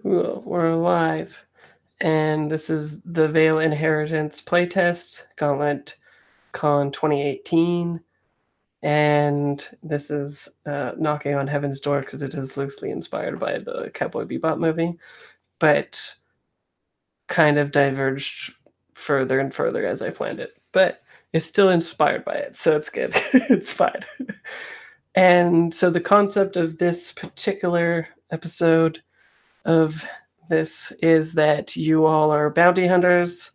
We're live. And this is the Veil Inheritance playtest, GauntletCon 2018. And this is knocking on heaven's door because it is loosely inspired by the Cowboy Bebop movie, but kind of diverged further and further as I planned it. But it's still inspired by it, so it's good. It's fine. And so the concept of this particular episode of this is that you all are bounty hunters.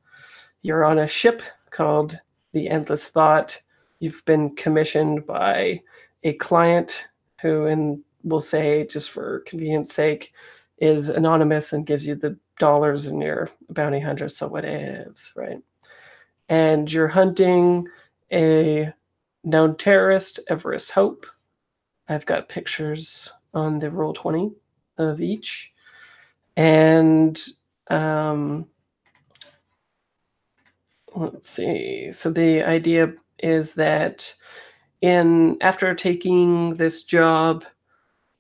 You're on a ship called the Endless Thought. You've been commissioned by a client who, and we'll say just for convenience sake, is anonymous and gives you the dollars in your bounty hunter, so whatevs, right? And you're hunting a known terrorist, Everest Hope. I've got pictures on the Roll20 of each. And let's see. So the idea is that after taking this job,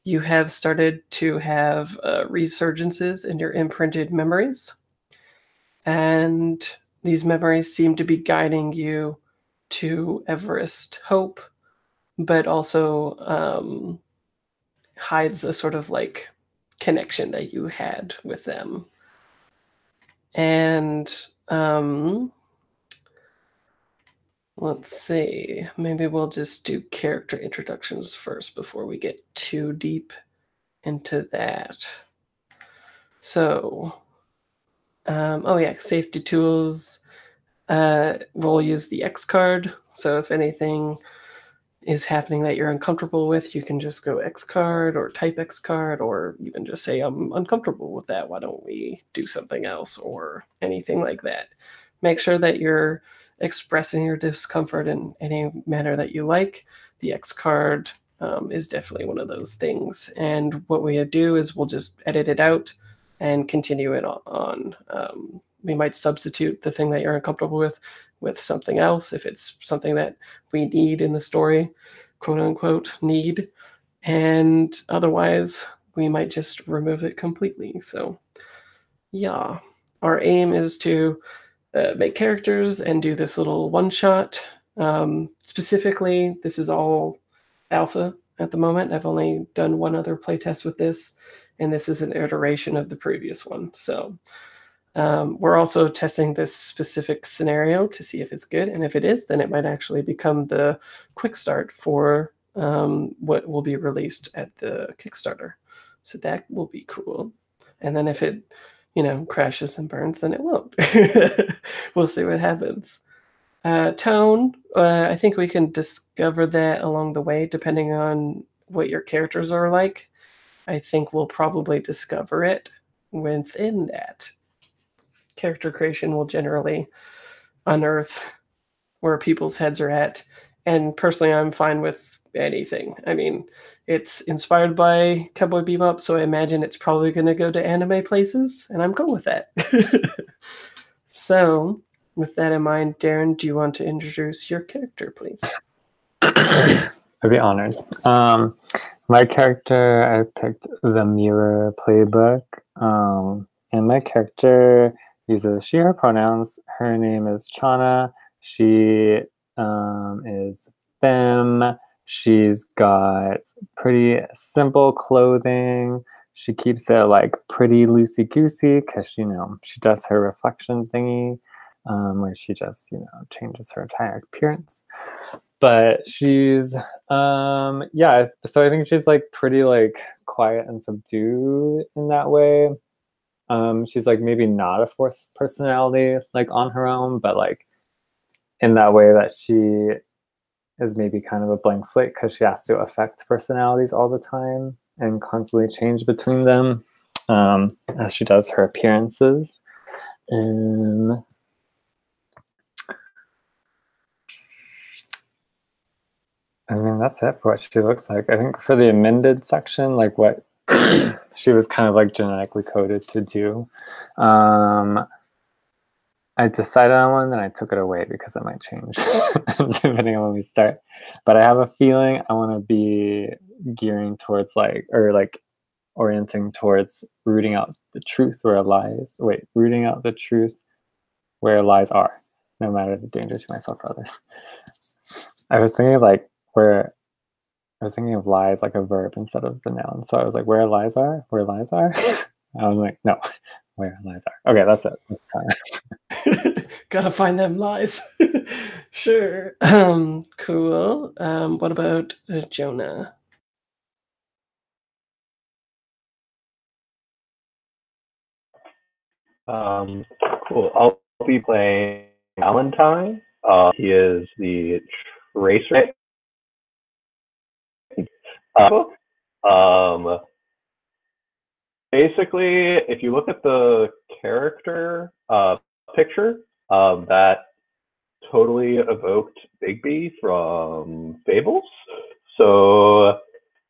you have started to have resurgences in your imprinted memories. And these memories seem to be guiding you to Everest Hope, but also hides a sort of like connection that you had with them. And let's see, maybe we'll just do character introductions first before we get too deep into that. So, oh yeah, safety tools. We'll use the X card. So if anything is happening that you're uncomfortable with, you can just go X card or type X card, or even just say, I'm uncomfortable with that. Why don't we do something else, or anything like that. Make sure that you're expressing your discomfort in any manner that you like. The X card is definitely one of those things. And what we do is we'll just edit it out and continue it on. We might substitute the thing that you're uncomfortable with something else if it's something that we need in the story, quote unquote need, and otherwise we might just remove it completely. So yeah, our aim is to make characters and do this little one shot. Specifically, this is all alpha at the moment. I've only done one other playtest with this, and this is an iteration of the previous one. So we're also testing this specific scenario to see if it's good, and if it is, then it might actually become the QuickStart for what will be released at the Kickstarter. So that will be cool. And then if it, crashes and burns, then it won't. We'll see what happens. Tone, I think we can discover that along the way, depending on what your characters are like. I think we'll probably discover it within that. Character creation will generally unearth where people's heads are at. And personally, I'm fine with anything. I mean, it's inspired by Cowboy Bebop, so I imagine it's probably going to go to anime places, and I'm cool with that. So, with that in mind, Darren, do you want to introduce your character, please? I'd be honored. My character, I picked the Mirror playbook, and my character uses she, her pronouns. Her name is Chana. She is femme. She's got pretty simple clothing. She keeps it like pretty loosey-goosey because, she does her reflection thingy where she just, changes her entire appearance. But she's, yeah, so I think she's like pretty like quiet and subdued in that way. She's like maybe not a forced personality like on her own, but like in that way that she is maybe kind of a blank slate because she has to affect personalities all the time and constantly change between them as she does her appearances. I mean, that's it for what she looks like. I think for the amended section, like what she was kind of like genetically coded to do. I decided on one, then I took it away because it might change depending on when we start. But I have a feeling I want to be gearing towards like orienting towards rooting out the truth where lies. Wait, rooting out the truth where lies are, no matter the danger to myself or others. I was thinking like where I was thinking of lies like a verb instead of the noun. So I was like, where lies are, where lies are. I was like, no, where lies are. Okay, that's it. Gotta find them lies. Sure. Cool. What about Jonah? Cool. I'll be playing Valentine. He is the tracer. Basically, if you look at the character picture, that totally evoked Bigby from Fables. So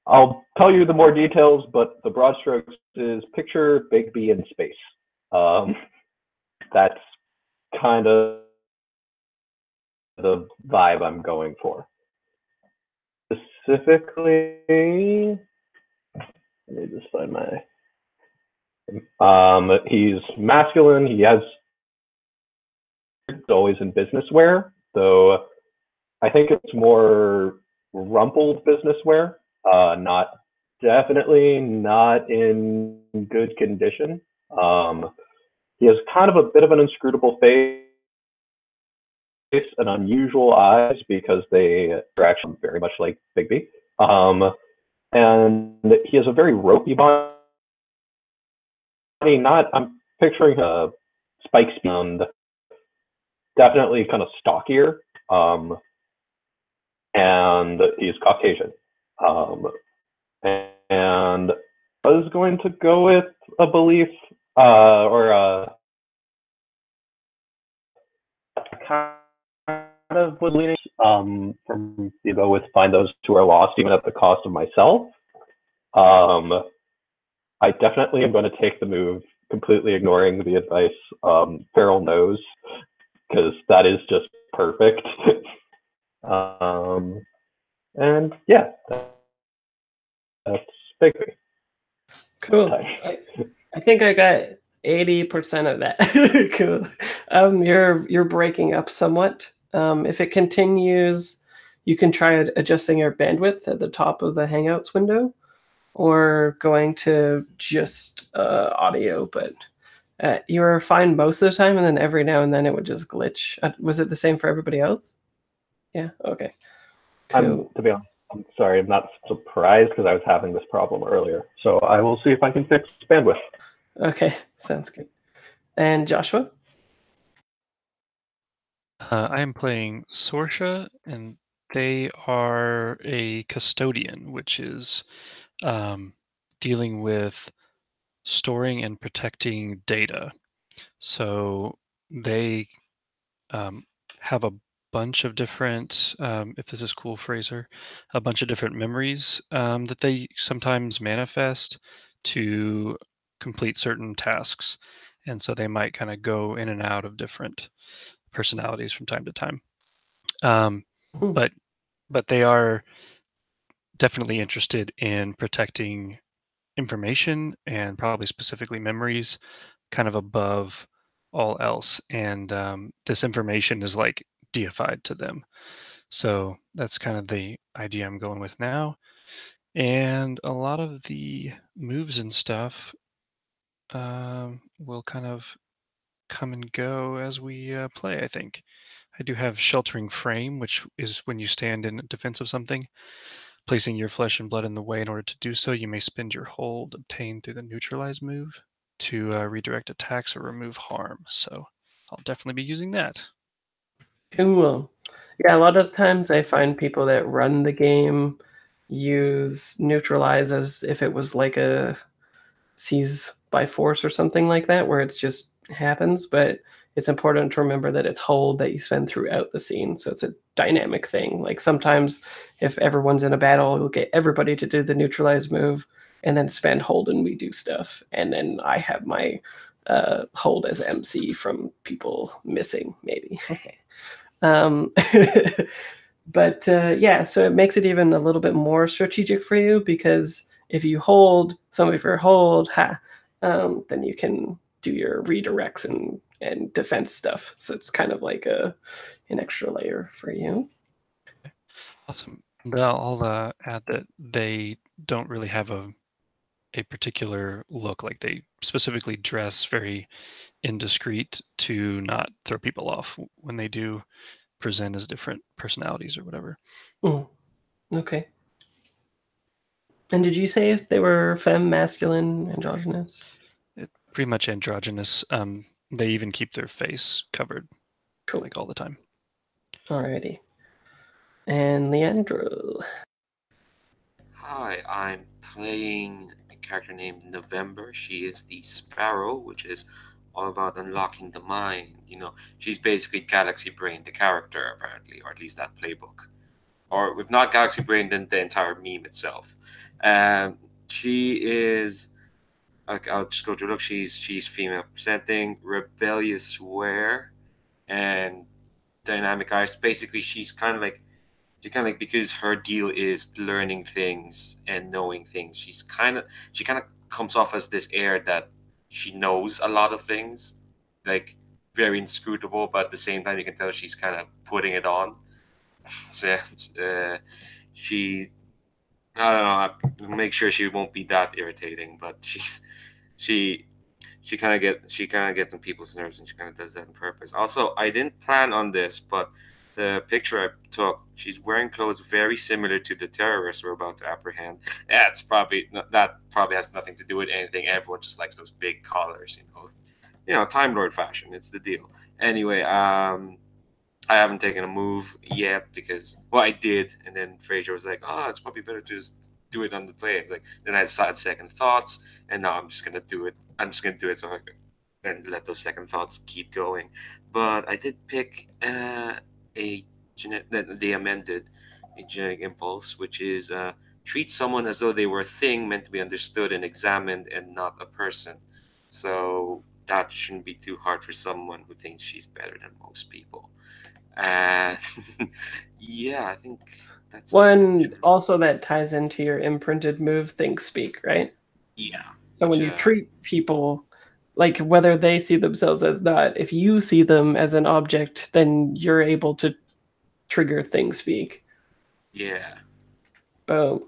I'll tell you the more details, but the broad strokes is picture Bigby in space. That's kind of the vibe I'm going for. Specifically, let me just find my. He's masculine. He has always in business wear, though I think it's more rumpled business wear. Not definitely not in good condition. He has kind of a bit of an inscrutable face and unusual eyes because they are actually very much like Bigby. And he has a very ropey body. I'm picturing a spikes and definitely kind of stockier. And he's Caucasian. And I was going to go with a belief or a kind of was leaning from go with find those who are lost even at the cost of myself. I definitely am going to take the move, completely ignoring the advice Farrell knows, because that is just perfect. And yeah, that's Bigby. Cool. I think I got 80% of that. Cool. You're breaking up somewhat. If it continues, you can try adjusting your bandwidth at the top of the Hangouts window, or going to just audio. But you were fine most of the time, and then every now and then it would just glitch. Was it the same for everybody else? Yeah. Okay. Cool. To be honest, I'm sorry, I'm not surprised because I was having this problem earlier. So I will see if I can fix bandwidth. Okay, sounds good. And Joshua? I am playing Sorsha, and they are a custodian, which is dealing with storing and protecting data. So they have a bunch of different, if this is cool, Fraser, a bunch of different memories that they sometimes manifest to complete certain tasks. And so they might kind of go in and out of different personalities from time to time. But they are definitely interested in protecting information and probably specifically memories kind of above all else. And this information is like deified to them. So that's kind of the idea I'm going with now. And a lot of the moves and stuff will kind of come and go as we play, I think. I do have Sheltering Frame, which is when you stand in defense of something. Placing your flesh and blood in the way in order to do so, you may spend your hold obtained through the Neutralize move to redirect attacks or remove harm. So I'll definitely be using that. Cool. Yeah, a lot of times I find people that run the game use Neutralize as if it was like a seize by force or something like that, where it just happens. But it's important to remember that it's hold that you spend throughout the scene. So it's a dynamic thing. Like sometimes if everyone's in a battle, you'll get everybody to do the Neutralize move and then spend hold and we do stuff. And then I have my hold as MC from people missing, maybe. But yeah, so it makes it even a little bit more strategic for you, because if you hold some of your hold, then you can do your redirects and defense stuff. So it's kind of like an extra layer for you. Awesome. I'll add that they don't really have a particular look. Like they specifically dress very indiscreet to not throw people off when they do present as different personalities or whatever. Mm. Okay. And did you say if they were femme, masculine, androgynous? Pretty much androgynous. They even keep their face covered, Cool. like all the time. Alrighty. And Leandro. Hi, I'm playing a character named November. She is the Sparrow, which is all about unlocking the mind. You know, she's basically Galaxy Brain, the character, apparently, or at least that playbook. Or if not Galaxy Brain, then the entire meme itself. She is. Okay, I'll just go through. Look, she's female presenting, rebellious, wear, and dynamic eyes. Basically, she's kind of like because her deal is learning things and knowing things. She kind of comes off as this air that she knows a lot of things, like very inscrutable, but at the same time you can tell she's kind of putting it on. So she, I don't know, I'll make sure she won't be that irritating, but she she kind of gets on people's nerves, and she kind of does that on purpose. Also, I didn't plan on this, but the picture I took, she's wearing clothes very similar to the terrorists we're about to apprehend. That's probably that probably has nothing to do with anything. Everyone just likes those big collars, Time Lord fashion. It's the deal. Anyway, I haven't taken a move yet because, well, I did, and then Fraser was like, "Oh, it's probably better to just do it on the play." It's like, then I had second thoughts, and now I'm just gonna do it. I'm just gonna do it so I can and let those second thoughts keep going. But I did pick they amended a genetic impulse, which is treat someone as though they were a thing meant to be understood and examined, and not a person. So that shouldn't be too hard for someone who thinks she's better than most people. Uh, yeah, I think that's One also that ties into your imprinted move, think, speak, right? Yeah. So when you treat people, like whether they see themselves as not, if you see them as an object, then you're able to trigger think, speak. Yeah. Boom.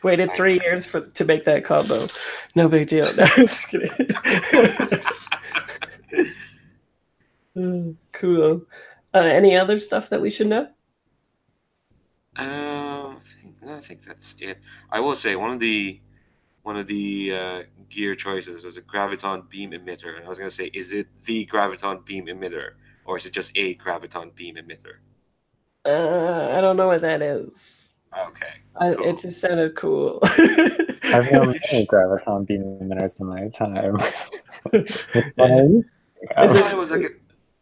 Waited 3 years to make that combo. No big deal. No, I'm just kidding. Cool. Any other stuff that we should know? I think that's it. I will say one of the gear choices was a graviton beam emitter, and I was gonna say, is it the graviton beam emitter, or is it just a graviton beam emitter? I don't know what that is. Okay. Cool. It just sounded cool. I've known many graviton beam emitters in my time. I thought it was like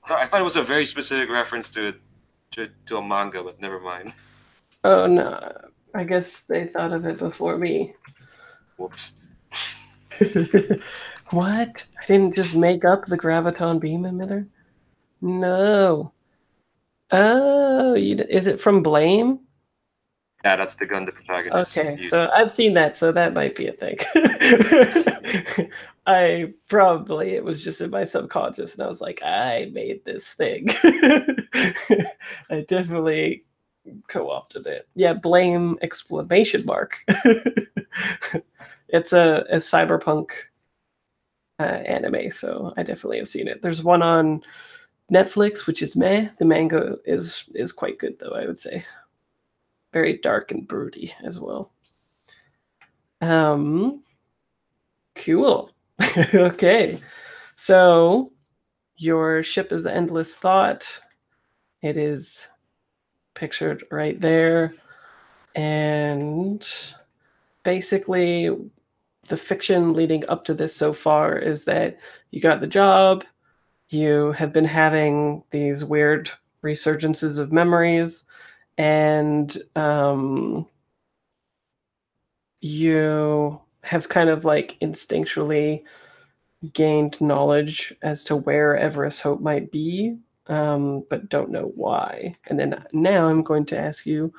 I thought it was a very specific reference to a manga, but never mind. Oh no, I guess they thought of it before me. Whoops. What? I didn't just make up the graviton beam emitter? No. Oh, is it from Blame? Yeah, that's the gun the protagonist Okay, used. so I've seen that, so that might be a thing. It was just in my subconscious, and I was like, I made this thing. I definitely co-opted it. Yeah, Blame exclamation mark. It's a cyberpunk anime, so I definitely have seen it. There's one on Netflix, which is meh. The manga is quite good, though, I would say. Very dark and broody as well. Cool. Okay. So your ship is the Endless Thought. It is pictured right there. And basically, the fiction leading up to this so far is that you got the job, you have been having these weird resurgences of memories, and you have kind of like instinctually gained knowledge as to where Everest Hope might be, but don't know why. And then now I'm going to ask you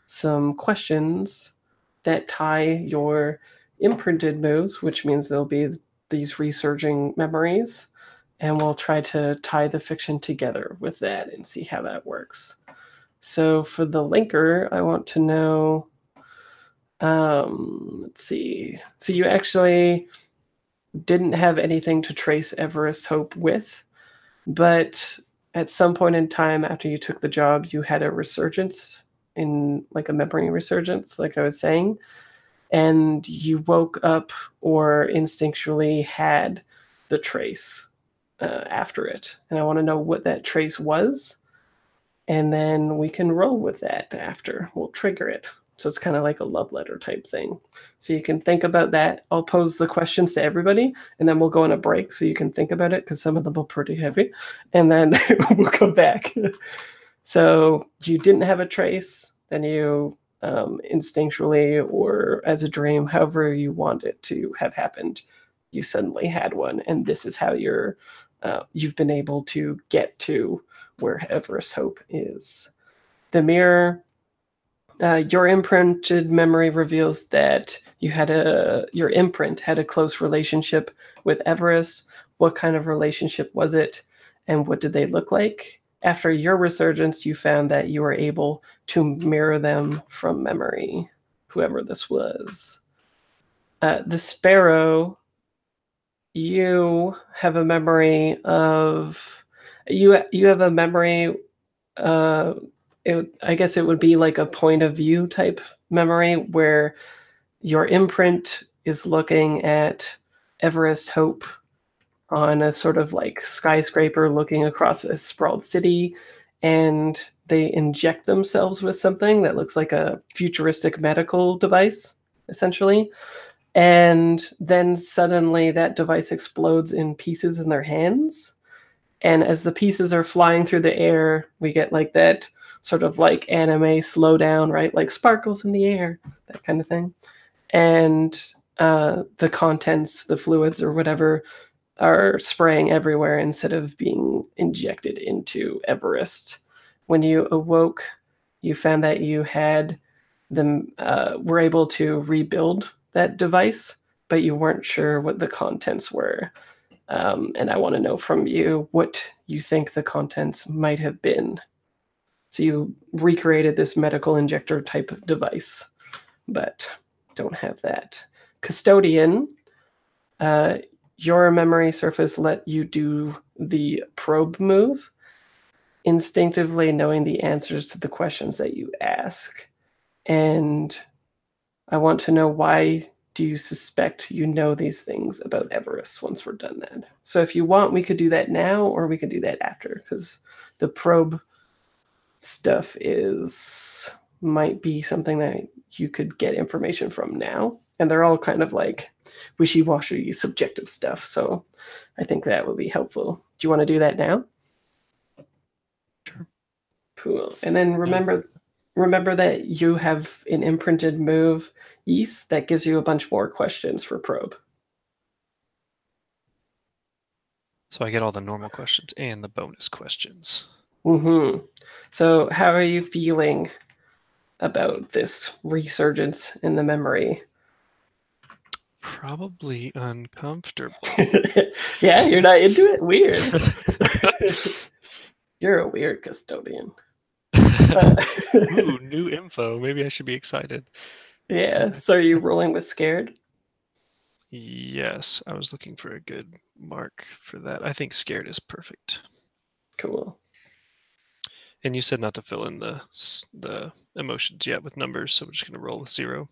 some questions that tie your imprinted moves, which means there'll be these resurging memories, and we'll try to tie the fiction together with that and see how that works. So for the linker, I want to know, let's see. So you actually didn't have anything to trace Everest Hope with, but at some point in time after you took the job, you had a resurgence, in like a memory resurgence, like I was saying, and you woke up or instinctually had the trace after it. And I want to know what that trace was, and then we can roll with that after. We'll trigger it. So it's kind of like a love letter type thing. So you can think about that. I'll pose the questions to everybody, and then we'll go on a break so you can think about it, because some of them are pretty heavy. And then we'll come back. So you didn't have a trace, then you instinctually or as a dream, however you want it to have happened, you suddenly had one. And this is how you've been able to get to where Everest Hope is. The mirror. Your imprinted memory reveals that your imprint had a close relationship with Everest. What kind of relationship was it, and what did they look like? After your resurgence, you found that you were able to mirror them from memory, whoever this was. The sparrow, you have a memory of you have a memory. I guess it would be like a point of view type memory where your imprint is looking at Everest Hope on a sort of like skyscraper looking across a sprawled city, and they inject themselves with something that looks like a futuristic medical device, essentially. And then suddenly that device explodes in pieces in their hands. And as the pieces are flying through the air, we get like that sort of like anime slowdown, right? Like sparkles in the air, that kind of thing. And the contents, the fluids or whatever, are spraying everywhere instead of being injected into Everest. When you awoke, you found that you had them were able to rebuild that device, but you weren't sure what the contents were. And I want to know from you what you think the contents might have been. So you recreated this medical injector type of device, but don't have that. Custodian, your memory surface let you do the probe move, instinctively knowing the answers to the questions that you ask. And I want to know, why do you suspect you know these things about Everest once we're done that? So if you want, we could do that now, or we could do that after, because the probe stuff might be something that you could get information from now, and they're all kind of like wishy-washy subjective stuff, so I think that would be helpful. Do you want to do that now? Sure. Cool. And then remember that you have an imprinted move, East, that gives you a bunch more questions for probe. So I get all the normal questions and the bonus questions. Mm-hmm. So how are you feeling about this resurgence in the memory? Probably uncomfortable. Yeah, you're not into it? Weird. You're a weird custodian. Ooh, new info. Maybe I should be excited. Yeah. So are you rolling with scared? Yes, I was looking for a good mark for that. I think scared is perfect. Cool. And you said not to fill in the emotions yet with numbers, so we're just gonna roll with 0.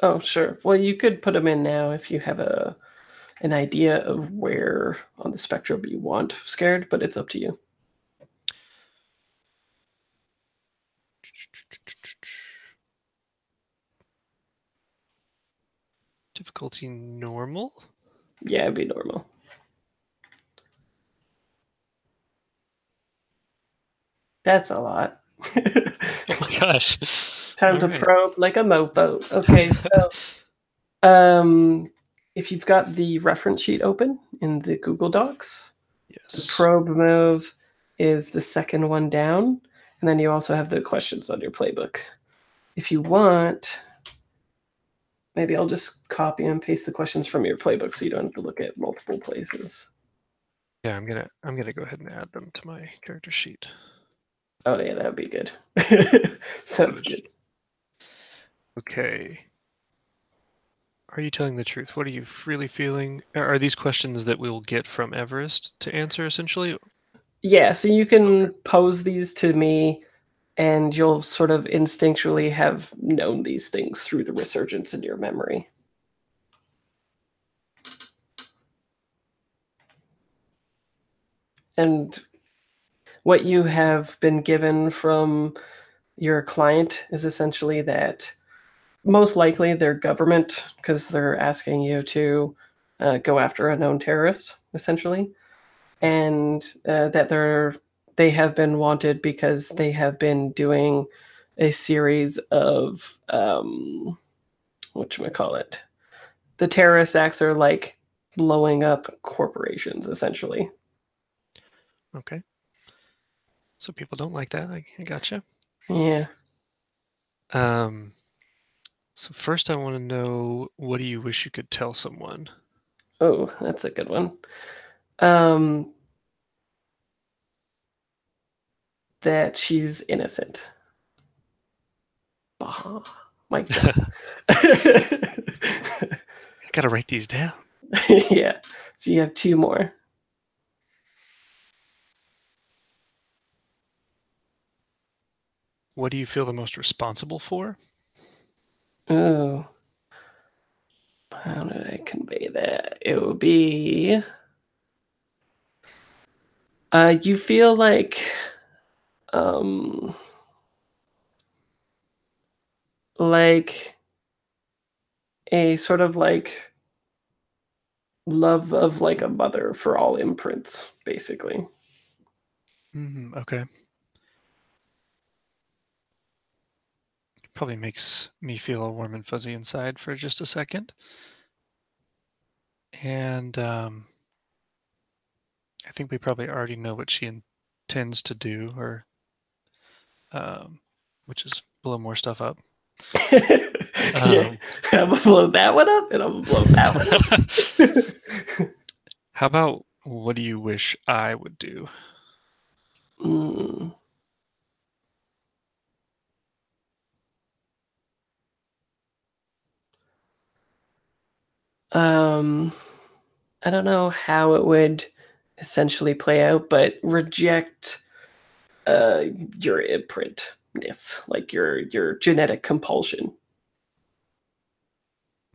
Oh, sure. Well, you could put them in now if you have an idea of where on the spectrum you want scared, but it's up to you. Difficulty normal? Yeah, it'd be normal. That's a lot. Oh my gosh. Time All to right. probe like a mofo. Okay, so if you've got the reference sheet open in the Google Docs, the Yes. probe move is the second one down, and then you also have the questions on your playbook. If you want, maybe I'll just copy and paste the questions from your playbook so you don't have to look at multiple places. Yeah, I'm gonna go ahead and add them to my character sheet. Oh yeah, that would be good. Sounds good. Okay. Are you telling the truth? What are you really feeling? Are these questions that we'll get from Everest to answer, essentially? Yeah, so you can pose these to me, and you'll sort of instinctually have known these things through the resurgence in your memory. And what you have been given from your client is essentially that most likely they're government, because they're asking you to go after a known terrorist, essentially, and that they have been wanted because they have been doing a series of whatchamacallit. The terrorist acts are like blowing up corporations, essentially. Okay. So people don't like that. I gotcha. Yeah. So first I want to know, what do you wish you could tell someone? Oh, that's a good one. That she's innocent. Bah. Mic drop. I gotta write these down. Yeah. So you have two more. What do you feel the most responsible for? Oh. How did I convey that? It would be you feel like a sort of like love of like a mother for all imprints, basically. Okay. Probably makes me feel all warm and fuzzy inside for just a second. And I think we probably already know what she intends to do, or which is blow more stuff up. Yeah, I'm gonna blow that one up, and I'm gonna blow that one up. How about, what do you wish I would do? Mm. I don't know how it would essentially play out, but reject your imprintness, like your genetic compulsion.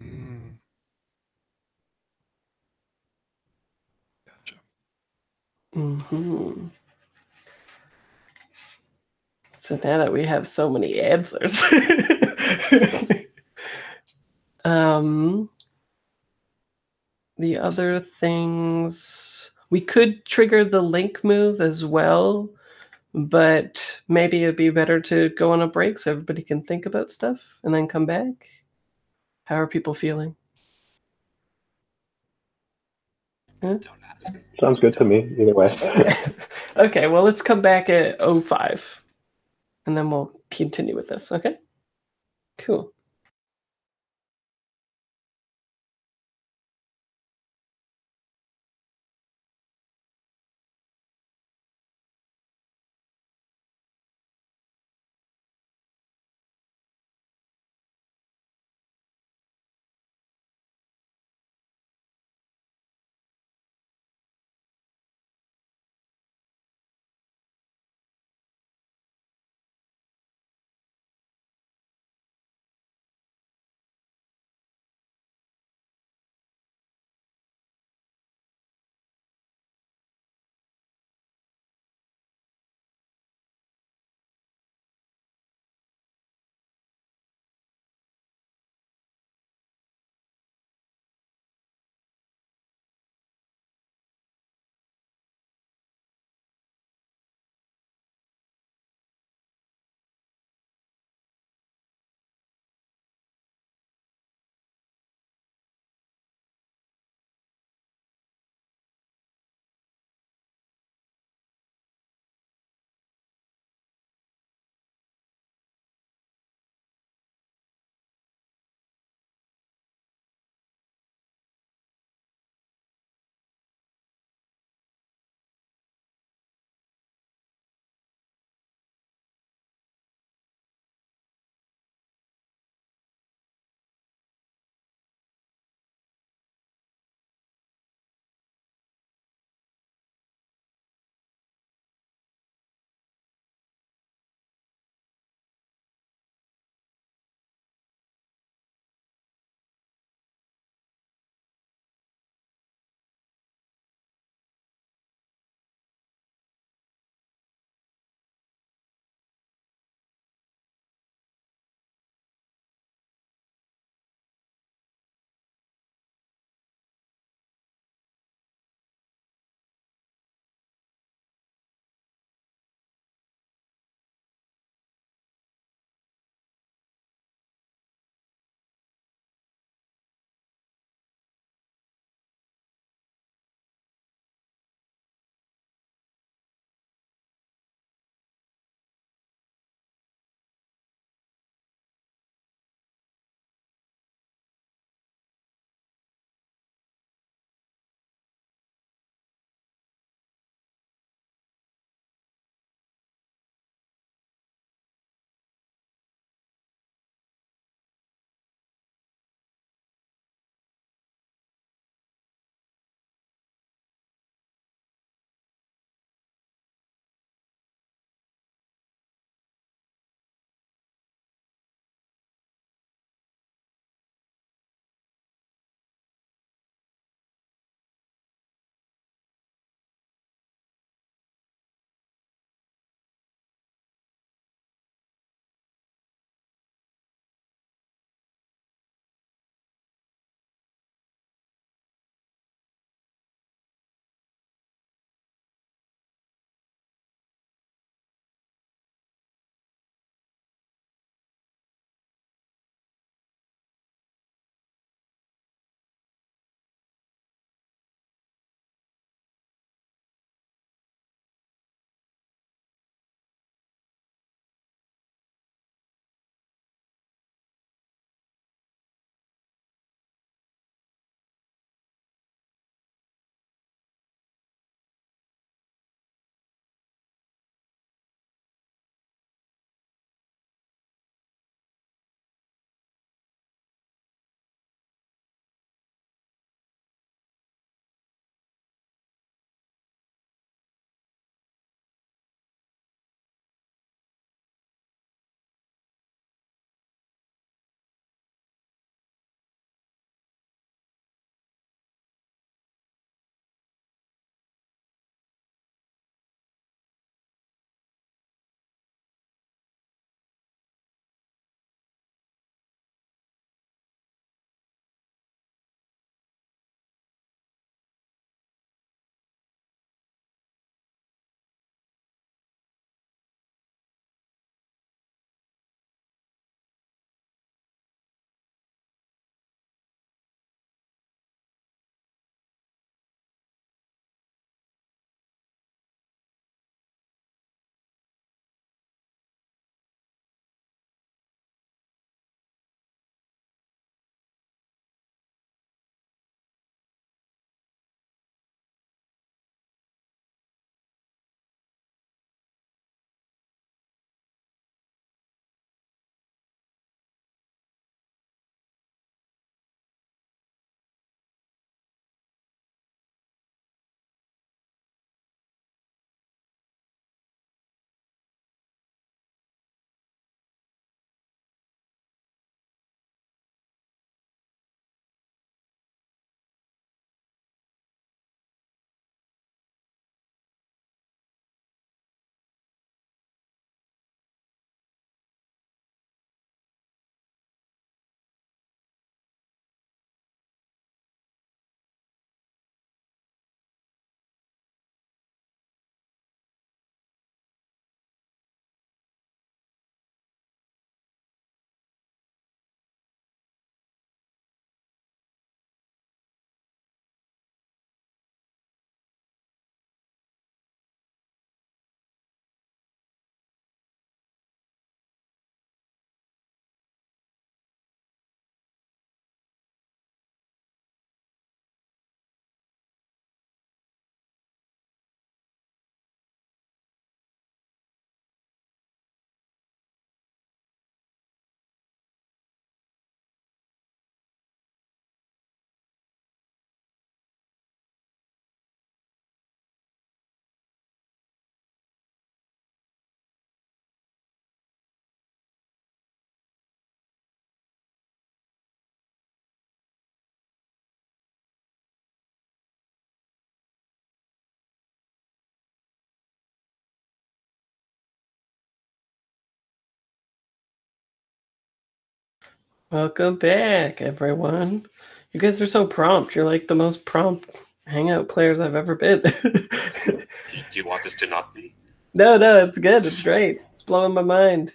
Mm. Gotcha. Mm-hmm. So now that we have so many answers, um, the other things we could trigger the link move as well, but maybe it'd be better to go on a break so everybody can think about stuff and then come back. How are people feeling? Huh? Don't ask. Sounds good to me, either way. Okay, well, let's come back at 05 and then we'll continue with this. Okay, cool. Welcome back, everyone. You guys are so prompt. You're like the most prompt Hangout players I've ever been. Do you want this to not be? No, it's good. It's great. It's blowing my mind.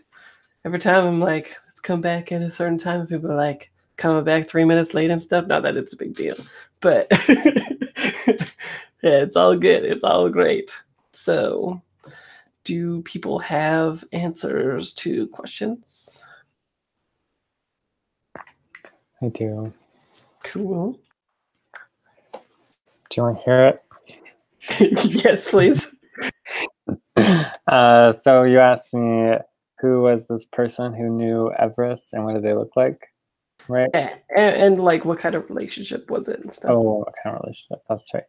Every time I'm like, let's come back at a certain time. People are like, coming back 3 minutes late and stuff. Not that it's a big deal, but yeah, it's all good. It's all great. So, do people have answers to questions? I do. Cool. Do you want to hear it? Yes, please. So you asked me who was this person who knew Everest and what did they look like, right? And like, what kind of relationship was it and stuff? Oh, what kind of relationship? That's right.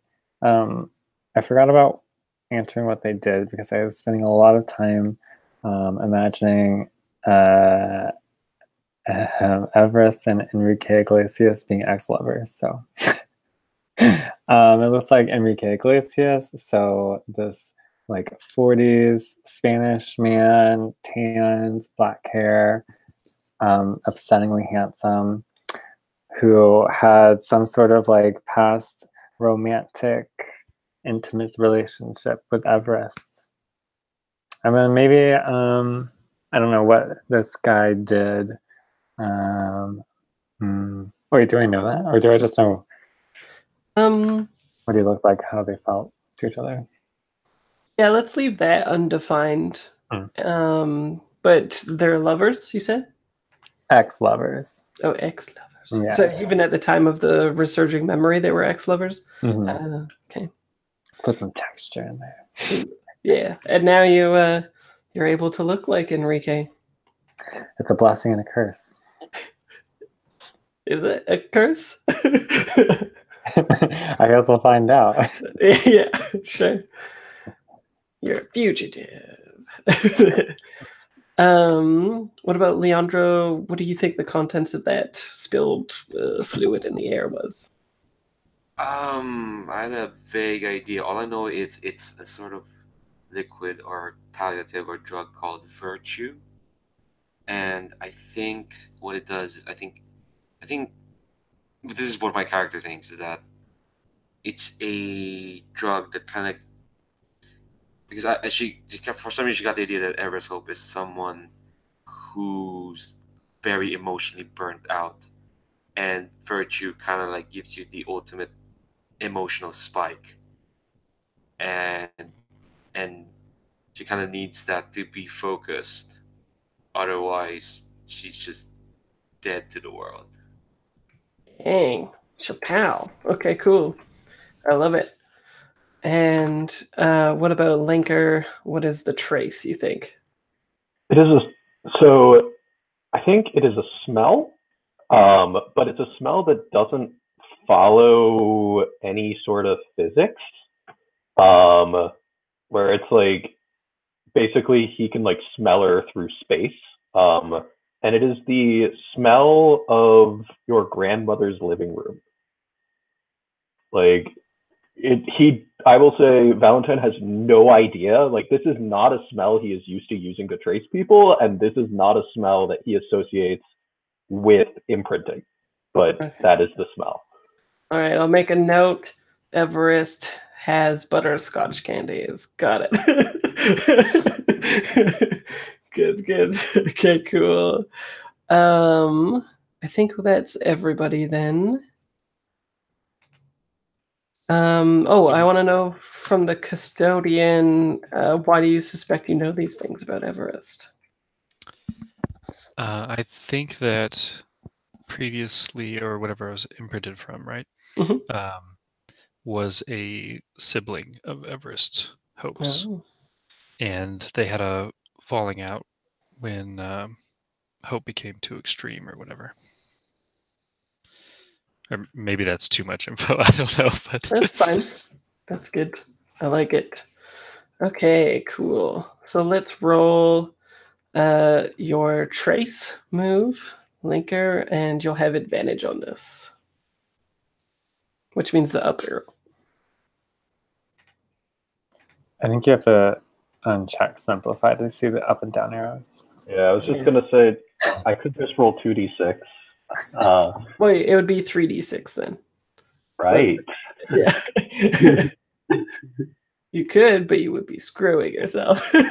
I forgot about answering what they did because I was spending a lot of time imagining Everest and Enrique Iglesias being ex-lovers. So it looks like Enrique Iglesias. So this like 40s Spanish man, tanned, black hair, upsettingly handsome, who had some sort of like past romantic, intimate relationship with Everest. And then maybe, I don't know what this guy did. Wait, do I know that? Or do I just know what he looked like, how they felt to each other? Yeah, let's leave that undefined. But they're lovers, you said? Ex-lovers. Oh, ex-lovers. Yeah. So even at the time of the resurging memory, they were ex-lovers? Okay. Put some texture in there. Yeah, and now you're able to look like Enrique. It's a blessing and a curse. Is it a curse? I guess we'll find out. Yeah, sure. You're a fugitive. What about Leandro? What do you think the contents of that spilled fluid in the air was? I had a vague idea. All I know is it's a sort of liquid or palliative or drug called Virtue. And I think what it does is I think this is what my character thinks is that it's a drug that kind of because for some reason she got the idea that Everest Hope is someone who's very emotionally burnt out, and Virtue kind of like gives you the ultimate emotional spike, and she kind of needs that to be focused, otherwise she's just dead to the world. Dang, Chappelle. Okay, cool. I love it. And what about Linker? What is the trace, you think? It is so I think it is a smell, but it's a smell that doesn't follow any sort of physics. Where it's like basically he can like smell her through space. And it is the smell of your grandmother's living room. Like I will say Valentine has no idea. Like, this is not a smell he is used to using to trace people, and this is not a smell that he associates with imprinting. But Okay. that is the smell. All right, I'll make a note. Everest has butterscotch candies. Got it. Good. Okay, cool. I think that's everybody then. I want to know from the custodian, why do you suspect you know these things about Everest? I think that previously, or whatever I was imprinted from, right, was a sibling of Everest Hope's. Oh. And they had a falling out when Hope became too extreme or whatever. Or maybe that's too much info. I don't know, but That's fine. That's good. I like it. Okay, cool. So let's roll your trace move, Linker, and you'll have advantage on this, which means the up arrow. I think you have to uncheck simplify to see the up and down arrows. Yeah, I was just gonna say I could just roll 2d6 Wait, it would be 3d6 then. Right. Yeah. You could, but you would be screwing yourself. I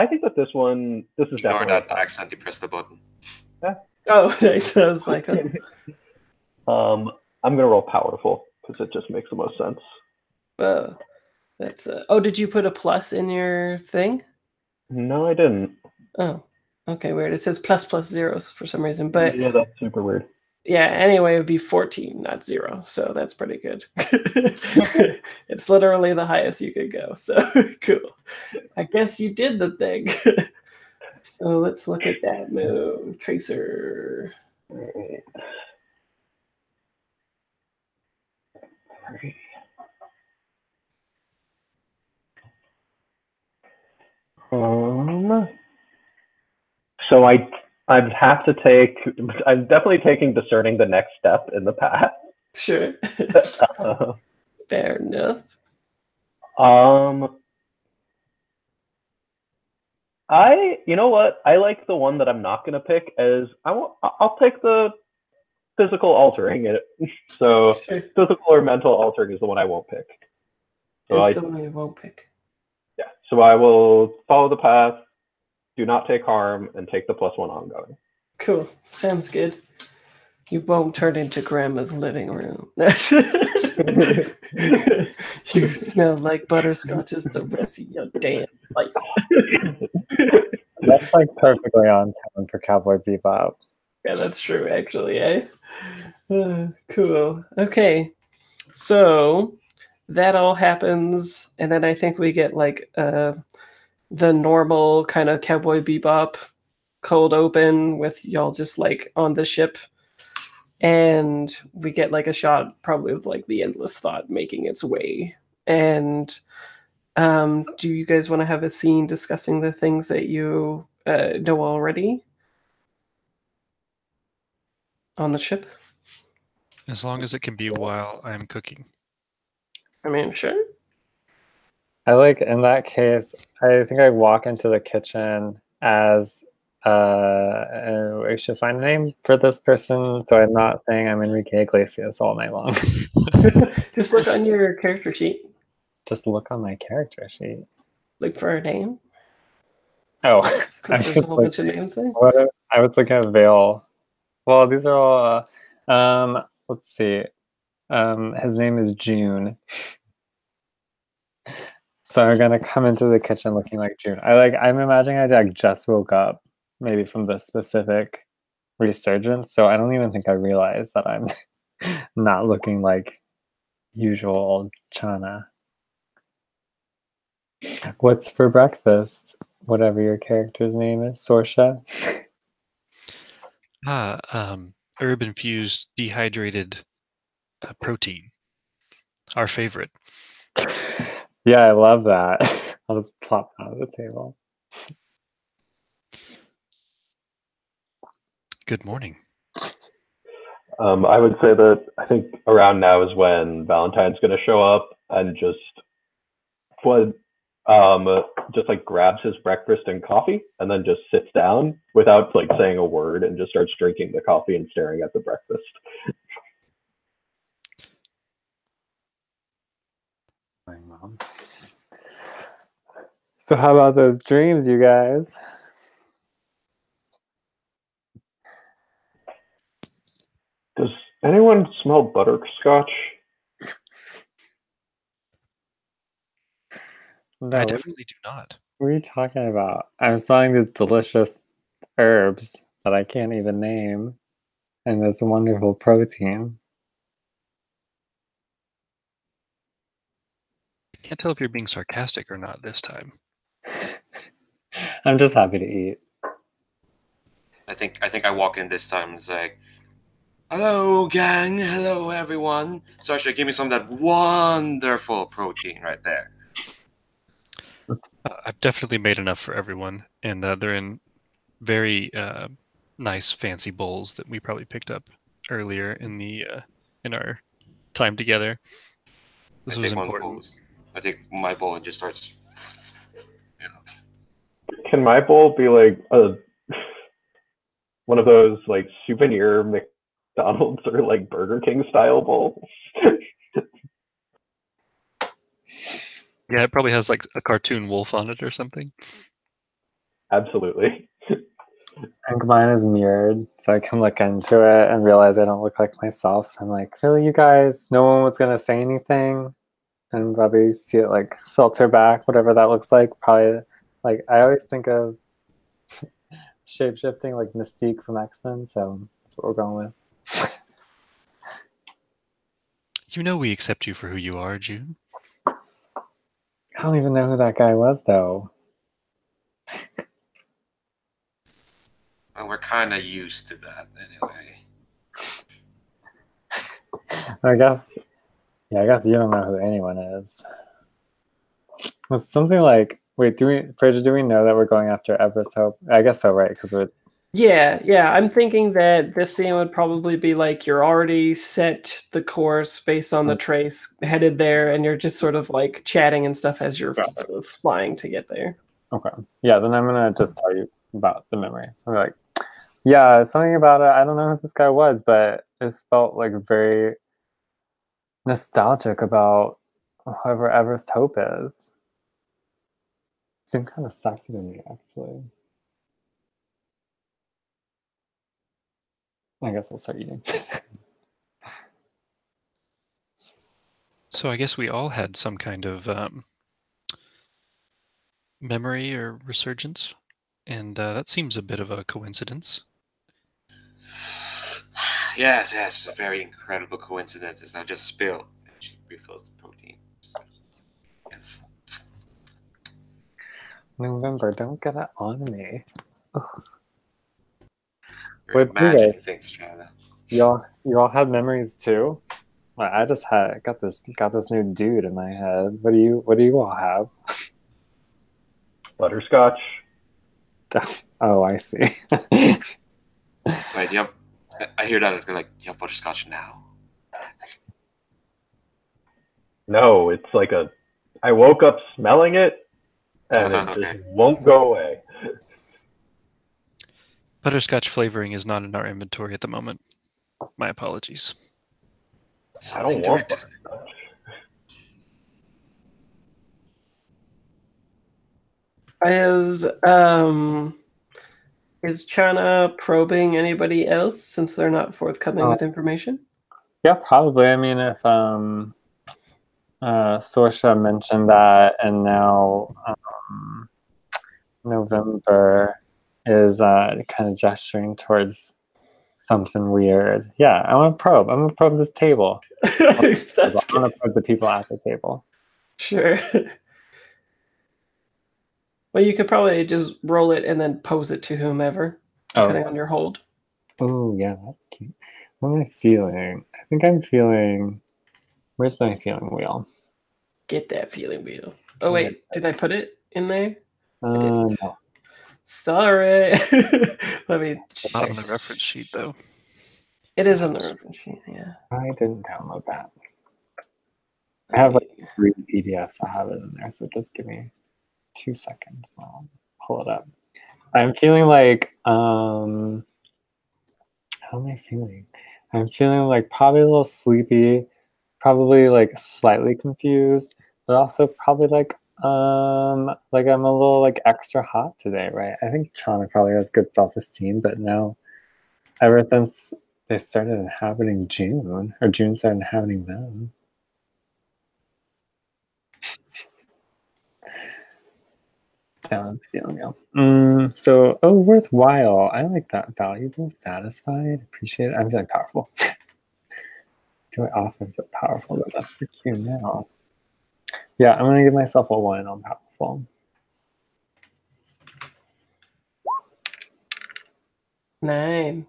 think that this is Ignore definitely. that. I accidentally pressed the button. Oh, nice. I was like, I'm gonna roll powerful because it just makes the most sense. that's. Oh, did you put a plus in your thing? No, I didn't. Oh, okay, weird. It says plus zeros for some reason, but Yeah, that's super weird. yeah. Anyway, it would be 14, not 0. So that's pretty good. It's literally the highest you could go. So cool. I guess you did the thing. So let's look at that move. Tracer. Right. So I have to take. I'm definitely taking discerning the next step in the path. Sure. Fair enough. You know what? I like the one that I'm not gonna pick as I'll take the physical altering it. So Sure. physical or mental altering is the one I won't pick. So It's the one you won't pick. yeah. So I will follow the path, do not take harm, and take the +1 ongoing. Cool. Sounds good. You won't turn into grandma's living room. You smell like butterscotches the rest of your damn life. That's like perfectly on time for Cowboy Bebop. Yeah, that's true, actually, eh? Cool. Okay. So that all happens, and then I think we get like the normal kind of Cowboy Bebop cold open with y'all just like on the ship. And we get like a shot probably of like the Endless Thought making its way. And do you guys want to have a scene discussing the things that you know already on the ship? As long as it can be while I'm cooking. I mean, sure. I like, in that case, I think I walk into the kitchen as I should find a name for this person, so I'm not saying I'm Enrique Iglesias all night long. Just look on your character sheet. Just look on my character sheet. Look for a name. Oh, Because there's a whole bunch of names there. I was looking at Vale. Well, these are all. Let's see. His name is June. So I'm gonna come into the kitchen looking like June. I'm imagining I like just woke up, maybe from the specific resurgence. So I don't even think I realized that I'm not looking like usual old Chana. What's for breakfast? Whatever your character's name is, Sorsha. Herb infused dehydrated protein. Our favorite. Yeah, I love that. I'll just plop that on the table. Good morning. I would say that I think around now is when Valentine's going to show up and just like grabs his breakfast and coffee and then just sits down without like saying a word and just starts drinking the coffee and staring at the breakfast. My mom. So how about those dreams, you guys? Does anyone smell butterscotch? No, I definitely do not. what are you talking about? I'm smelling these delicious herbs that I can't even name, and this wonderful protein. I can't tell if you're being sarcastic or not this time. I'm just happy to eat. I think I walk in this time and it's like, hello gang, hello everyone. Sasha, give me some of that wonderful protein right there. I've definitely made enough for everyone, and they're in very nice, fancy bowls that we probably picked up earlier in the in our time together. This was important. I think my bowl just starts. Can my bowl be like a one of those like souvenir McDonald's or like Burger King style bowls. Yeah, it probably has like a cartoon wolf on it or something. Absolutely. I think mine is mirrored, so I can look into it and realize I don't look like myself. I'm like, really, you guys? No one was gonna say anything, and probably see it like filter back, whatever that looks like. Probably, like I always think of shape-shifting like Mystique from X-Men, so that's what we're going with. You know we accept you for who you are, June. I don't even know who that guy was, though. Well, we're kind of used to that anyway. I guess, yeah, I guess you don't know who anyone is. It's something like, wait, Fraser, do we know that we're going after Everest Hope? I guess so, right? Because we're. Yeah. I'm thinking that this scene would probably be like you're already set the course based on the trace, headed there, and you're just sort of like chatting and stuff as you're flying to get there. Okay. Yeah, then I'm gonna just tell you about the memory. I'm like, yeah, something about it. I don't know who this guy was, but it felt like very nostalgic about whoever Everest Hope is. Seemed kind of sexy to me, actually. I guess I'll start eating. So I guess we all had some kind of memory or resurgence, and that seems a bit of a coincidence. Yes, it's a very incredible coincidence. It's not just spill. And she refills the protein. November, don't get it on me. You're What imagining things, China. you all had memories too? I just got this new dude in my head. What do you all have? Butterscotch. Oh, I see. Wait, yep. I hear that. It's like, you have butterscotch now. No, it's like I woke up smelling it, and it just won't go away. Butterscotch flavoring is not in our inventory at the moment. My apologies. I don't want butterscotch. Is China probing anybody else since they're not forthcoming with information? Yeah, probably. I mean, if Sorsha mentioned that, and now November is kind of gesturing towards something weird. Yeah, I want to probe. I'm gonna probe this table. I want to probe the people at the table. Sure. Well, you could probably just roll it and then pose it to whomever, depending on your hold. Oh, yeah, that's cute. What am I feeling? I think I'm feeling. Where's my feeling wheel? Get that feeling wheel. Oh, wait, did I put it in there? I No. Sorry. Let me check. Not on the reference sheet, though. It is on the reference sheet, yeah. I didn't download that. I have like 3 PDFs. I have it in there, so just give me 2 seconds. I'll pull it up. I'm feeling like, how am I feeling? I'm feeling like probably a little sleepy, probably like slightly confused, but also probably like I'm a little like extra hot today, right? I think Chana probably has good self-esteem, but now ever since they started inhabiting June, or June started inhabiting them. So, worthwhile. I like that. Valuable, satisfied, appreciated. I'm feeling powerful. Do I often feel powerful? But that's the cue now. Yeah, I'm gonna give myself a 1 on powerful. 9.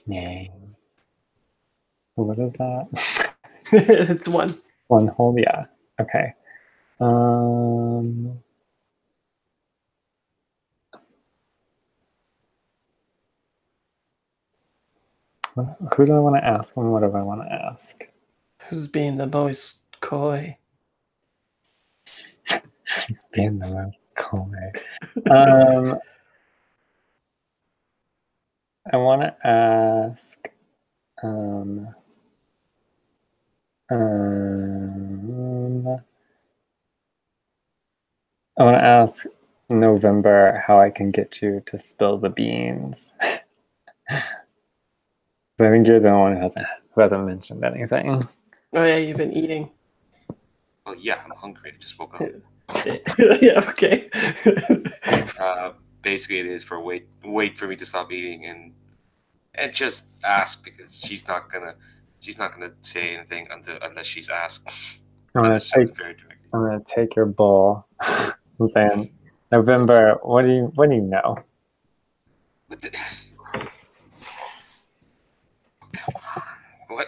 9. What is that? It's 1. 1 hold, yeah. Okay. Who do I want to ask and what do I want to ask? Who's being the most coy? He's being the most coy. I want to ask. Um, I want to ask November how I can get you to spill the beans. But I think you're the one who hasn't mentioned anything. Oh yeah, you've been eating. Well, yeah, I'm hungry. I just woke up. Yeah, okay. Basically, it is for wait for me to stop eating and just ask, because she's not gonna say anything unless she's asked. Unless she does it very directly. I'm gonna take your bowl. Then November, what do you know?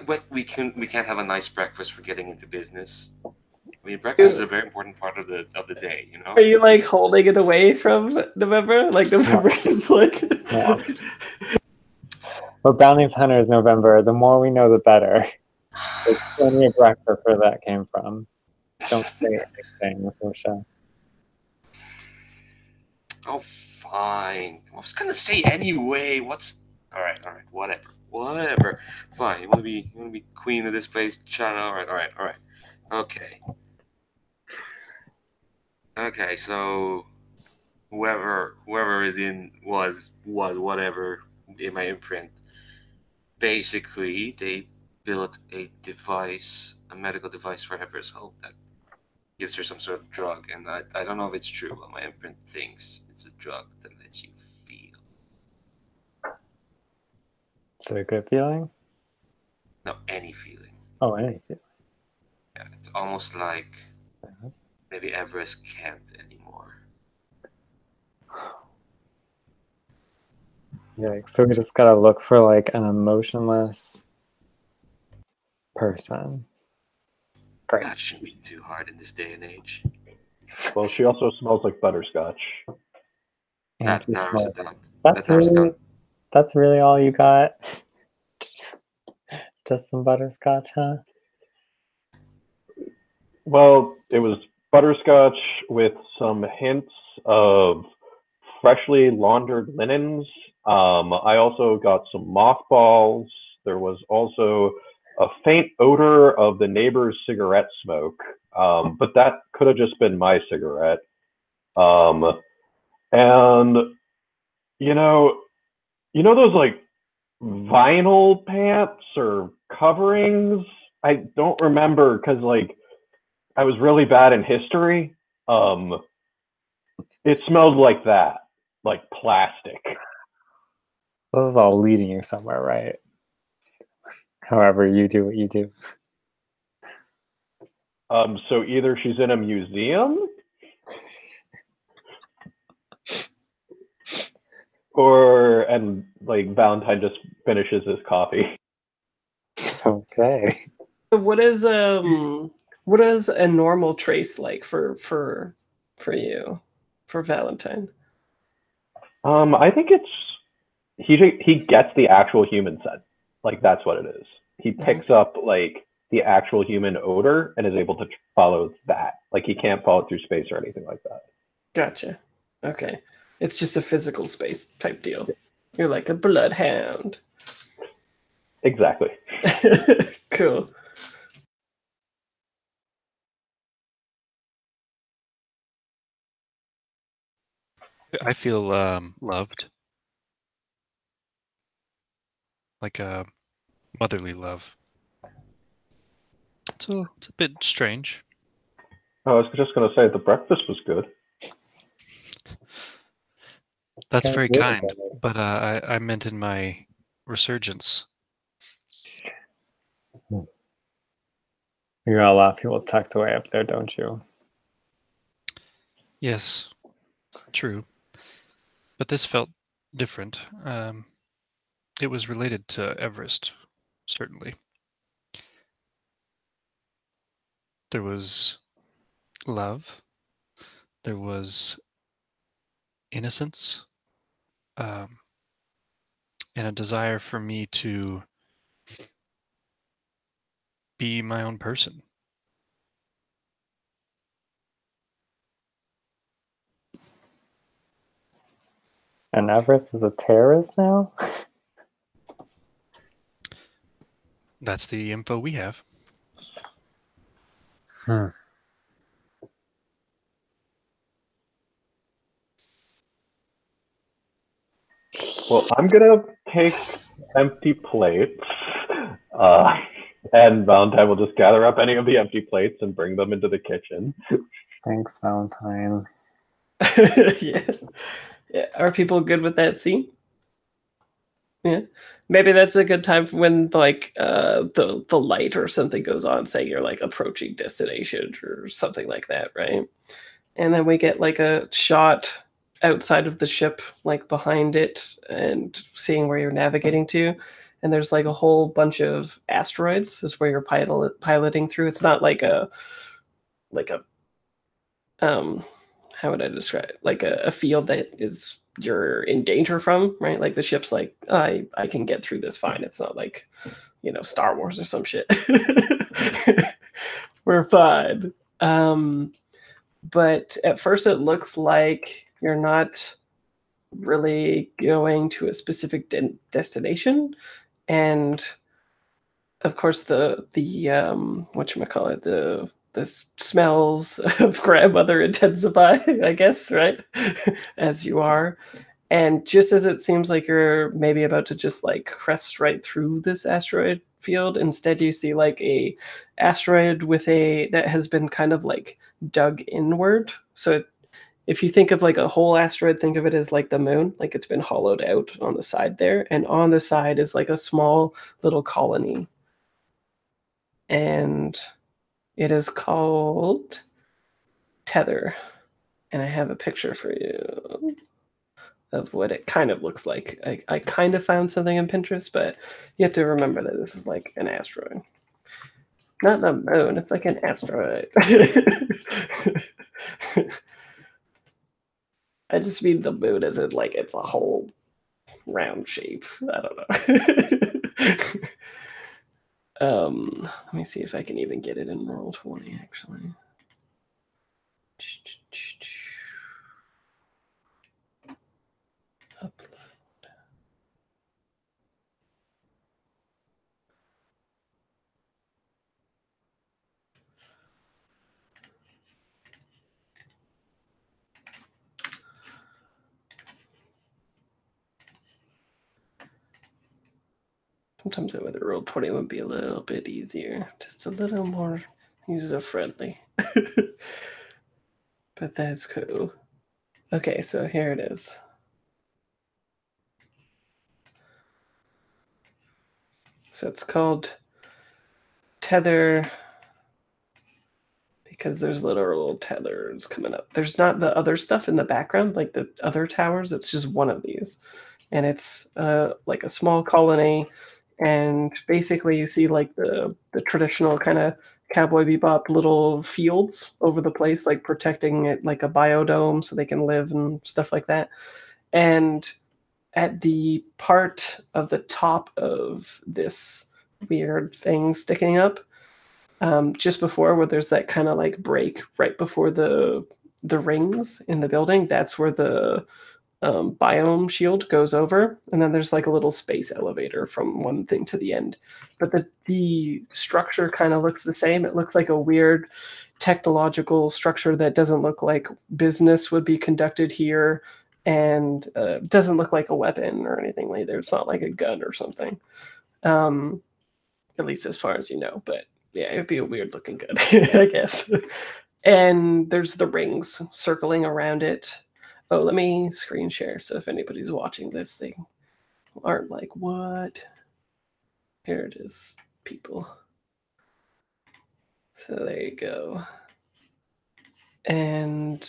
What we can't have a nice breakfast for getting into business. I mean, breakfast is a very important part of the day, you know. Are you like holding it away from November? Like November is like. Yeah. We're bounties hunters, November. The more we know, the better. There's plenty of breakfast where that came from. Don't say anything, Sorsha. Oh, fine. I was gonna say anyway. All right, whatever. Fine. You wanna be queen of this place, China? All right. Okay. So whoever was whatever in my imprint. Basically, they built a medical device for Ever's Hope that gives her some sort of drug, and I don't know if it's true, but my imprint thinks it's a drug that lets you feel. Is it a good feeling? No, any feeling. Oh, any feeling. Yeah, it's almost like maybe Everest can't anymore. Yeah, so we just gotta look for like an emotionless person. Great. That shouldn't be too hard in this day and age. Well, she also smells like butterscotch. That narrows it down. That's really all you got? Just some butterscotch, huh? Well, it was butterscotch with some hints of freshly laundered linens. I also got some mothballs. There was also a faint odor of the neighbor's cigarette smoke, but that could have just been my cigarette. And you know those like vinyl pants or coverings? I don't remember because like I was really bad in history. It smelled like that, like plastic. This is all leading you somewhere, right? However, you do what you do. So either she's in a museum, and like Valentine just finishes his coffee. Okay. So what is a normal trace like for you, for Valentine? I think it's he gets the actual human scent. Like that's what it is. He picks up like the actual human odor and is able to follow that. Like he can't follow through space or anything like that. Gotcha. Okay. It's just a physical space type deal. You're like a bloodhound. Exactly. Cool. I feel loved, like a motherly love. So it's a bit strange. I was just gonna say the breakfast was good. That's Okay, very really kind, good. but I meant in my resurgence. You got a lot of people tucked away up there, don't you? Yes, true. But this felt different. It was related to Everest, certainly. There was love. There was innocence, and a desire for me to be my own person. And Everest is a terrorist now? That's the info we have. Well, I'm gonna take empty plates, and Valentine will just gather up any of the empty plates and bring them into the kitchen. Thanks, Valentine. Yeah. Yeah. Are people good with that scene? Yeah. Maybe that's a good time for when like the light or something goes on, saying you're like approaching destination or something like that, right? And then we get like a shot outside of the ship, like behind it, and seeing where you're navigating to. And there's like a whole bunch of asteroids is where you're piloting through. It's not like a how would I describe it? Like a field that is you're in danger from, right? Like the ship's like, I can get through this fine. It's not like, Star Wars or some shit. We're fine. But at first it looks like you're not really going to a specific destination. And of course the whatchamacallit, the smells of grandmother intensify, I guess, right? As you are. And just as it seems like you're maybe about to just like crest right through this asteroid field, instead you see like a asteroid that has been kind of like dug inward. So if you think of like a whole asteroid, think of it as like the moon, like it's been hollowed out on the side there. And on the side is like a small little colony. And it is called Tether. And I have a picture for you of what it kind of looks like. I kind of found something on Pinterest, but you have to remember that this is like an asteroid. Not the moon, it's like an asteroid. I just mean the moon as in like it's a whole round shape. I don't know. Let me see if I can even get it in Roll20 actually. Upload. Sometimes I would Roll20 would be a little bit easier, just a little more user friendly. But that's cool. Okay, so here it is. So it's called Tether because there's literal tethers coming up. There's not the other stuff in the background, like the other towers. It's just one of these. And it's like a small colony. And basically you see like the traditional kind of Cowboy Bebop little fields over the place, like protecting it like a biodome so they can live and stuff like that. And at the part of the top of this weird thing sticking up, just before where there's that kind of like break right before the rings in the building, that's where the biome shield goes over, and then there's like a little space elevator from one thing to the end. But the structure kind of looks the same. It looks like a weird technological structure that doesn't look like business would be conducted here, and doesn't look like a weapon or anything like that. It's not like a gun or something, at least as far as you know. But yeah, it would be a weird looking gun, I guess. And there's the rings circling around it. Oh, let me screen share so if anybody's watching this, they aren't like, what? Here it is, people. So there you go. And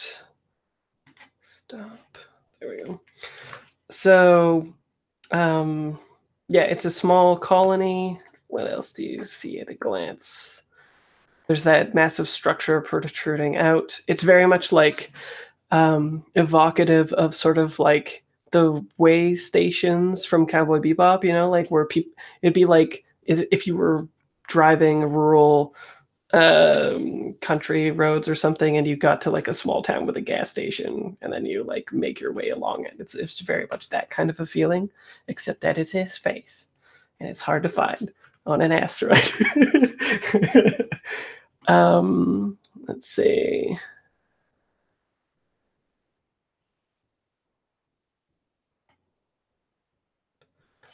stop. There we go. So, yeah, it's a small colony. What else do you see at a glance? There's that massive structure protruding out. It's very much like evocative of sort of like the way stations from Cowboy Bebop, like where people, it'd be like if you were driving rural country roads or something and you got to like a small town with a gas station and then you like make your way along it. It's very much that kind of a feeling, except that it's his face and it's hard to find. on an asteroid. Let's see.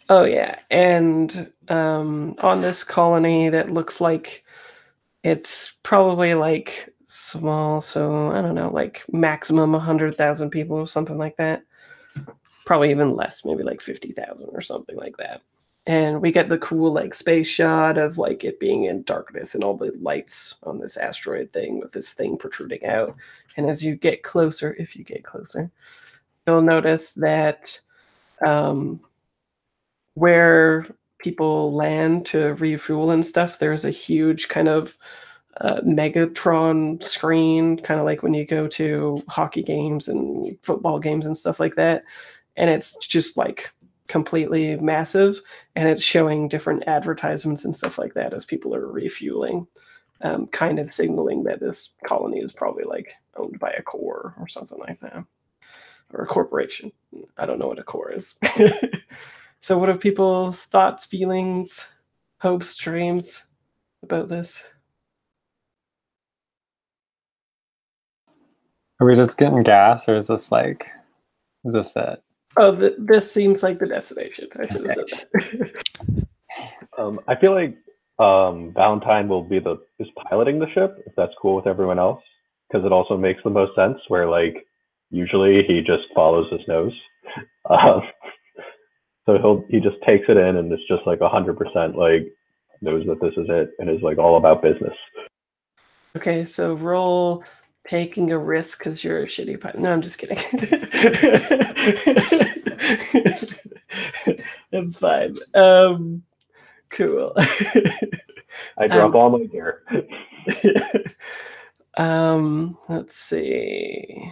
Oh yeah, and on this colony that looks like it's probably like small, so I don't know, like maximum 100,000 people or something like that. Probably even less, maybe like 50,000 or something like that. And we get the cool like space shot of like it being in darkness and all the lights on this asteroid thing with this thing protruding out. And as you get closer, if you get closer, you'll notice that where people land to refuel and stuff, there's a huge kind of Megatron screen, kind of like when you go to hockey games and football games and stuff like that. And it's just like completely massive, and it's showing different advertisements and stuff like that as people are refueling, kind of signaling that this colony is probably like owned by a core or something like that, or a corporation. I don't know what a core is. So what are people's thoughts, feelings, hopes, dreams about this? Are we just getting gas, or is this like, is this it? Oh, this seems like the destination. I should have said that. I feel like Valentine is piloting the ship, if that's cool with everyone else, because it also makes the most sense. Where like usually he just follows his nose, so he just takes it in and it's just like 100% like knows that this is it and is like all about business. Okay, so roll taking a risk because you're a shitty pilot. No, I'm just kidding. That's fine. Cool. I drop all my gear. Let's see.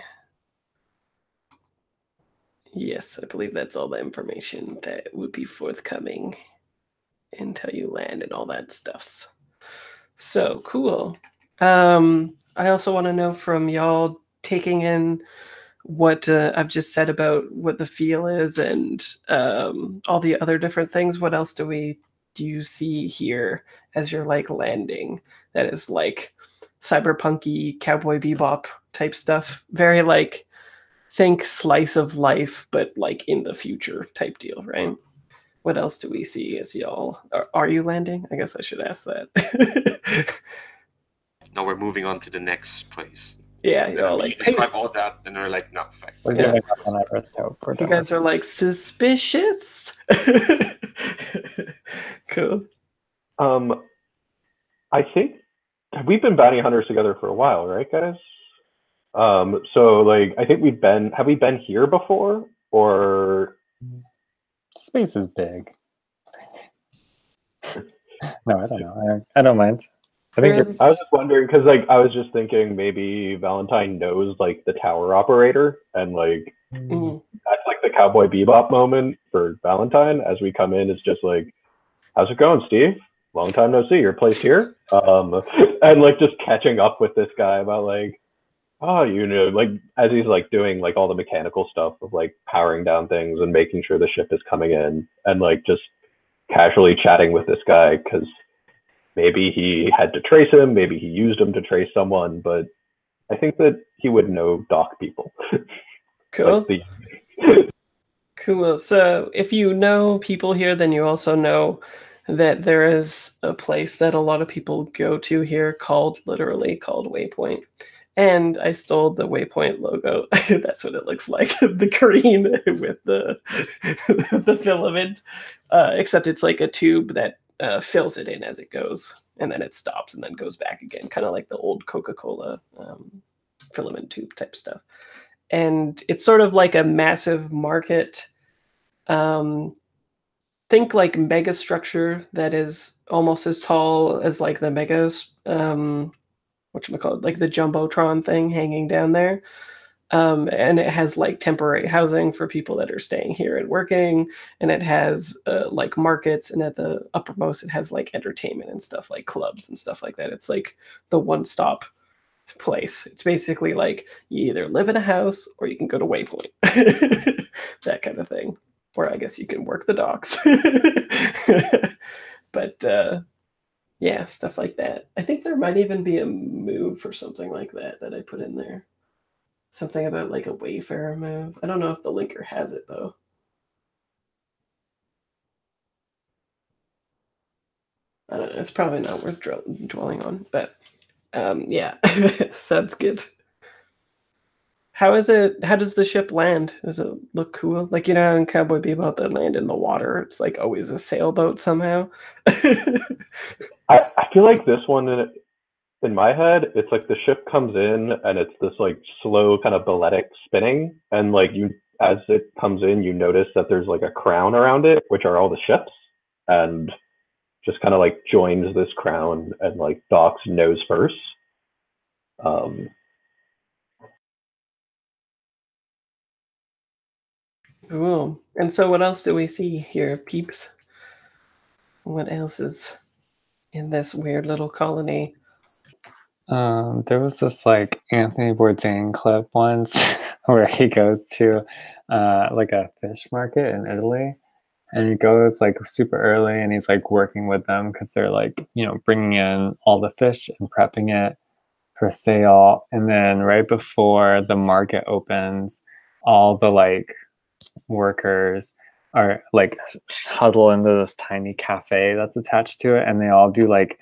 Yes, I believe that's all the information that would be forthcoming until you land and all that stuffs. So cool. I also want to know from y'all, taking in what I've just said about what the feel is and all the other different things. What else do you see here as you're like landing that is like cyberpunky Cowboy Bebop type stuff? Very like, think slice of life, but like in the future type deal, right? What else do we see as y'all? Are you landing? I guess I should ask that. No, we're moving on to the next place. Yeah, you're all like, you describe all that, and they're like, no. We're Yeah. giving up on our first hope. You guys are like suspicious. Cool. I think we've been bounty hunters together for a while, right, guys? So like I think have we been here before, or Space is big. No, I don't know. I don't mind. I think I was just wondering because like I was just thinking maybe Valentine knows like the tower operator, and like that's like the Cowboy Bebop moment for Valentine as we come in. It's just like, how's it going, Steve? Long time no see. Your place here? And like just catching up with this guy about like, oh, you know, like as he's like doing like all the mechanical stuff of like powering down things and making sure the ship is coming in, and like just casually chatting with this guy because maybe he had to trace him, maybe he used him to trace someone, but I think that he would know dock people. Cool. Cool. So if you know people here, then you also know that there is a place that a lot of people go to here literally called Waypoint. And I stole the Waypoint logo. That's what it looks like. The green with the filament. Except it's like a tube that fills it in as it goes. And then it stops and then goes back again. Kind of like the old Coca-Cola filament tube type stuff. And it's sort of like a massive market. Think like mega structure that is almost as tall as like the megas. Whatchamacallit, like the Jumbotron thing hanging down there. And it has like temporary housing for people that are staying here and working. And it has like markets, and at the uppermost, it has like entertainment and stuff like clubs and stuff like that. It's like the one-stop place. It's basically like you either live in a house or you can go to Waypoint. That kind of thing. Or I guess you can work the docks. But yeah, stuff like that. I think there might even be a move or something like that I put in there. Something about like a Wayfarer move. I don't know if the linker has it though. I don't know. It's probably not worth dwelling on, but yeah, sounds good. How is it? How does the ship land? Does it look cool? Like, you know, in Cowboy Bebop, they land in the water. It's like always a sailboat somehow. I feel like this one in my head, it's like the ship comes in and it's this like slow kind of balletic spinning, and like you as it comes in, you notice that there's like a crown around it, which are all the ships, and just kind of like joins this crown and like docks nose first. Um, Cool. And so, what else do we see here, peeps? What else is in this weird little colony? There was this like Anthony Bourdain clip once where he goes to like a fish market in Italy, and he goes like super early, and he's like working with them because they're like, you know, bringing in all the fish and prepping it for sale. And then right before the market opens, all the like workers are like huddle into this tiny cafe that's attached to it, and they all do like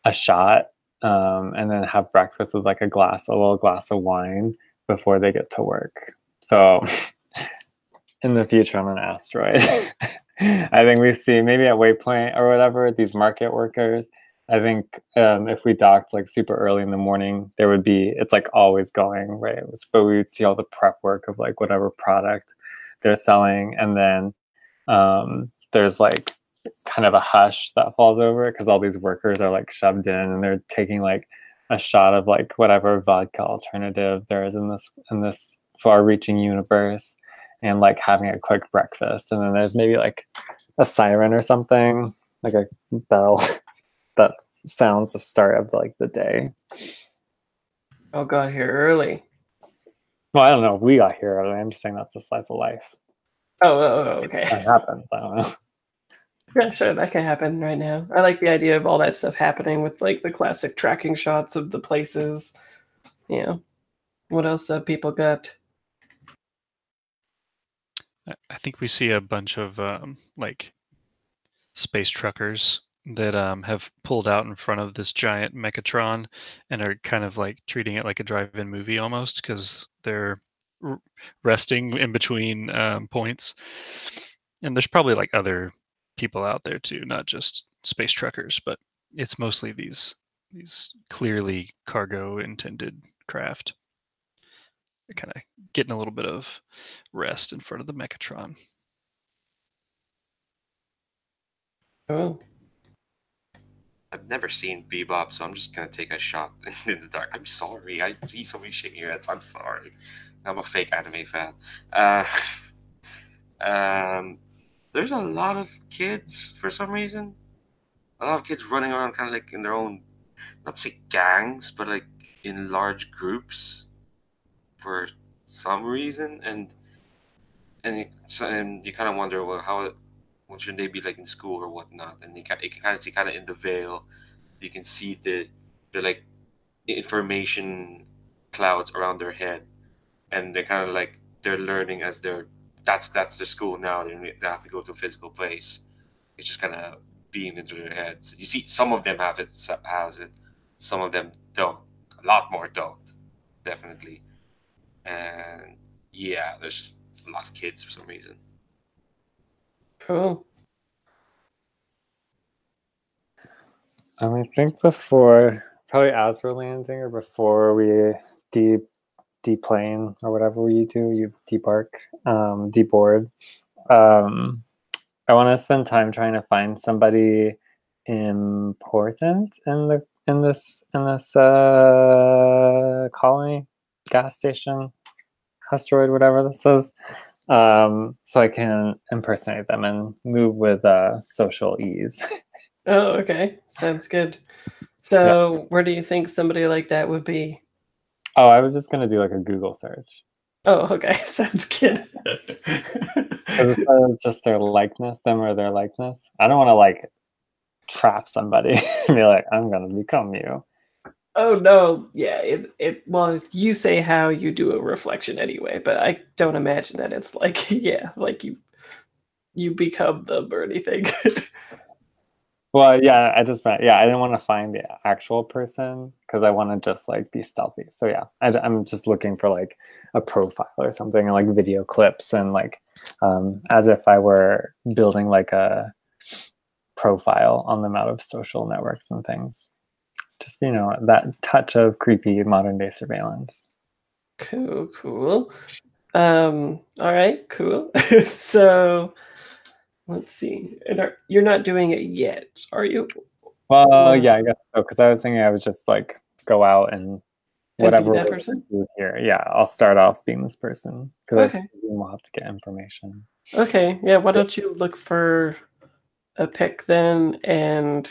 a shot, and then have breakfast with like a little glass of wine before they get to work. So in the future on an asteroid, I think we see maybe at Waypoint or whatever, these market workers. I think if we docked like super early in the morning, there would be, it's like always going, right? But we would see all the prep work of like whatever product they're selling. And then there's like kind of a hush that falls over it because all these workers are like shoved in and they're taking like a shot of like whatever vodka alternative there is in this far-reaching universe, and like having a quick breakfast. And then there's maybe like a siren or something, like a bell that sounds the start of like the day. Oh, got here early. Well, I don't know if we got here early. I'm just saying that's a slice of life. Oh, okay. That happens. I don't know. Yeah, sure, that can happen right now. I like the idea of all that stuff happening with like the classic tracking shots of the places. Yeah. What else people got? I think we see a bunch of like space truckers that have pulled out in front of this giant Mechatron and are kind of like treating it like a drive-in movie almost because they're resting in between points. And there's probably like other people out there too, not just space truckers, but it's mostly these clearly cargo intended craft. They're kind of getting a little bit of rest in front of the Mechatron. Oh. I've never seen Bebop, so I'm just gonna take a shot in the dark. I'm sorry. I see so many shaking your heads. I'm sorry. I'm a fake anime fan. Uh, there's a lot of kids for some reason. A lot of kids running around, kind of like in their own, not say gangs, but like in large groups for some reason, and you kind of wonder, well, what should they be like in school or whatnot? And you can kind of see kind of in the veil, you can see the like information clouds around their head, and they're kind of like they're learning as that's their school now. They have to go to a physical place. It's just kind of beamed into their heads. You see, some of them has it, some of them don't. A lot more don't, definitely. And yeah, there's just a lot of kids for some reason. Cool. I think before, probably as we're landing or before we deplane or whatever you do, you debark, deboard. I want to spend time trying to find somebody important in this colony, gas station, asteroid, whatever this is, so I can impersonate them and move with social ease. Oh, okay. Sounds good. So, where do you think somebody like that would be? Oh, I was just gonna do like a Google search. Oh, okay. Sounds good. Just their likeness, them or their likeness. I don't want to like trap somebody and be like, I'm gonna become you. Oh no, yeah. Well, you say how you do a reflection anyway, but I don't imagine that it's like yeah, like you become them or anything. Well, yeah, I just meant, yeah, I didn't want to find the actual person because I want to just like be stealthy. So yeah, I'm just looking for like a profile or something, and like video clips, and like as if I were building like a profile on them out of social networks and things. Just, you know, that touch of creepy modern day surveillance. Cool. All right, cool. So let's see. And you're not doing it yet, are you? Well, yeah, I guess so. Because I was thinking I would just like go out and whatever be that we're person? gonna do here. Yeah, I'll start off being this person because Okay. we'll have to get information. Okay, yeah. Why don't you look for a pick then, and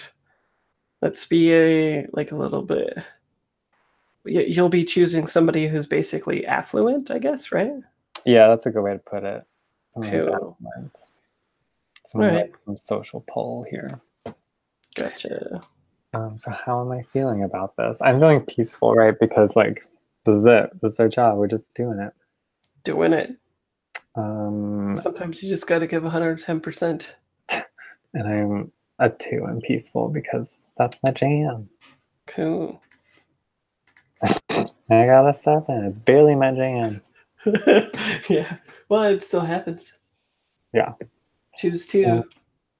let's be a little bit. You'll be choosing somebody who's basically affluent, I guess, right? Yeah, that's a good way to put it. Someone who's Cool. affluent. All Someone right. like some social pull here. Gotcha. So how am I feeling about this? I'm feeling peaceful, right? Because like this is it. This is our job. We're just doing it. Doing it. And Sometimes you just got to give 110%. I'm a 2 and peaceful because that's my jam. Cool. I got a 7. It's barely my jam. Yeah. Well, it still happens. Yeah. Choose 2.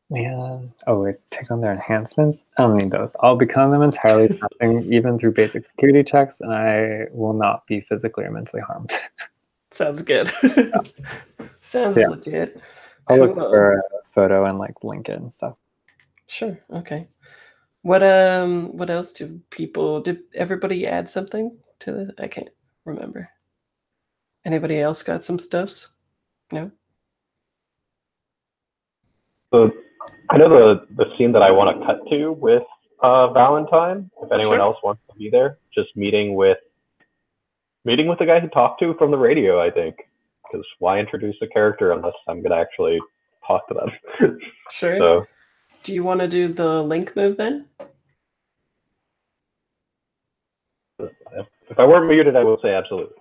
Yeah. Oh, wait, take on their enhancements? I don't need those. I'll become them entirely, passing even through basic security checks, and I will not be physically or mentally harmed. Sounds good. Sounds Yeah. legit. I'll look Cool. for a photo and like link it and stuff. Sure. Okay. What else did everybody add something to this? I can't remember. Anybody else got some stuffs? No? So I know the scene that I want to cut to with Valentine. If anyone Sure. else wants to be there, just meeting with the guy who talked to from the radio. I think, because why introduce a character unless I'm gonna actually talk to them? Sure. So Do you want to do the link move then? if I weren't muted, I would say absolutely.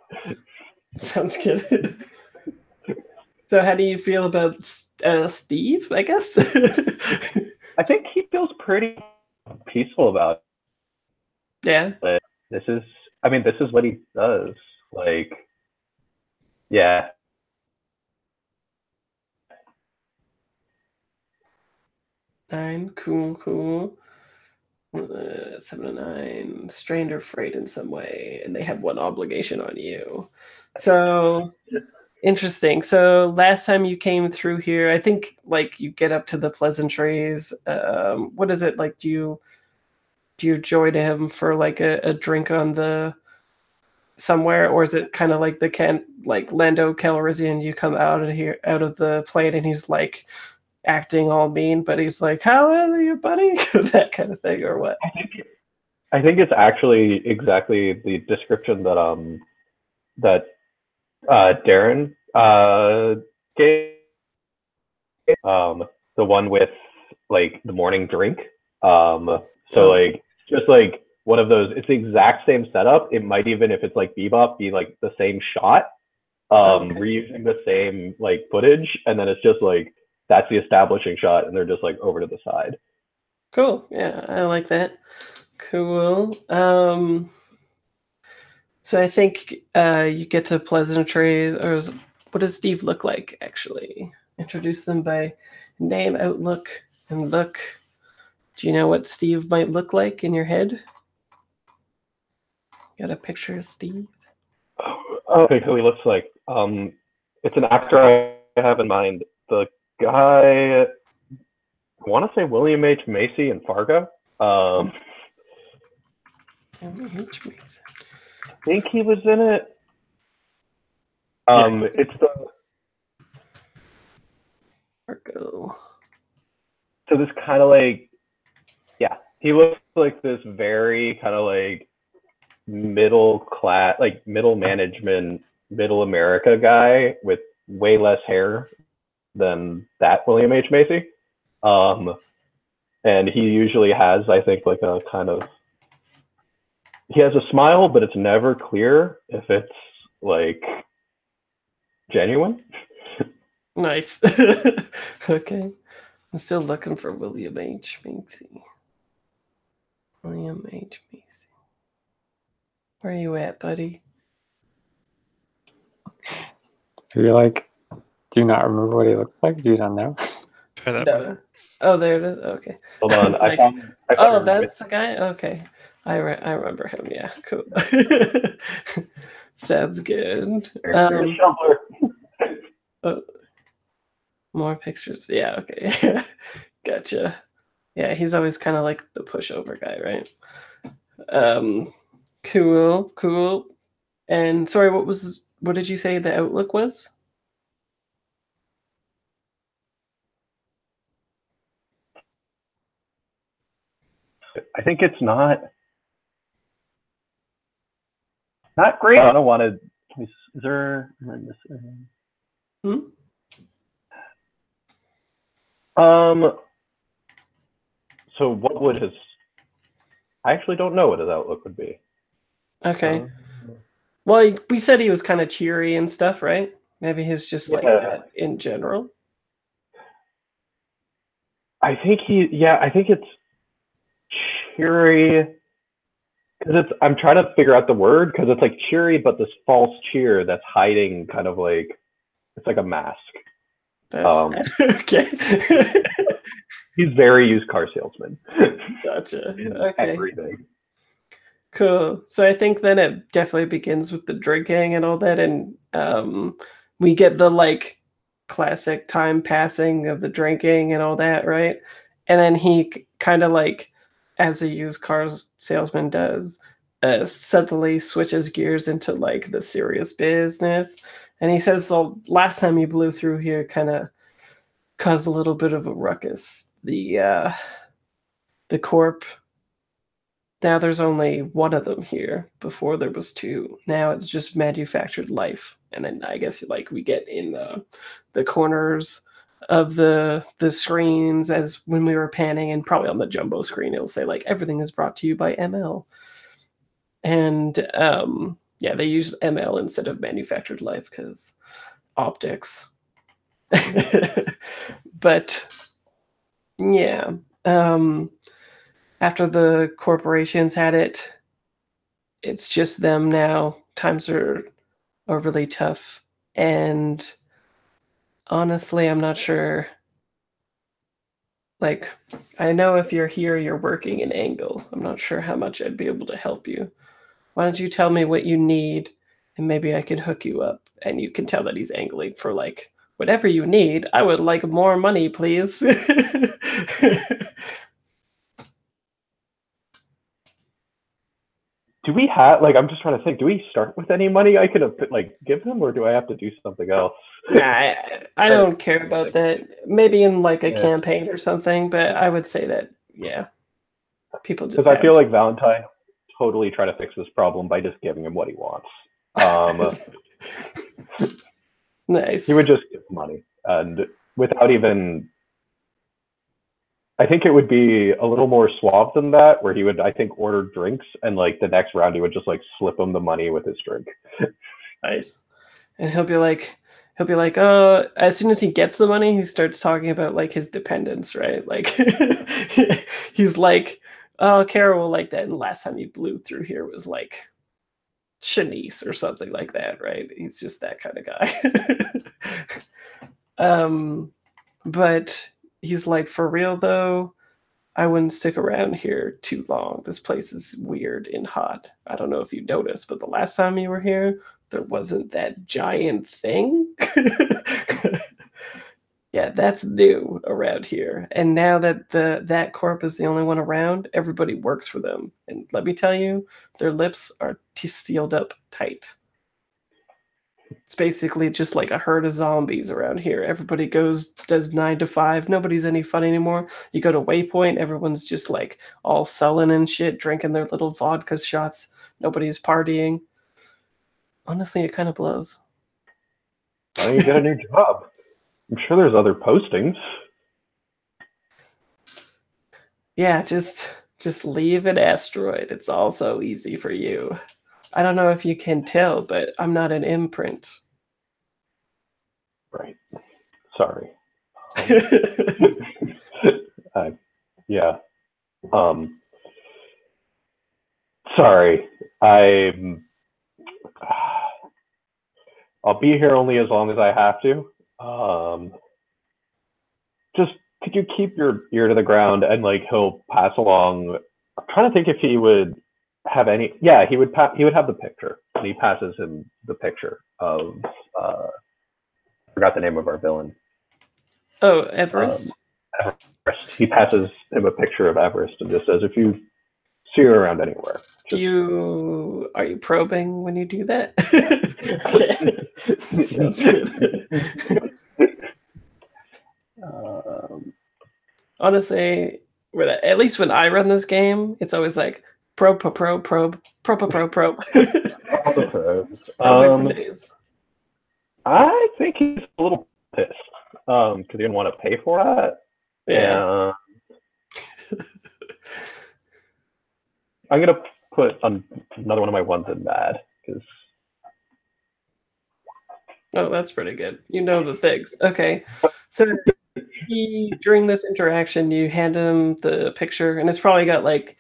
Sounds good. So how do you feel about Steve, I guess? I think he feels pretty peaceful about Yeah. it. This is what he does. Like, yeah. Nine. Cool. 7 and 9. Strained or frayed in some way, and they have one obligation on you. So interesting. So last time you came through here, I think like you get up to the pleasantries. What is it like? Do you join him for like a drink on the somewhere, or is it kind of like like Lando Calrissian? You come out of the plane, and he's like acting all mean, but he's like, "How are you, buddy?" That kind of thing, or what? I think it's actually exactly the description that Darren gave. The one with like the morning drink. So like just like one of those. It's the exact same setup. It might even, if it's like Bebop, be like the same shot, reusing the same like footage, and then it's just like that's the establishing shot, and they're just like over to the side. Cool. Yeah, I like that. Cool. So I think you get to pleasantries, or what does Steve look like, actually? Introduce them by name, outlook, and look. Do you know what Steve might look like in your head? Got a picture of Steve? Okay, who he looks like. It's an actor I have in mind. The guy, I want to say William H. Macy in Fargo. I think he was in it. It's the Fargo. So this kind of like, yeah, he looks like this very kind of like middle class, like middle management, middle America guy with way less hair than that William H. Macy. And And he usually has, I think, like a kind of, he has a smile, but it's never clear if it's like genuine. Nice. Okay. I'm still looking for William H. Macy. William H. Macy. Where are you at, buddy? You're like, do you not remember what he looks like? Do you not know? Try that. No. Oh, there it is. Okay. Hold on, It's I like, found oh, that's the guy? Okay. I remember him. Yeah, cool. Sounds good. Oh, more pictures. Yeah, okay. Gotcha. Yeah, he's always kind of like the pushover guy, right? Cool. And sorry, what did you say the outlook was? I think it's not great. I don't want to. Is there? Hmm? So what would his? I actually don't know what his outlook would be. Okay. Well, we said he was kind of cheery and stuff, right? Maybe he's just like that in general. I think it's cheery. Because I'm trying to figure out the word, because it's like cheery, but this false cheer that's hiding kind of like, it's like a mask. That's okay. He's very used car salesman. Gotcha. Okay. Everything. Cool. So I think then it definitely begins with the drinking and all that, and we get the like classic time passing of the drinking and all that, right? And then he kind of like, as a used cars salesman does, suddenly switches gears into like the serious business. And he says the last time you blew through here kind of caused a little bit of a ruckus. The corp. Now there's only one of them here. Before there was two. Now it's just manufactured life. And then I guess like we get in the corners of the screens as when we were panning, and probably on the jumbo screen it'll say like everything is brought to you by ML. And yeah, they use ML instead of manufactured life because optics. But yeah. After the corporations had it, it's just them now. Times are really tough. And honestly, I'm not sure. Like, I know if you're here, you're working in Angle. I'm not sure how much I'd be able to help you. Why don't you tell me what you need, and maybe I can hook you up. And you can tell that he's angling for, like, whatever you need. I would like more money, please. Do we have, like, I'm just trying to think, do we start with any money I could have like give him, or do I have to do something else? Nah, I don't care about that. Maybe in like a campaign or something, but I would say that, yeah, people just because I feel like Valentine totally try to fix this problem by just giving him what he wants. Nice. He would just give money, and without even. I think it would be a little more suave than that, where he would, I think, order drinks, and like the next round he would just like slip him the money with his drink. Nice. And he'll be like, oh, as soon as he gets the money, he starts talking about like his dependents, right? Like he's like, oh, Kara will like that. And last time he blew through here was like Shanice or something like that, right? He's just that kind of guy. But he's like, for real though, I wouldn't stick around here too long. This place is weird and hot. I don't know if you noticed, but the last time you were here, there wasn't that giant thing. Yeah, that's new around here. And now that that corp is the only one around, everybody works for them. And let me tell you, their lips are sealed up tight. It's basically just like a herd of zombies around here. Everybody does 9 to 5. Nobody's any fun anymore. You go to Waypoint, everyone's just like all sullen and shit, drinking their little vodka shots. Nobody's partying. Honestly, it kind of blows. Why don't you get a new job? I'm sure there's other postings. Yeah, just leave an asteroid. It's all so easy for you. I don't know if you can tell, but I'm not an imprint. Right. Sorry. Yeah. Sorry. I'll be here only as long as I have to. Just could you keep your ear to the ground and like he'll pass along. I'm trying to think if he would have any. Yeah, he would. He would have the picture. And he passes him the picture of. I forgot the name of our villain. Oh, Everest. Everest. He passes him a picture of Everest and just says, "If you see her around anywhere." Are you probing when you do that? Sounds good. Honestly, at least when I run this game, it's always like probe. Probing for days. I think he's a little pissed because he didn't want to pay for that. Yeah. I'm gonna put another one of my ones in mad because. Oh, that's pretty good. You know the things. Okay, so during this interaction, you hand him the picture, and it's probably got like,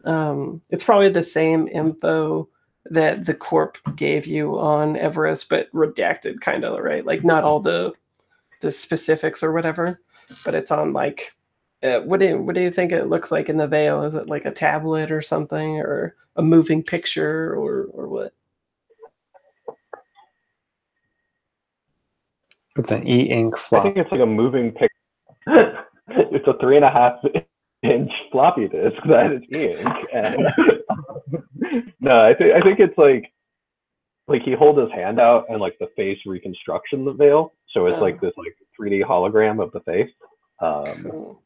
it's probably the same info that the corp gave you on Everest, but redacted, kind of, right? Like not all the specifics or whatever, but it's on like. What do you think it looks like in the veil? Is it like a tablet or something, or a moving picture, or what? It's an e-ink I flop. think it's like a moving picture. It's a 3.5-inch floppy disk that is ink. And no, I think it's like he holds his hand out and like the face reconstruction the veil, so it's like this like 3D hologram of the face. Cool.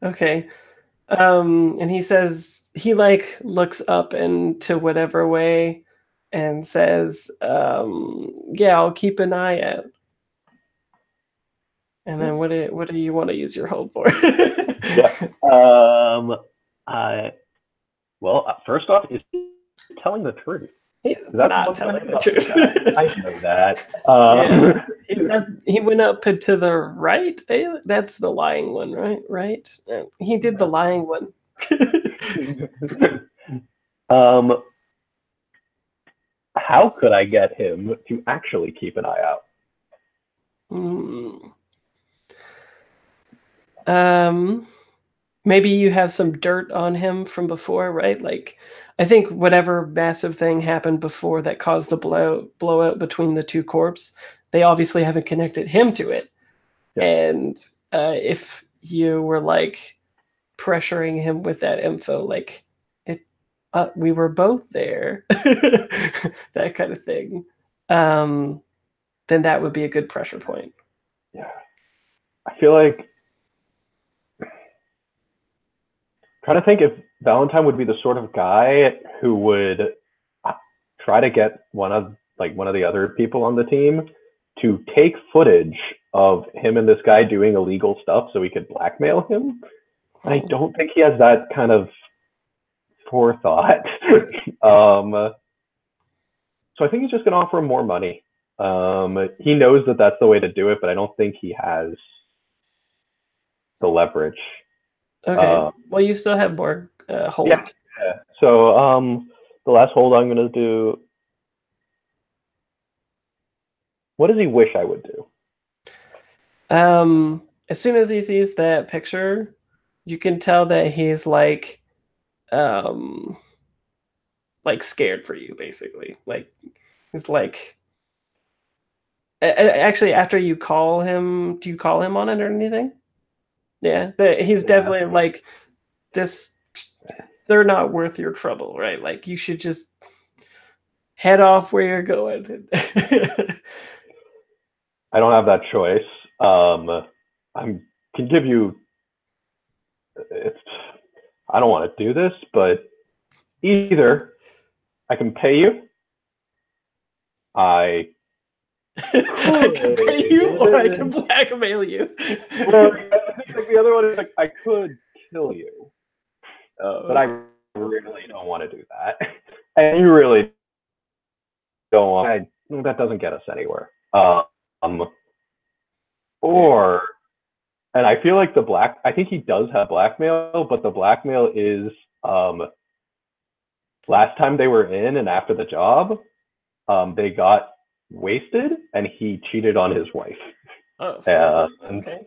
Okay. And he says he like looks up into whatever way and says, yeah, I'll keep an eye out. And then what do you want to use your hope for? Yeah. First off, is he telling the truth? He's not telling the truth. I know that. Yeah. He went up to the right. That's the lying one, right? Right. He did the lying one. How could I get him to actually keep an eye out? Maybe you have some dirt on him from before, right? Like, I think whatever massive thing happened before that caused the blowout between the two corps, they obviously haven't connected him to it. Yeah. And if you were like pressuring him with that info, like we were both there, that kind of thing, then that would be a good pressure point. Yeah, I feel like trying to think if Valentine would be the sort of guy who would try to get one of the other people on the team to take footage of him and this guy doing illegal stuff so he could blackmail him. I don't think he has that kind of forethought. So I think he's just going to offer him more money. He knows that that's the way to do it, but I don't think he has the leverage. Okay. Well, you still have more hold. Yeah. So the last hold I'm going to do. What does he wish I would do? As soon as he sees that picture, you can tell that he's like scared for you, basically. Like he's like. Actually, after you call him, do you call him on it or anything? Yeah, he's definitely like this. They're not worth your trouble, right? Like you should just head off where you're going. I don't have that choice. I can give you. I don't want to do this, but either I can pay you. I can pay you, or I can blackmail you. Well, I think like the other one is like I could kill you. Oh, But I really don't want to do that. And you really don't want. That doesn't get us anywhere. Or, and I feel like I think he does have blackmail, but the blackmail is last time they were in and after the job, they got wasted and he cheated on his wife. oh, so, okay.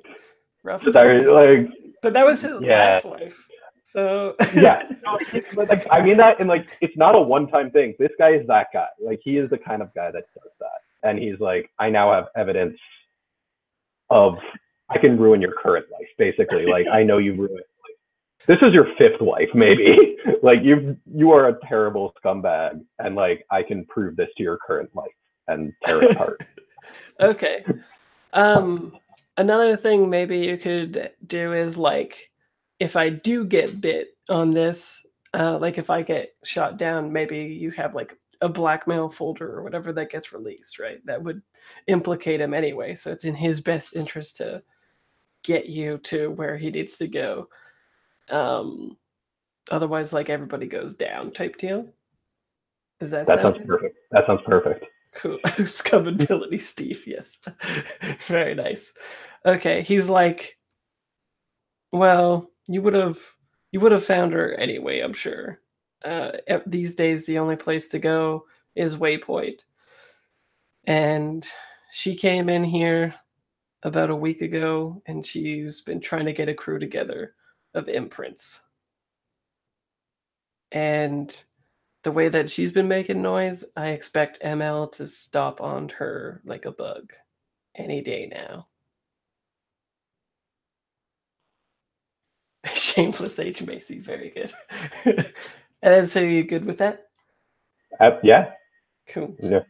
Rough time. But that was his last wife. So yeah, like I mean that, and like it's not a one-time thing. This guy is that guy. Like he is the kind of guy that does that, and he's like, I now have evidence of I can ruin your current life, basically. Like I know you ruined. Like, this is your fifth wife, maybe. Like you are a terrible scumbag, and like I can prove this to your current life and tear it apart. Okay. Another thing maybe you could do is like, if I do get bit on this, like if I get shot down, maybe you have like a blackmail folder or whatever that gets released, right? That would implicate him anyway. So it's in his best interest to get you to where he needs to go. Otherwise, like everybody goes down type deal. Is that sounds perfect? That sounds perfect. Cool. Scum and villainy, Steve. Yes. Very nice. Okay, he's like, well, you would have found her anyway, I'm sure. These days, the only place to go is Waypoint. And she came in here about a week ago, and she's been trying to get a crew together of Imprints. And the way that she's been making noise, I expect ML to stop on her like a bug any day now. Shameless H. Macy, very good. And then, so you good with that? Yeah. Cool. Yeah.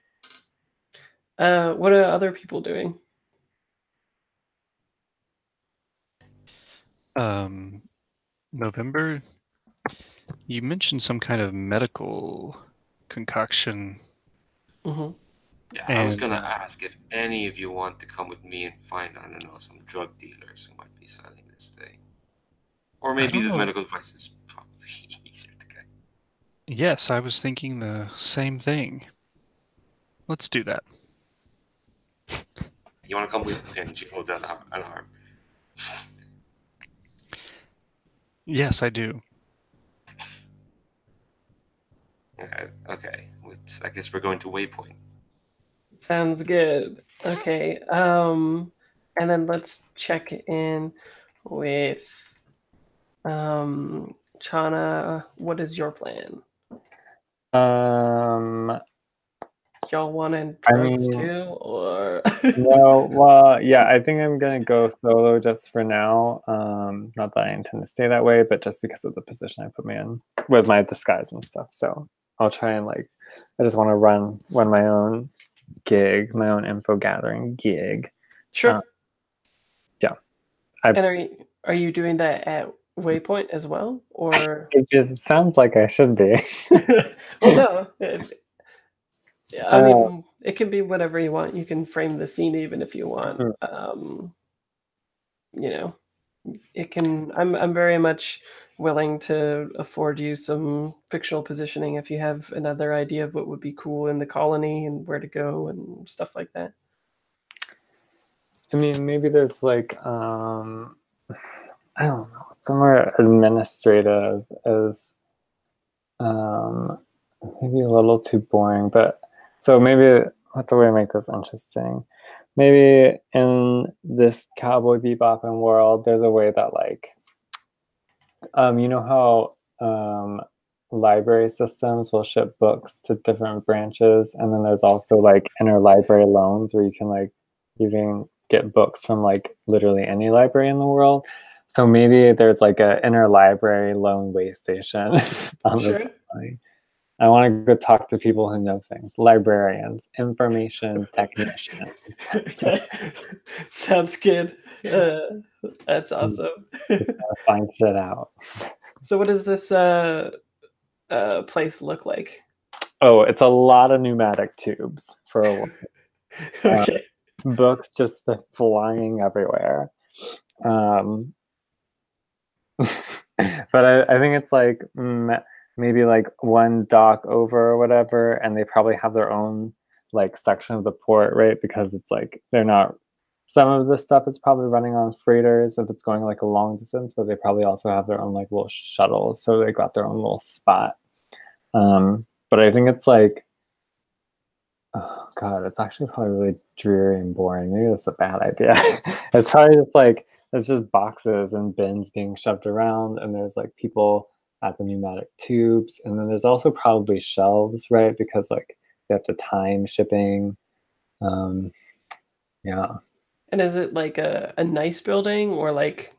What are other people doing? November, you mentioned some kind of medical concoction. Mm-hmm. Yeah, I was gonna ask if any of you want to come with me and find, I don't know, some drug dealers who might be selling this thing. Or maybe the medical device is probably easier to get. Yes, I was thinking the same thing. Let's do that. You want to come with me? And she holds out an arm. Yes, I do. Okay. I guess we're going to Waypoint. Sounds good. Okay. And then let's check in with Chana. What is your plan? Y'all want drugs too, or no? Well, yeah, I think I'm gonna go solo just for now. Not that I intend to stay that way, but just because of the position I put me in with my disguise and stuff. So I'll try and like, I just want to run my own gig, my own info gathering gig. Sure. Yeah. And are you doing that at Waypoint as well, or? It just sounds like I should be. Well, no. I mean, it can be whatever you want. You can frame the scene even if you want. You know, it can. I'm very much willing to afford you some fictional positioning if you have another idea of what would be cool in the colony and where to go and stuff like that. I mean, maybe there's like I don't know, somewhere administrative is maybe a little too boring, but so maybe what's a way to make this interesting? Maybe in this Cowboy Bebop world, there's a way that like you know how library systems will ship books to different branches, and then there's also like interlibrary loans where you can get books from like literally any library in the world. So maybe there's like an interlibrary loan way station on this line. I want to go talk to people who know things, librarians, information technicians. Sounds good. That's awesome. Find shit out. So what does this place look like? Oh, it's a lot of pneumatic tubes for a while. Okay. Books just flying everywhere. But I think it's like maybe like one dock over or whatever, and they probably have their own like section of the port, right? Because it's like they're not. Some of the stuff is probably running on freighters if it's going like a long distance, but they probably also have their own like little shuttles, so they got their own little spot. But I think it's like, oh god, it's actually probably really dreary and boring. Maybe that's a bad idea. It's probably just like it's just boxes and bins being shoved around, and there's like people at the pneumatic tubes, and then there's also probably shelves, right? Because like they have to time shipping. Yeah. And is it like a nice building, or like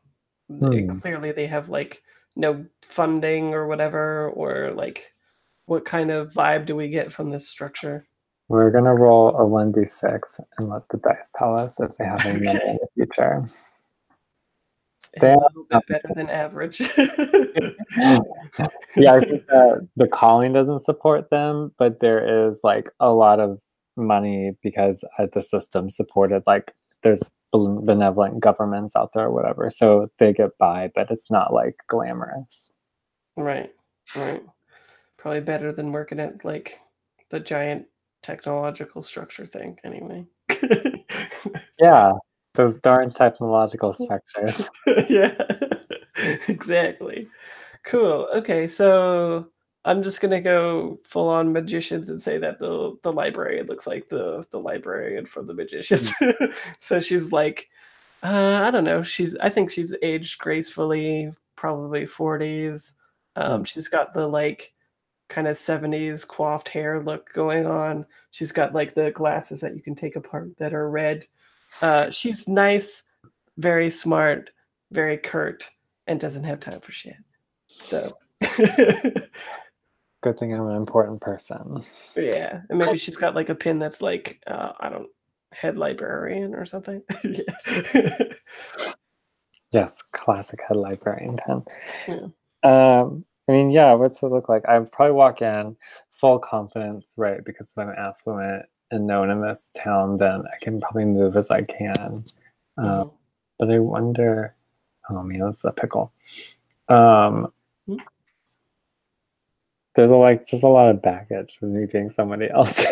clearly they have like no funding or whatever, or like what kind of vibe do we get from this structure? We're gonna roll a 1d6 and let the dice tell us if they have any money in Okay. the future. A They little bit better than average. Yeah, I think the calling doesn't support them, but there is like a lot of money because the system supported, like there's benevolent governments out there or whatever, so they get by, but it's not like glamorous. Right, right. Probably better than working at like the giant technological structure thing anyway. Yeah, those darn technological structures. Yeah, exactly. Cool. Okay, so I'm just gonna go full on magicians and say that the librarian looks like the librarian from the magicians. So she's like, I don't know. I think she's aged gracefully, probably 40s. She's got the like kind of 70s coiffed hair look going on. She's got like the glasses that you can take apart that are red. She's nice, very smart, very curt, and doesn't have time for shit. So Good thing I'm an important person. yeah, and maybe she's got like a pin that's like I don't head librarian or something. Yeah. Yes, classic head librarian pen. Yeah. I mean, yeah, what's it look like? I'd probably walk in full confidence, right? Because if I'm affluent and known in this town, then I can probably move as I can. But I wonder, oh man, that's a pickle. There's just a lot of baggage with me being somebody else. So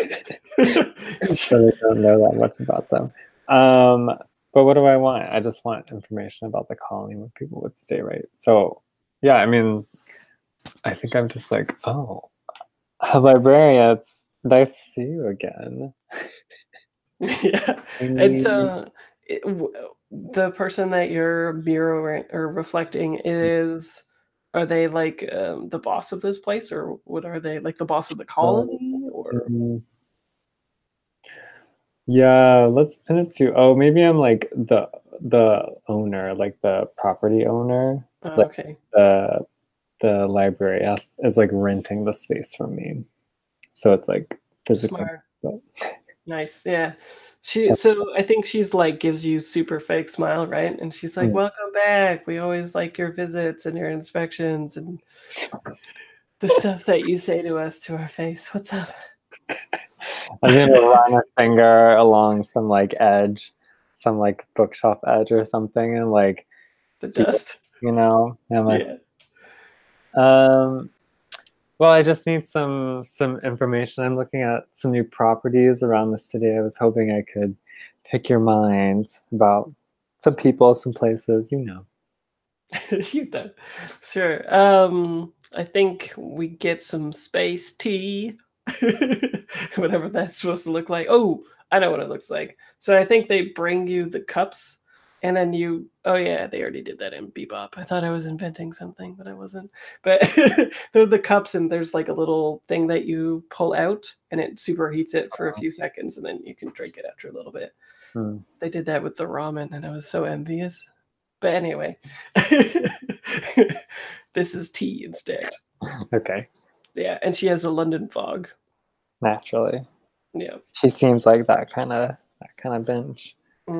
I don't know that much about them. But what do I want? I just want information about the colony where people would stay, right? So yeah, I mean, I think I'm just like, oh, librarian, it's nice to see you again. Yeah, and so the person that you're mirroring or reflecting is, are they like the boss of this place, or what are they, like the boss of the colony, or? Yeah, let's pin it to, oh, maybe I'm like the owner, like the property owner. Oh, okay. The library is like renting the space from me. So it's like physically. Smart. Nice. Yeah. So I think she's like gives you super fake smile, right? And she's like, "Welcome back. We always like your visits and your inspections and the stuff that you say to us to our face. What's up?" I'm gonna run a finger along some like edge, some like bookshelf edge or something, and like the dust, you know. And I'm like, yeah. Well, I just need some information. I'm looking at some new properties around the city. I was hoping I could pick your mind about some people, some places, you know. You know, sure. I think we get some space tea, whatever that's supposed to look like. Oh, I know what it looks like. So I think they bring you the cups, and then you. Oh yeah, they already did that in Bebop. I thought I was inventing something, but I wasn't. But they're the cups, and there's like a little thing that you pull out, and it superheats it for a few seconds, and then you can drink it after a little bit. They did that with the ramen, and I was so envious. But anyway, this is tea instead. Okay. Yeah, and she has a London fog. Naturally. Yeah. She seems like that kind of binge. Yeah,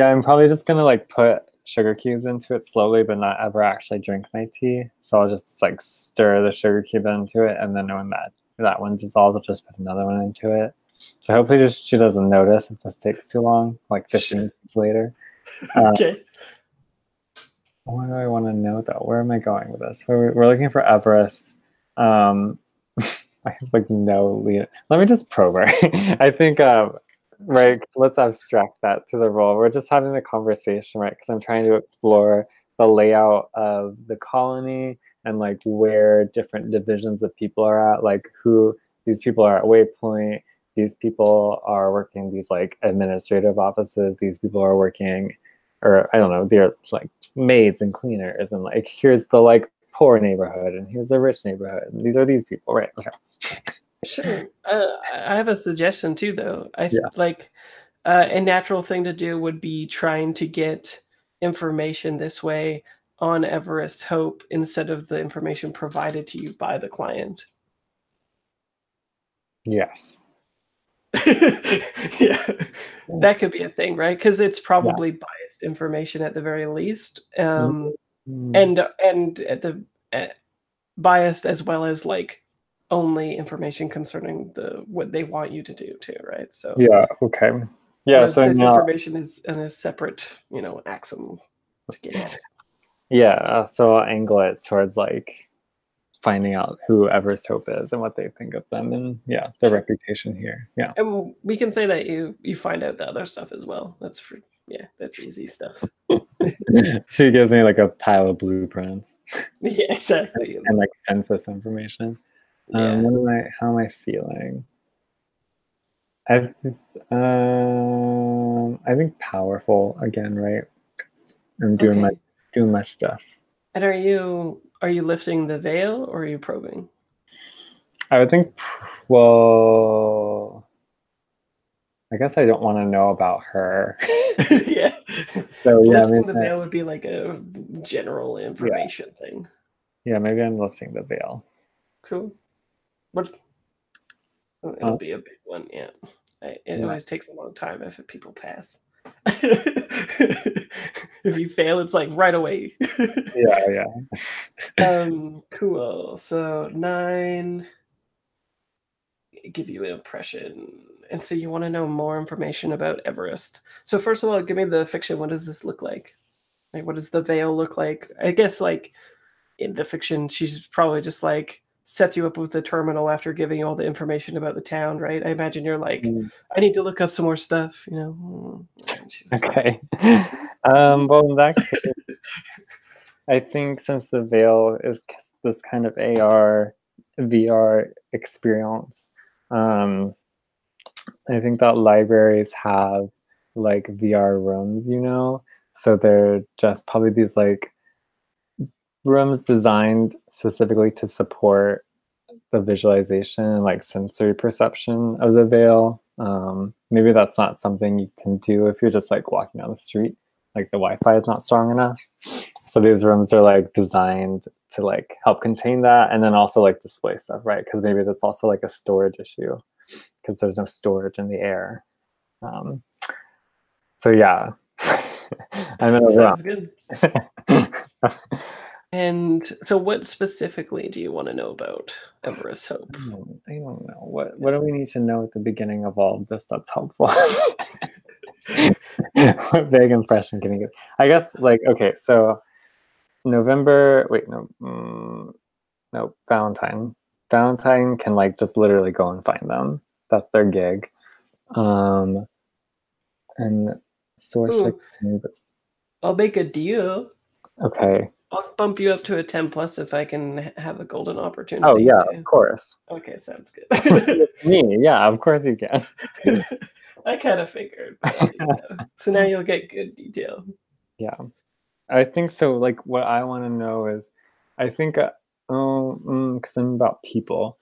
I'm probably just gonna like put sugar cubes into it slowly, but not ever actually drink my tea. So I'll just like stir the sugar cube into it, and then when that one dissolves, I'll just put another one into it. So hopefully she doesn't notice if this takes too long, like 15 minutes later. Okay. What do I want to know though? Where am I going with this? We're looking for Everest. I have like no lead. Let me just probe her. I think right, let's abstract that to the role. We're just having the conversation, right? Because I'm trying to explore the layout of the colony and like where different divisions of people are at, like who these people are at Waypoint, these people are working these like administrative offices, these people are working, or I don't know, they're like maids and cleaners, and like here's the like poor neighborhood and here's the rich neighborhood. And these are these people, right? Okay. Sure. I have a suggestion too, though. Yeah. Like a natural thing to do would be trying to get information this way on Everest Hope instead of the information provided to you by the client. Yes. Yeah, that could be a thing, right? Because it's probably biased information at the very least, and at the biased as well as like only information concerning what they want you to do too, right? So yeah, okay, yeah. whereas So this now, information is in a separate, axum to get at. yeah, so I'll angle it towards like finding out who Everest Hope is and what they think of them, and yeah, their reputation here. Yeah, And we can say that you find out the other stuff as well. That's that's easy stuff. she gives me like a pile of blueprints. Yeah, exactly. And like census information. Yeah. How am I feeling? I think powerful again, right? I'm doing my stuff. And are you lifting the veil or are you probing? I would think, well, I guess I don't want to know about her. Yeah. So yeah, lifting the veil would be like a general information thing. Yeah, maybe I'm lifting the veil. Cool. But it'll be a big one, yeah. It always takes a long time if people pass. If you fail, it's like right away. Yeah. Cool. So 9 give you an impression. And so you want to know more information about Everest. So first of all, give me the fiction. What does this look like? Like, what does the veil look like? I guess like in the fiction, she's probably just like sets you up with the terminal after giving you all the information about the town, right? I imagine you're like, I need to look up some more stuff, Okay. Well, in that case, I think since the veil is this kind of AR, VR experience, I think that libraries have like VR rooms, so they're just probably these like rooms designed specifically to support the visualization and like sensory perception of the veil. Maybe that's not something you can do if you're just like walking down the street, like the Wi-Fi is not strong enough. So these rooms are like designed to like help contain that and then also like display stuff, right? Because maybe that's also like a storage issue because there's no storage in the air. So yeah, I'm in a Sounds good. And so what specifically do you want to know about Everest Hope? I don't know. What do we need to know at the beginning of all of this that's helpful? What big impression can you get? I guess like, okay, so November, wait, no, Valentine. Valentine can like just literally go and find them. That's their gig. And Source. I'll make a deal. Okay. I'll bump you up to a 10+ if I can have a golden opportunity. Oh yeah, of course. Okay, sounds good. Me, yeah, of course you can. I kind of figured. So now you'll get good detail. Yeah, I think so. Like, what I want to know is, I think, because I'm about people.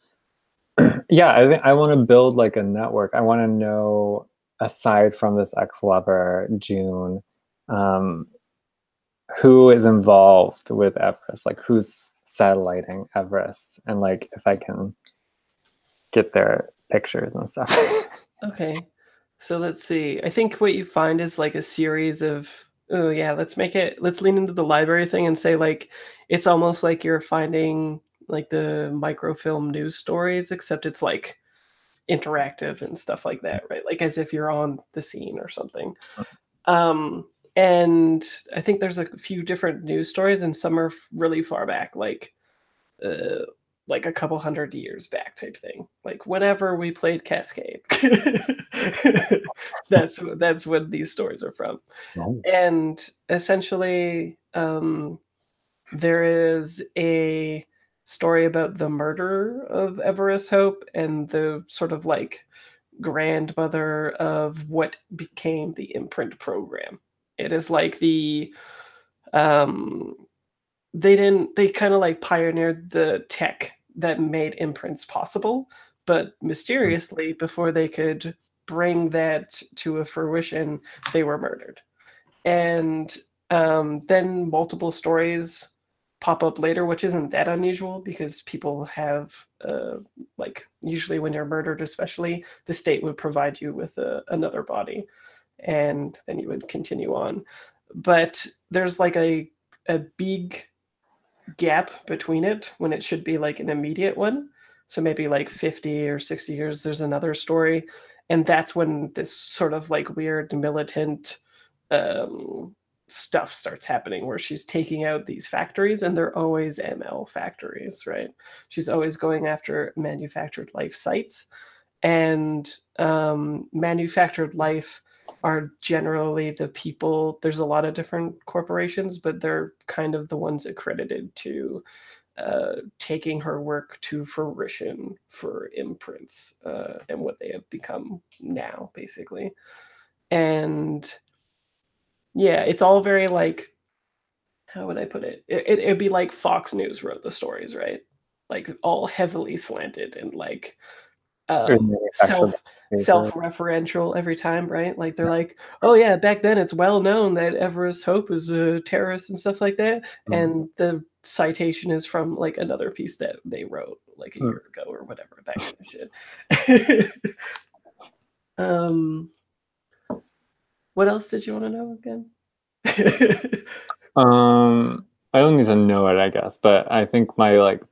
Yeah, I think I want to build like a network. I want to know, aside from this ex-lover, June, who is involved with Everest, like who's satelliting Everest, and like if I can get their pictures and stuff. Okay, so let's see. I think what you find is like a series of, let's lean into the library thing and say like, it's almost like you're finding like the microfilm news stories, except it's like interactive and stuff like that, right? Like as if you're on the scene or something. And I think there's a few different news stories, and some are really far back, like a couple hundred years back type thing. Like whenever we played Cascade. That's what these stories are from. Oh. And essentially, there is a story about the murder of Everest Hope and the sort of like grandmother of what became the Imprint program. It is like the um, they kind of like pioneered the tech that made imprints possible, but mysteriously, before they could bring that to a fruition, they were murdered. And then multiple stories pop up later, which isn't that unusual because people have like usually when you're murdered, especially the state would provide you with another body, and then you would continue on. But there's like a big gap between it when it should be like an immediate one. So maybe like 50 or 60 years, there's another story. And that's when this sort of like weird militant stuff starts happening where she's taking out these factories, and they're always ML factories, right? She's always going after manufactured life sites. And manufactured life are generally the people. There's a lot of different corporations, but they're kind of the ones accredited to taking her work to fruition for Imprints and what they have become now, basically. And yeah, it's all very like, how would I put it? It'd be like Fox News wrote the stories, right? Like all heavily slanted and like self-referential every time, right? Like they're like, oh yeah, back then it's well known that Everest Hope was a terrorist and stuff like that, and the citation is from like another piece that they wrote like a year ago or whatever, that kind of shit. What else did you want to know again? I don't need to know it, I guess, but I think my like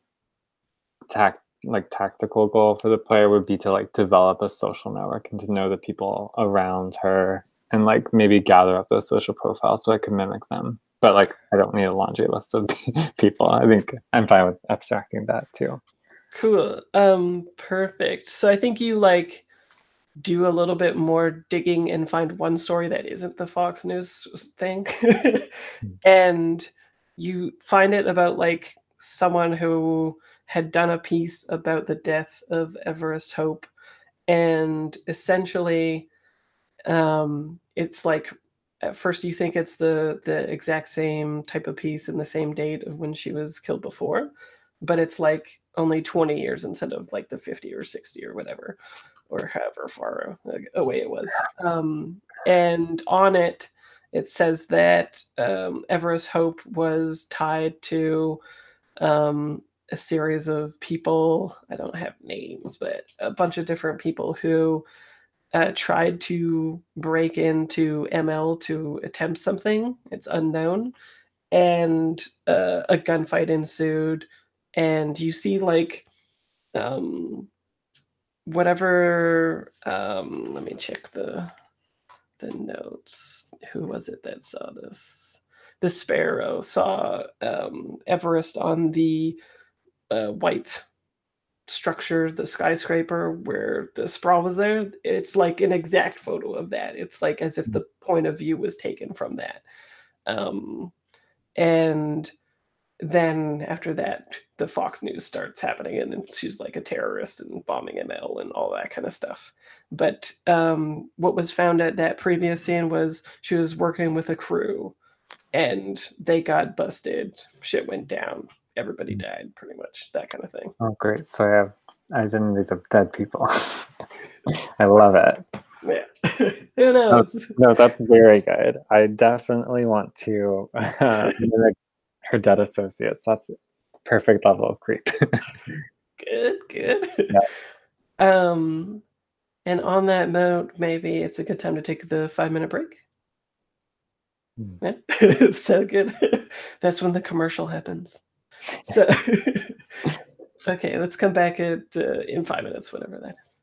tactical goal for the player would be to like develop a social network and to know the people around her and like maybe gather up those social profiles so I can mimic them. But like I don't need a laundry list of people. I think I'm fine with abstracting that too. Cool. Perfect. So I think you like do a little bit more digging and find one story that isn't the Fox News thing. And you find it about like someone who had done a piece about the death of Everest Hope. And essentially, it's like at first you think it's the exact same type of piece and the same date of when she was killed before, but it's like only 20 years instead of like the 50 or 60 or whatever, or however far away it was. And on it, it says that Everest Hope was tied to a series of people. I don't have names, but a bunch of different people who tried to break into ML to attempt something. It's unknown. And a gunfight ensued. And you see, like, whatever. Let me check the notes. Who was it that saw this? The Sparrow saw Everest on the white structure, the skyscraper where the sprawl was there. It's like an exact photo of that. It's like as if the point of view was taken from that. And then after that, the Fox News starts happening, and she's like a terrorist and bombing ML and all that kind of stuff. But what was found at that previous scene was she was working with a crew, and they got busted. Shit went down. Everybody died, pretty much, that kind of thing. Oh, great. So I have identities of dead people. I love it. Yeah. Who knows? No, that's very good. I definitely want to mimic her dead associates. That's perfect level of creep. Good. Yeah. And on that note, maybe it's a good time to take the 5-minute break. Yeah. So good. That's when the commercial happens. So okay, let's come back at in 5 minutes, whatever that is.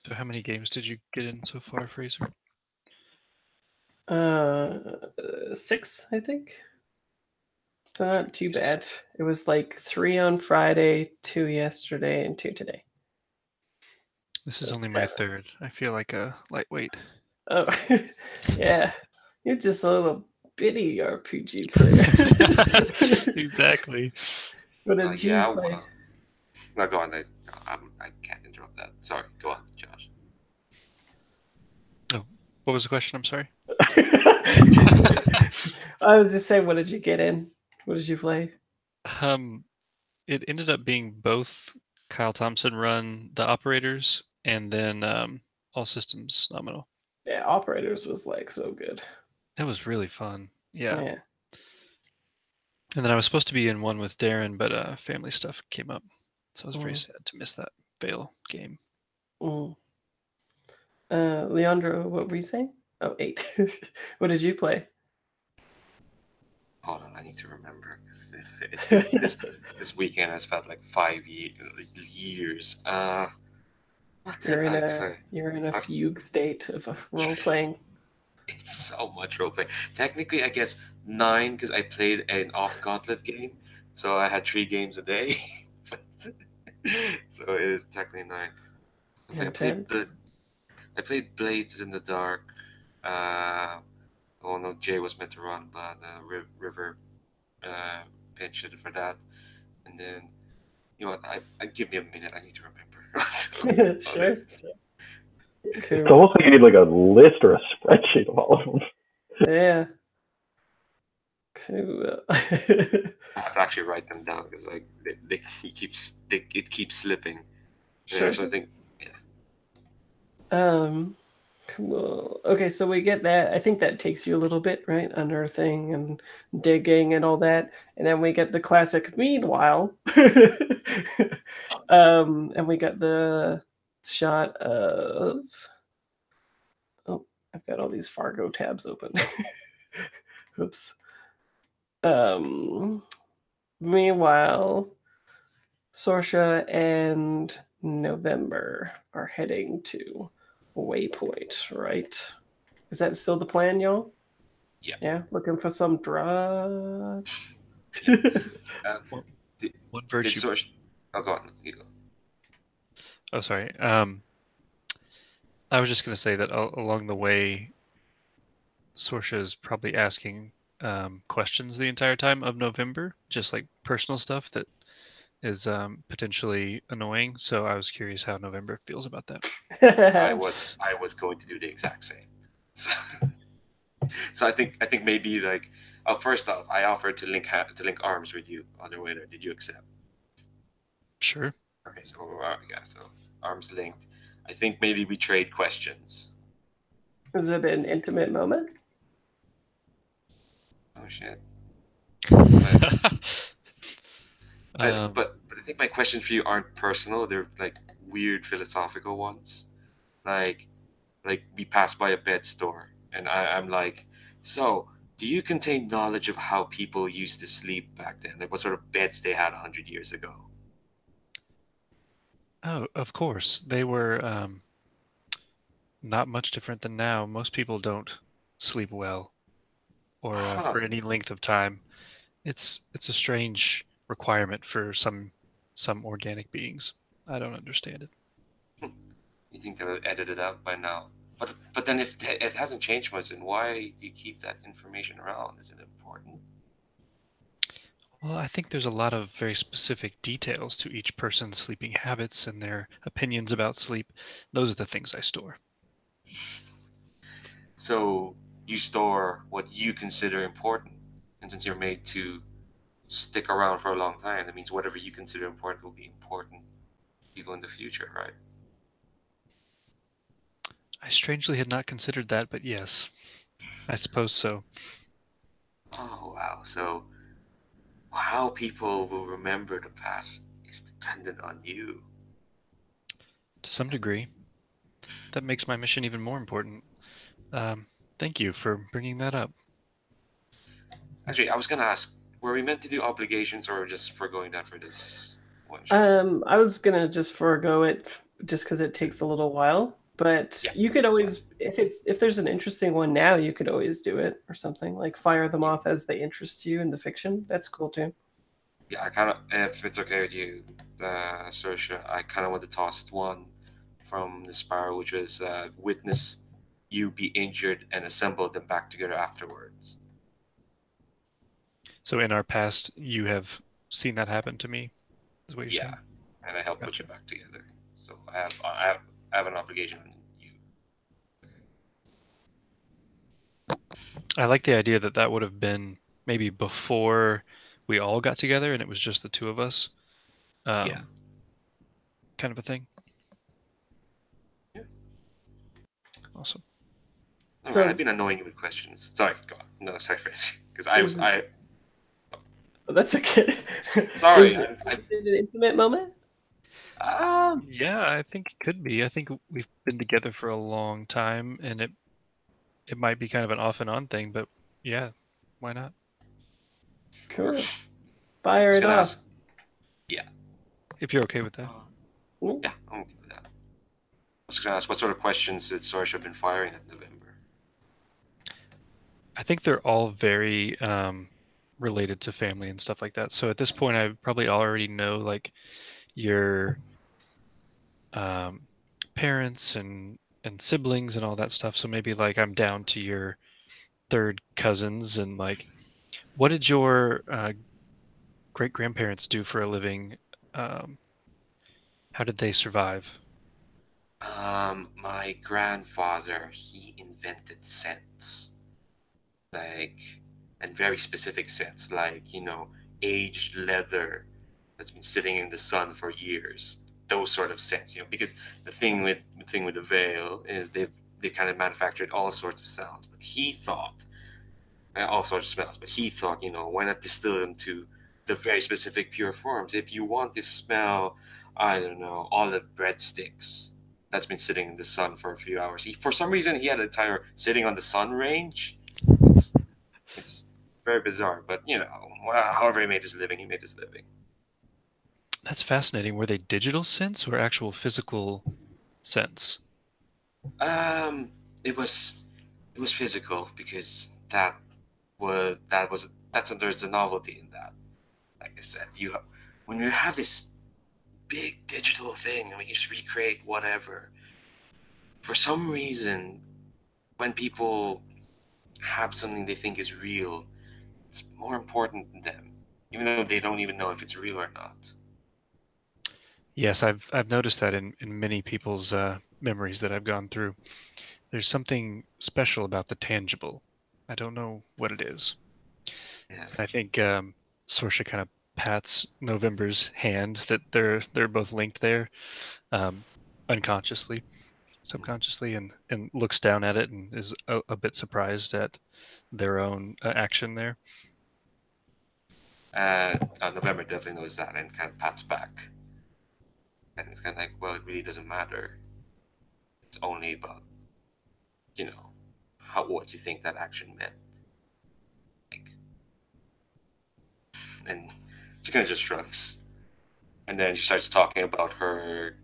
So how many games did you get in so far, Fraser? 6, I think. So not too bad. It was like 3 on Friday, 2 yesterday, and 2 today. This is So only my 7. third. I feel like a lightweight. Oh, yeah. You're just a little bitty RPG player. Exactly. What did you Yeah, play? no, go on. I can't interrupt that. Sorry, go on, Josh. Oh, what was the question? I'm sorry. I was just saying, what did you get in? What did you play? It ended up being both Kyle Thompson run the operators and then all systems nominal. Yeah, Operators was like so good. It was really fun. Yeah. Yeah. And then I was supposed to be in one with Darren, but family stuff came up. So I was very sad to miss that fail game. Leandro, what were you saying? Oh, 8. What did you play? Hold on, I need to remember. This weekend has felt like 5 years. What did I play? You're in a fugue state of role playing. It's so much roleplay. Technically, I guess 9 because I played an off Gauntlet game, so I had 3 games a day. So it is technically 9. Intense. I played Blades in the Dark. Oh no, Jay was meant to run, but River pinched it for that. And then, you know what? I give me a minute. I need to remember. Sure. It's almost like you need like a list or a spreadsheet of all of them. Yeah. Cool. I have to actually write them down because like it keeps slipping. Sure. Yeah, so I think Cool. Okay, so we get that. I think that takes you a little bit, right? Unearthing and digging and all that. And then we get the classic meanwhile. And we got the shot of I've got all these Fargo tabs open. Oops. Meanwhile, Sorsha and November are heading to Waypoint, right? Is that still the plan, y'all? Yeah. Yeah, looking for some drugs. One did virtue. Source? Oh, go on. You go. Oh, sorry. I was just going to say that along the way, Sorsha is probably asking questions the entire time of November, just like personal stuff that is potentially annoying. So I was curious how November feels about that. I was going to do the exact same. So I think maybe like first off, I offered to link arms with you on the way there. Did you accept? Sure. Okay, so yeah, so arms linked. I think maybe we trade questions. Is it an intimate moment? Oh shit. Um, But I think my questions for you aren't personal. They're like weird philosophical ones. Like we passed by a bed store, and I'm like, so do you contain knowledge of how people used to sleep back then? Like what sort of beds they had 100 years ago? Oh, of course. They were not much different than now. Most people don't sleep well or Huh. for any length of time. It's a strange requirement for some organic beings. I don't understand it. You think they'll edit it out by now? But then if it hasn't changed much, then why do you keep that information around? Is it important? Well, I think there's a lot of very specific details to each person's sleeping habits and their opinions about sleep. Those are the things I store. So you store what you consider important, and since you're made to stick around for a long time, that means whatever you consider important will be important people in the future, right? I strangely had not considered that, but yes, I suppose so. Oh wow! So how people will remember the past is dependent on you. To some degree, that makes my mission even more important. Thank you for bringing that up. Actually, I was gonna ask, were we meant to do obligations or just foregoing that for this one shot? I was gonna just forego it just because it takes a little while. But Yeah. you could always, if there's an interesting one now, you could always do it or something, like fire them off as they interest you in the fiction. That's cool too. Yeah, I kind of, if it's okay with you, Saoirse, I kind of want to toss one from the Sparrow, which was witness you be injured and assemble them back together afterwards. So in our past, you have seen that happen to me, is what you're Yeah, saying? and I help put Gotcha. you back together. So I have an obligation on you. I like the idea that that would have been maybe before we all got together and it was just the two of us. Yeah. Kind of a thing. Yeah. Awesome. All So- right, I've been annoying you with questions. Sorry, go on. No, sorry, Fraser. Because That's okay. Sorry, Is it I- an intimate moment? Yeah, I think it could be. I think we've been together for a long time, and it might be kind of an off and on thing, but yeah, why not? Cool. I Fire was it gonna off. ask. Yeah. If you're okay with that. Yeah, I'm okay with that. I was gonna ask, what sort of questions did Saoirse have been firing at November? I think they're all very related to family and stuff like that. So at this point, I probably already know like your parents and siblings and all that stuff. So maybe like I'm down to your third cousins and like, what did your great grandparents do for a living? Um, how did they survive? My grandfather, he invented scents, like, and very specific scents, like, aged leather that's been sitting in the sun for years. Those sort of scents, because the thing with the veil is they kind of manufactured all sorts of sounds, but he thought all sorts of smells. But he thought, why not distill them to the very specific pure forms? If you want to smell, I don't know, olive breadsticks that's been sitting in the sun for a few hours. For some reason, he had an entire sitting on the sun range. It's very bizarre, but however he made his living, he made his living. That's fascinating. Were they digital scents or actual physical scents? Um, it was it was physical because there's a novelty in that. Like I said, when you have this big digital thing and you just recreate whatever. For some reason, when people have something they think is real, it's more important to them, even though they don't even know if it's real or not. Yes, I've noticed that in many people's memories that I've gone through. There's something special about the tangible. I don't know what it is. Yeah. I think Sorsha kind of pats November's hand that they're both linked there, um, unconsciously, subconsciously, and looks down at it and is a bit surprised at their own action there. November definitely knows that and kind of pats back. And it's kind of like, well, it really doesn't matter. It's only about, what you think that action meant. Like, and she kind of just shrugs. And then she starts talking about her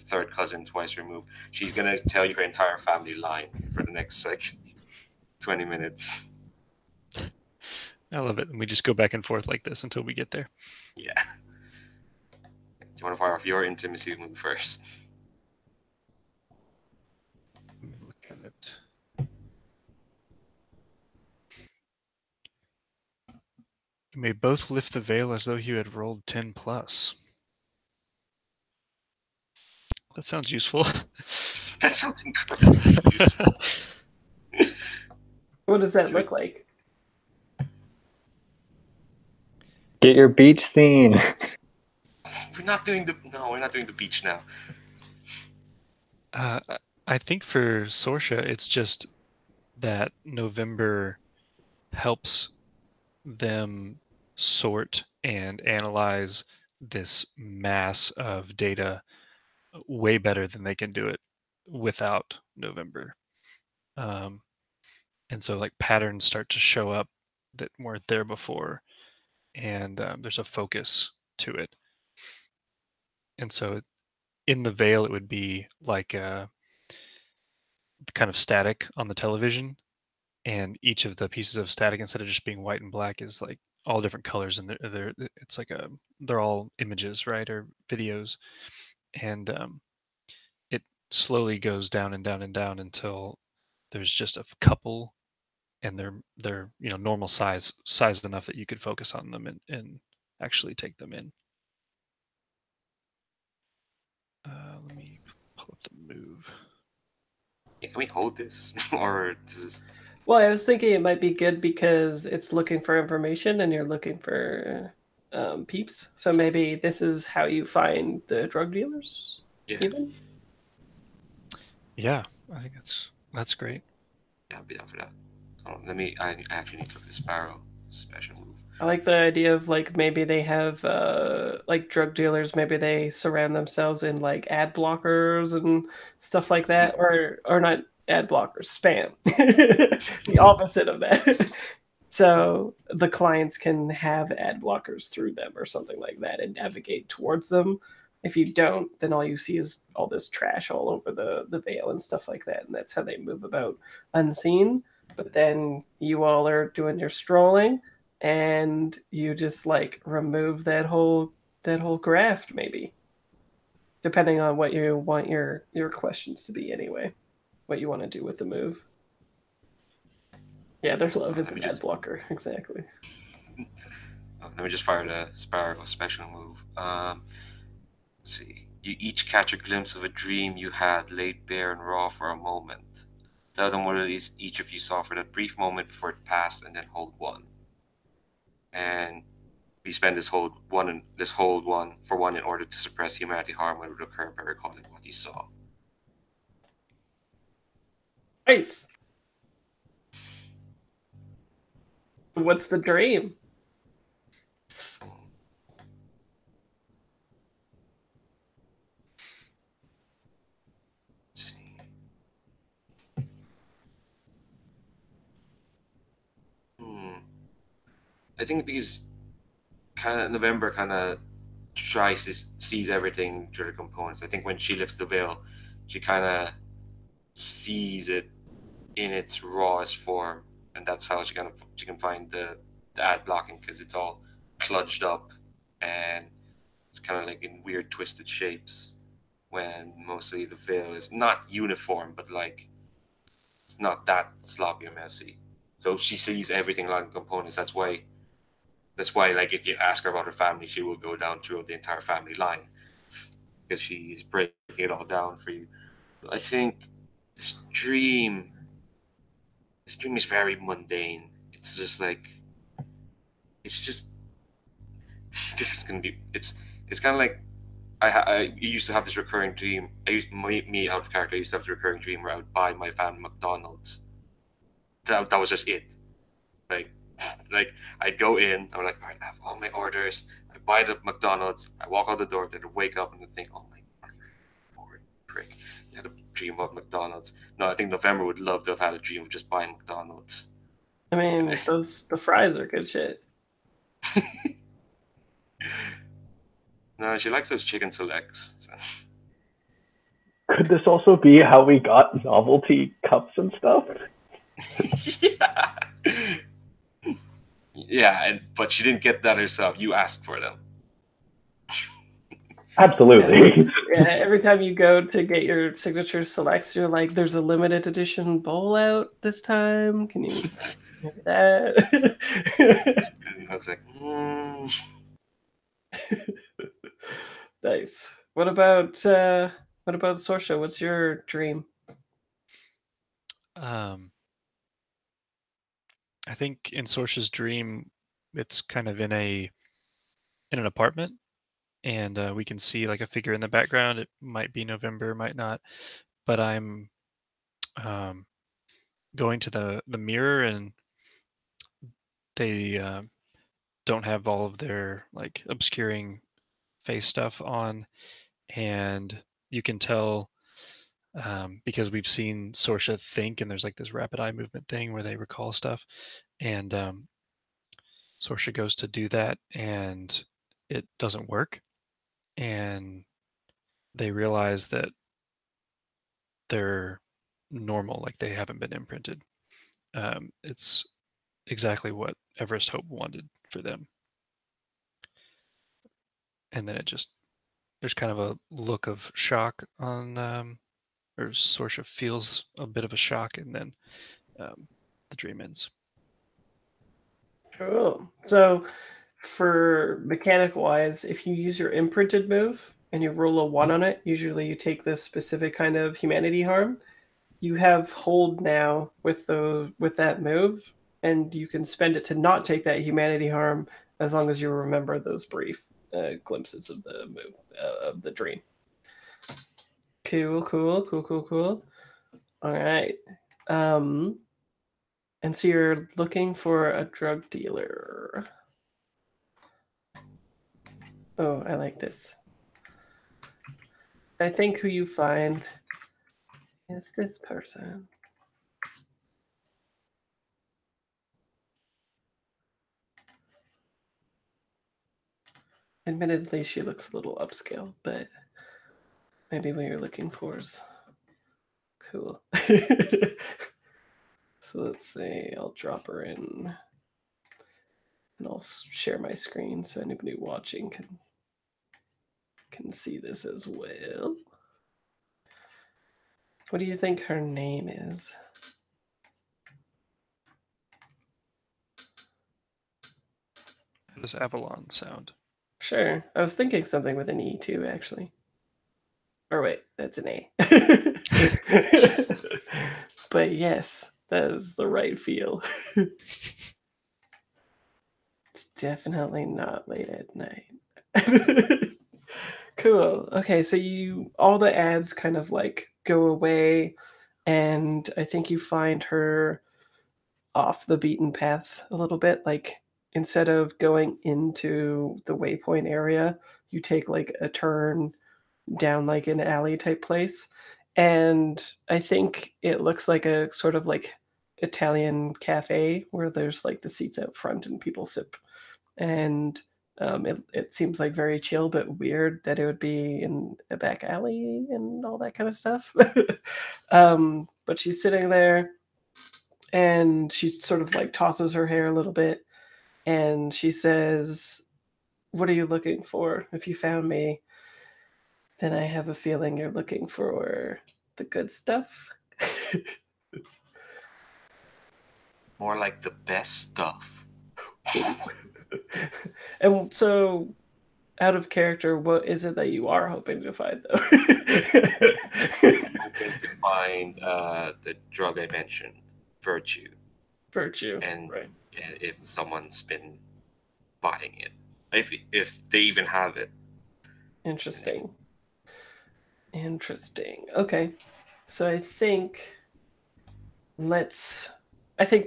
third cousin twice removed. She's gonna tell you her entire family line for the next 20 minutes. I love it, and we just go back and forth like this until we get there. Yeah. Do you want to fire off your intimacy movie first? Let me look at it. You may both lift the veil as though you had rolled 10 plus. That sounds useful. That sounds incredibly useful. What does that look like? Get your beach scene. We're not doing the beach now. I think for Sorsha, it's just that November helps them sort and analyze this mass of data way better than they can do it without November. And so like patterns start to show up that weren't there before, and there's a focus to it. And so in the veil, it would be like kind of static on the television, and each of the pieces of static, instead of just being white and black, is like all different colors, and it's like they're all images, right, or videos, and it slowly goes down and down and down until there's just a couple, and they're normal size enough that you could focus on them and actually take them in. Let me pull up the move. Yeah, can we hold this? Or this is... Well, I was thinking it might be good because it's looking for information and you're looking for peeps. So maybe this is how you find the drug dealers. Yeah. Even. Yeah, I think that's great. Yeah, I'll be down for that. Oh, I actually need to look at the Sparrow special move. I like the idea of like maybe they have like drug dealers. Maybe they surround themselves in like ad blockers and stuff like that, or not ad blockers, spam. The opposite of that. So the clients can have ad blockers through them or something like that and navigate towards them. If you don't, then all you see is all this trash all over the veil and stuff like that, and that's how they move about unseen. But then you all are doing your strolling and you just like remove that whole graft, maybe, depending on what you want your questions to be anyway, what you want to do with the move. Yeah, there's love is an ad blocker, exactly. Let me just fire the Sparrow special move. Let's see. You each catch a glimpse of a dream you had laid bare and raw for a moment. Tell them what it is each of you saw for that brief moment before it passed, and then hold one. And we spend this hold one for one in order to suppress humanity harm when it would occur by recalling what you saw. Nice. What's the dream? Let's see. I think because November kind of sees everything through the components. I think when she lifts the veil, she kind of sees it in its rawest form, and that's how she can find the ad blocking, because it's all kludged up and it's kind of like in weird twisted shapes, when mostly the veil is not uniform, but like it's not that sloppy or messy. So she sees everything along the components. That's why, like, if you ask her about her family, she will go down through the entire family line, because she's breaking it all down for you. I think this dream is very mundane. It's just like, it's just this is gonna be. It's kind of like I used to have this recurring dream. Me out of character. I used to have this recurring dream where I would buy my family McDonald's. That was just it. Like like I'd go in. I'm like, all right, I have all my orders. I buy the McDonald's. I walk out the door. Then I wake up and I think, oh my god, boring prick. You had a dream about McDonald's. No, I think November would love to have had a dream of just buying McDonald's. I mean, the fries are good shit. No, she likes those chicken selects. So. Could this also be how we got novelty cups and stuff? Yeah. Yeah, but she didn't get that herself. You asked for them. Absolutely. Yeah, every time you go to get your signature selects, you're like, there's a limited edition bowl out this time. Can you get that? I was like, Nice. What about Sorsha? What's your dream? I think in Sorsha's dream, it's kind of in an apartment, and we can see like a figure in the background. It might be November, might not, but I'm going to the mirror, and they don't have all of their like obscuring face stuff on, and you can tell because we've seen Sorsha think, and there's like this rapid eye movement thing where they recall stuff, and Sorsha goes to do that, and it doesn't work, and they realize that they're normal, like they haven't been imprinted. It's exactly what Everest Hope wanted for them. And then there's kind of a look of shock on, or Sorsha feels a bit of a shock, and then the dream ends. Cool. So for mechanic wise, if you use your imprinted move and you roll a 1 on it, usually you take this specific kind of humanity harm. You have hold now with that move, and you can spend it to not take that humanity harm as long as you remember those brief glimpses of the move of the dream. Cool. All right. And so you're looking for a drug dealer. Oh, I like this. I think who you find is this person. Admittedly, she looks a little upscale, but maybe what you're looking for is cool. So let's see, I'll drop her in and I'll share my screen so anybody watching can see this as well. What do you think her name is? How does Avalon sound? Sure. I was thinking something with an E too, actually. Or wait, that's an A. But yes, that is the right feel. It's definitely not late at night. Cool. Okay, so all the ads kind of like go away, and I think you find her off the beaten path a little bit. Like instead of going into the waypoint area, you take like a turn down like an alley type place. And I think it looks like a sort of like Italian cafe where there's like the seats out front and people sip. And it seems like very chill, but weird that it would be in a back alley and all that kind of stuff. But she's sitting there and she sort of like tosses her hair a little bit and she says, "What are you looking for? If you found me, then I have a feeling you're looking for the good stuff." More like the best stuff. And so, out of character, what is it that you are hoping to find, though? I'm hoping to find the drug I mentioned, Virtue. Virtue, And right? if someone's been buying it, if they even have it. Interesting. Okay, so I think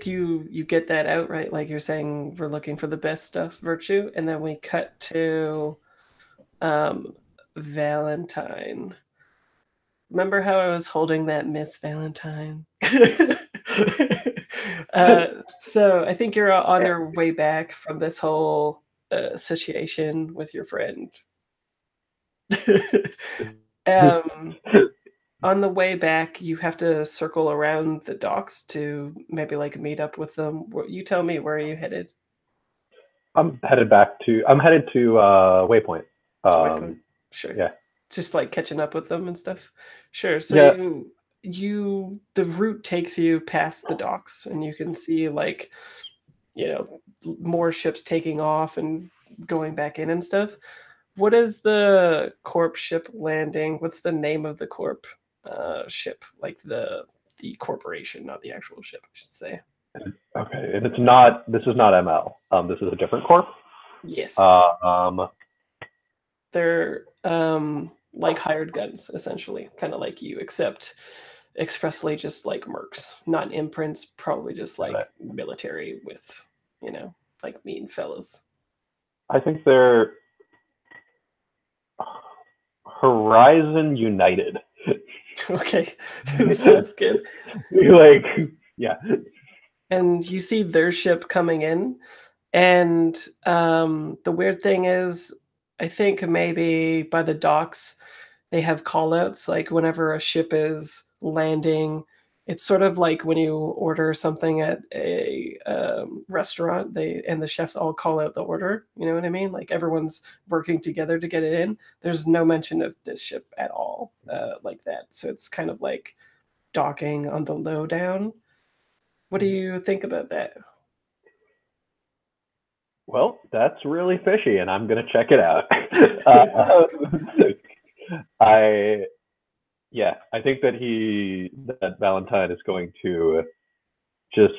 you get that out, right? Like you're saying, we're looking for the best stuff, Virtue, and then we cut to Valentine. Remember how I was holding that Miss Valentine? So I think you're on your way back from this whole situation with your friend. um, on the way back, you have to circle around the docks to maybe like meet up with them. You tell me, where are you headed? I'm headed to Waypoint. To Waypoint? Sure. Yeah. Just like catching up with them and stuff. Sure. So Yeah. the route takes you past the docks and you can see like, more ships taking off and going back in and stuff. What is the corp ship landing? What's the name of the corp ship? Like the corporation, not the actual ship, I should say. Okay, and this is not ML. This is a different corp. Yes. Um, They're like hired guns, essentially, kind of like you, except expressly just like mercs, not imprints, probably just like military with, like mean fellas. I think they're Horizon United. Okay, sounds good. Like, yeah. And you see their ship coming in, and the weird thing is, I think maybe by the docks, they have callouts, like whenever a ship is landing. It's sort of like when you order something at a restaurant, the chefs all call out the order. You know what I mean? Like everyone's working together to get it in. There's no mention of this ship at all, like that. So it's kind of like docking on the lowdown. What do you think about that? Well, that's really fishy, and I'm gonna check it out. I I think that Valentine is going to just.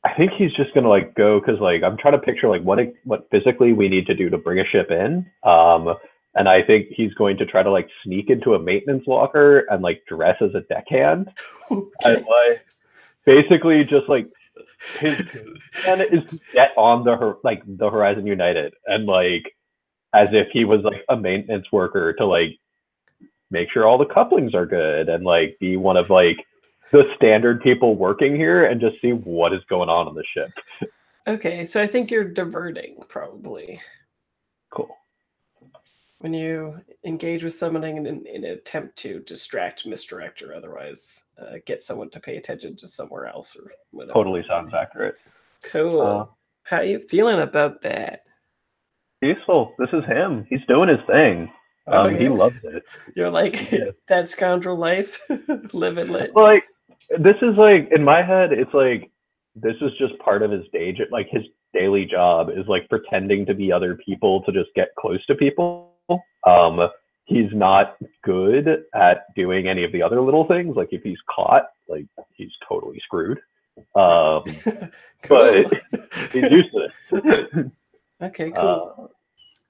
I think he's just gonna like go because like I'm trying to picture like what physically we need to do to bring a ship in. And I think he's going to try to like sneak into a maintenance locker and like dress as a deckhand. Okay. And like basically just like his plan is to get on the Horizon United and like as if he was like a maintenance worker to like make sure all the couplings are good and like be one of like the standard people working here and just see what is going on the ship. Okay, so I think you're diverting probably Cool. when you engage with someone in an attempt to distract, misdirect, or otherwise get someone to pay attention to somewhere else or whatever. Totally sounds accurate. Cool. How you feeling about that? Peaceful. This is him. He's doing his thing. He loves it. You're like that scoundrel life, live it lit. Well, like this is like in my head, it's like this is just part of his day. Like his daily job is like pretending to be other people to just get close to people. He's not good at doing any of the other little things. Like if he's caught, like he's totally screwed. But he's used to it. Okay, cool.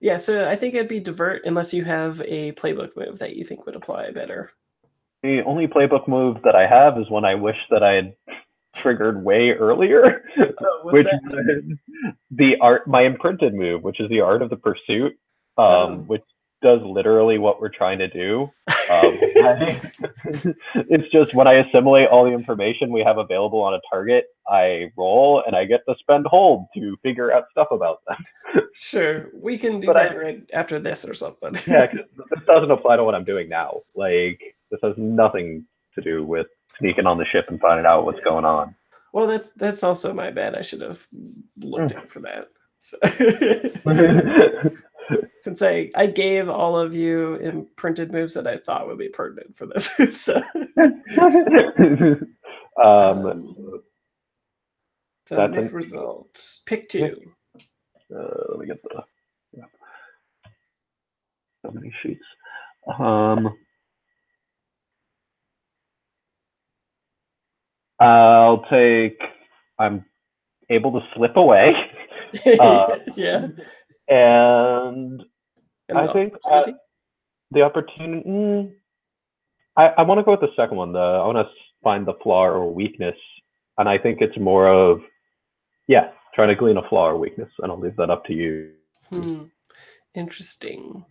Yeah, so I think it'd be divert unless you have a playbook move that you think would apply better. The only playbook move that I have is one I wish that I had triggered way earlier, which is my imprinted move, which is the art of the pursuit, which does literally what we're trying to do. It's just when I assimilate all the information we have available on a target, I roll and I get to spend hold to figure out stuff about them. Sure, we can do that right after this or something. Yeah, because this doesn't apply to what I'm doing now. Like, this has nothing to do with sneaking on the ship and finding out what's going on. Well, that's also my bad. I should have looked out for that. So since I gave all of you imprinted moves that I thought would be pertinent for this. So make results. Pick two. Let me get so many sheets. I'll take. I'm able to slip away. Yeah. And I think the opportunity. I want to go with the second one. I want to find the flaw or weakness, and I think it's more of trying to glean a flaw or weakness, and I'll leave that up to you. Interesting.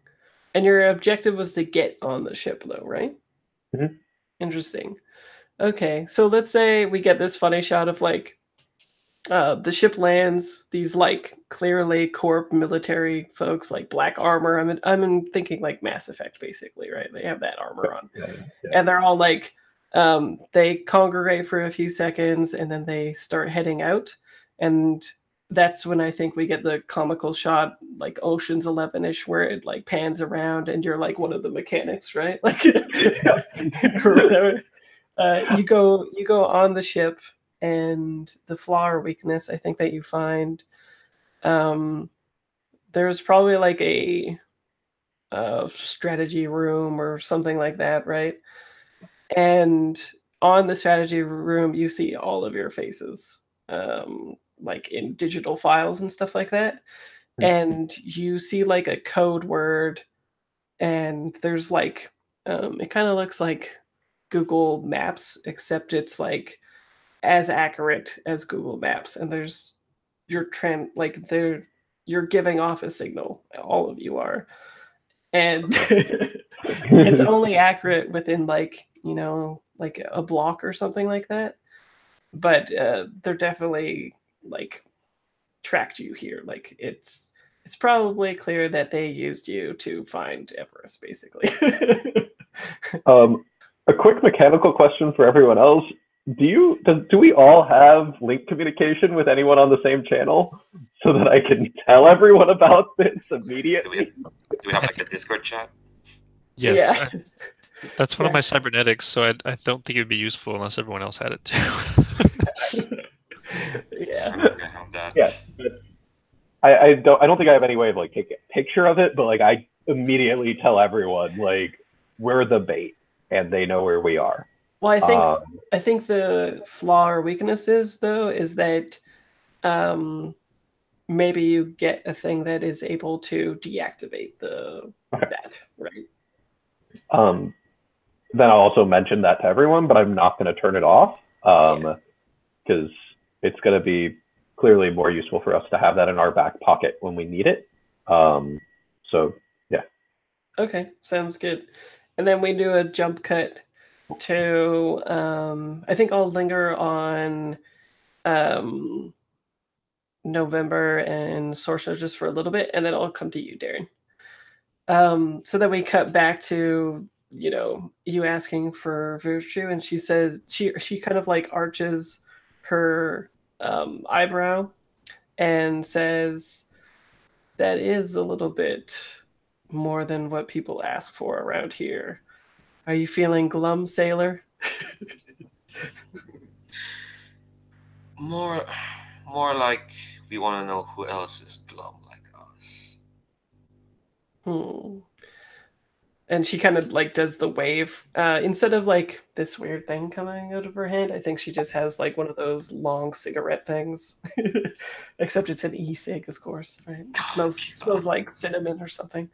And your objective was to get on the ship, though, right? Mm-hmm. Interesting. Okay, so let's say we get this funny shot of like the ship lands. These like clearly corp military folks, like black armor. I'm thinking like Mass Effect, basically, right? They have that armor on, and they're all like they congregate for a few seconds, and then they start heading out. And that's when I think we get the comical shot, like Ocean's 11-ish, where it like pans around, and you're like one of the mechanics, right? Like, or whatever. You go on the ship, and the flaw or weakness I think that you find, there's probably like a strategy room or something like that, right? And on the strategy room, you see all of your faces, like in digital files and stuff like that. And you see like a code word, and there's like, it kind of looks like Google Maps, except it's like as accurate as Google Maps. And there's you're giving off a signal. All of you are, and it's only accurate within like like a block or something like that. But they're definitely like tracked you here. Like it's probably clear that they used you to find Everest, basically. A quick mechanical question for everyone else. Do we all have link communication with anyone on the same channel so that I can tell everyone about this immediately? Do we have like a Discord chat? Yes, Yeah. that's one of Yeah. my cybernetics, so I don't think it would be useful unless everyone else had it too. Yeah. I don't think I have that. Yeah. I don't think I have any way of like taking a picture of it, but like I immediately tell everyone like we're the bait and they know where we are. Well, I think the flaw or weakness is that maybe you get a thing that is able to deactivate that, right? Then I'll also mention that to everyone, but I'm not going to turn it off because it's going to be clearly more useful for us to have that in our back pocket when we need it. So yeah. Okay, sounds good. And then we do a jump cut to I think I'll linger on November and Sorsha just for a little bit, and then I'll come to you, Darren. So then we cut back to you asking for virtue, and she said she kind of like arches her eyebrow and says, "That is a little bit more than what people ask for around here. Are you feeling glum, sailor?" More like we want to know who else is glum like us. And she kind of like does the wave instead of like this weird thing coming out of her hand. I think she just has like one of those long cigarette things, except it's an e-cig, of course. Right? It smells like cinnamon or something.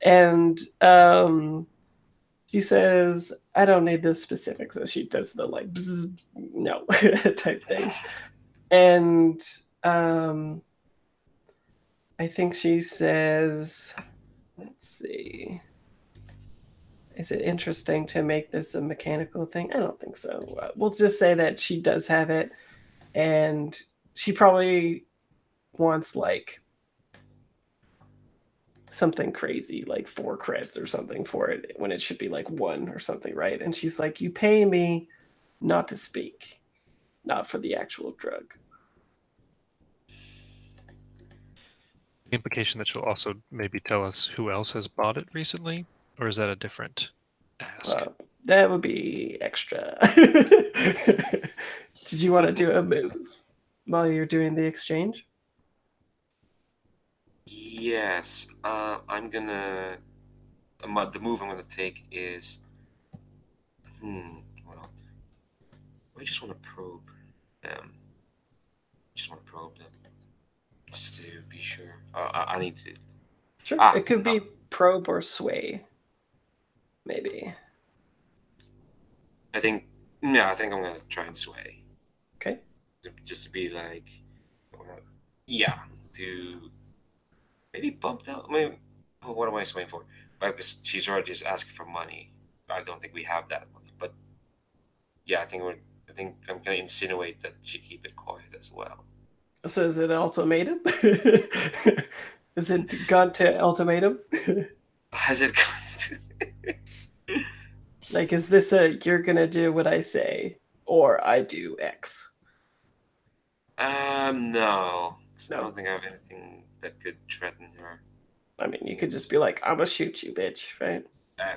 And she says, "I don't need the specifics." So she does the like bzz, no type thing, and I think she says, let's see. Is it interesting to make this a mechanical thing? I don't think so. We'll just say that she does have it, and she probably wants like something crazy, like 4 creds or something for it, when it should be like 1 or something, right? And she's like, "You pay me not to speak, not for the actual drug." The implication that she'll also maybe tell us who else has bought it recently, or is that a different ask? That would be extra. Did you want to do a move while you're doing the exchange? Yes. I'm gonna. The move I'm gonna take is. Well, I just want to probe them. Just want to probe them, just to be sure. I need to. Sure. It could be probe or sway, maybe. I think I'm gonna try and sway. Okay. Just to be like, to maybe bump down. I mean, what am I swaying for? Because she's already just asking for money. I don't think we have that money. But yeah, I think I'm gonna insinuate that she keep it quiet as well. So is it ultimatum? Is it gone to ultimatum? Has it gone to... Like, is this a you're gonna do what I say or I do X? No. I don't think I have anything that could threaten her. I mean, you could just be like, "I'm gonna shoot you, bitch," right? I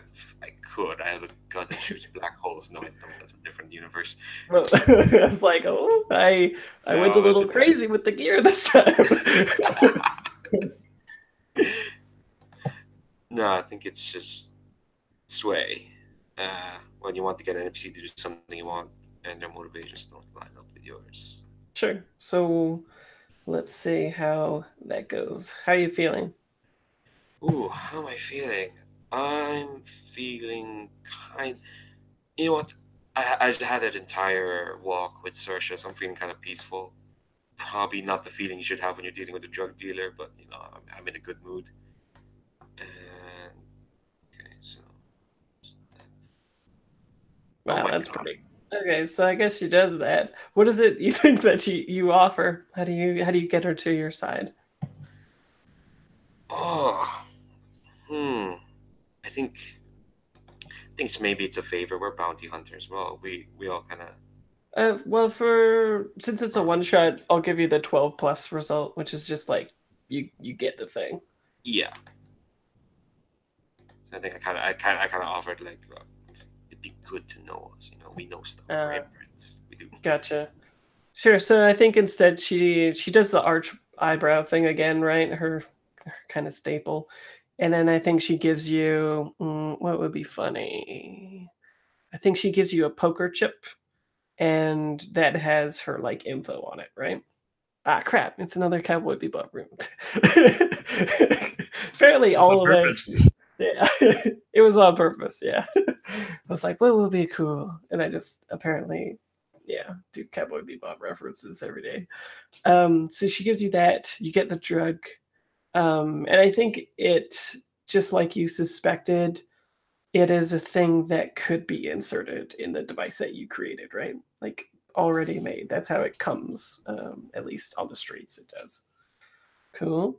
could. I have a gun that shoots black holes. No, I don't. That's a different universe. Well, I was like, "Oh, I went a little crazy with the gear this time." No, I think it's just sway. When you want to get an NPC to do something you want, and their motivations don't line up with yours. Sure. So let's see how that goes. How are you feeling? Ooh, how am I feeling? I'm feeling kind. You know what? I had an entire walk with Saoirse, so I'm feeling kind of peaceful. Probably not the feeling you should have when you're dealing with a drug dealer, but I'm in a good mood. And okay, so. Wow, that's pretty. Okay, so I guess she does that. What is it you think that you offer? How do you get her to your side? think maybe it's a favor. We're bounty hunters. Well, we all kind of. Well, since it's a one shot, I'll give you the 12 plus result, which is just like you get the thing. Yeah. So I think I kind of offered like it'd be good to know us. You know, we know stuff. We're Imprints. We do. Gotcha. Sure. So I think instead she does the arch eyebrow thing again, right? Her kind of staple, and then I think she gives you what would be funny. I think she gives you a poker chip, and that has her like info on it, right? Ah, crap! It's another Cowboy Bebop room. Apparently, all of it. Yeah, it was on purpose. Yeah, I was like, "What will be cool?" And I just apparently, yeah, do Cowboy Bebop references every day. So she gives you that. You get the drug, and I think it, just like you suspected, it is a thing that could be inserted in the device that you created, right? Like already made. That's how it comes, at least on the streets. It does. Cool.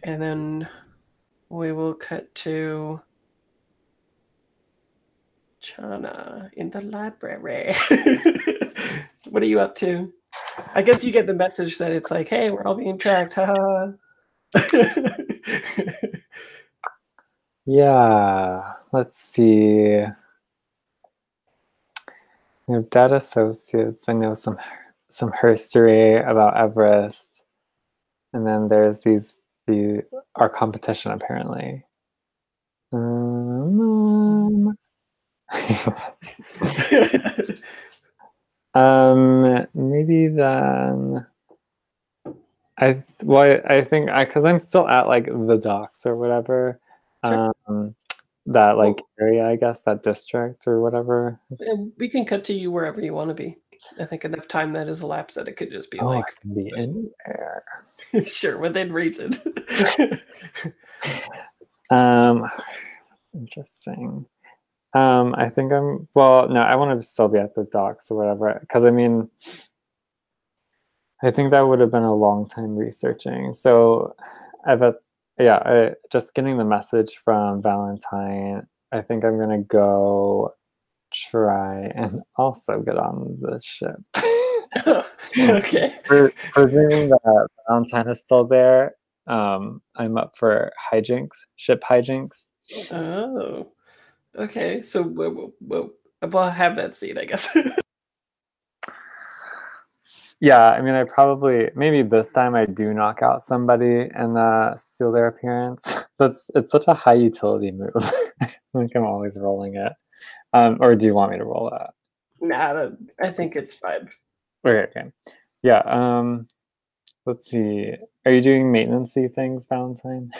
And then we will cut to Chana in the library. What are you up to? I guess you get the message that it's like, hey, we're all being tracked. Haha. Yeah, let's see. We have dead associates. I know some history about Everest, and then there's our competition apparently. Maybe then I think because I'm still at like the docks or whatever. Sure. That like area, I guess, that district or whatever. We can cut to you wherever you want to be. I think enough time that has elapsed that it could just be I like can be anywhere. sure, within reason. Interesting. I think no, I want to still be at the docks or whatever, because I mean, I think that would have been a long time researching. So just getting the message from Valentine, I think I'm gonna go try and also get on the ship. Okay. Presuming that Valentine is still there, I'm up for ship hijinks. Oh, okay. So we'll have that scene, I guess. Yeah, I mean, maybe this time I do knock out somebody and steal their appearance. It's such a high utility move. Like I'm always rolling it. Or do you want me to roll that? Nah, I think it's fine. Okay. Yeah. Let's see. Are you doing maintenance-y things, Valentine?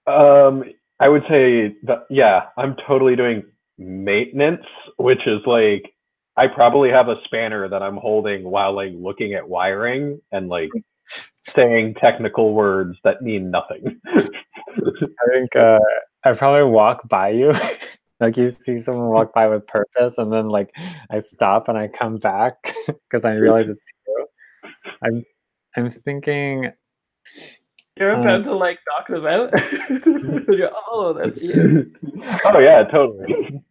I would say that, yeah, I'm totally doing maintenance, which is like I probably have a spanner that I'm holding while like looking at wiring and like saying technical words that mean nothing. I think I probably walk by you. Like you see someone walk by with purpose, and then like I stop and I come back because I realize it's you. I'm thinking You're about to like knock them out. Oh, that's you. Oh yeah, totally.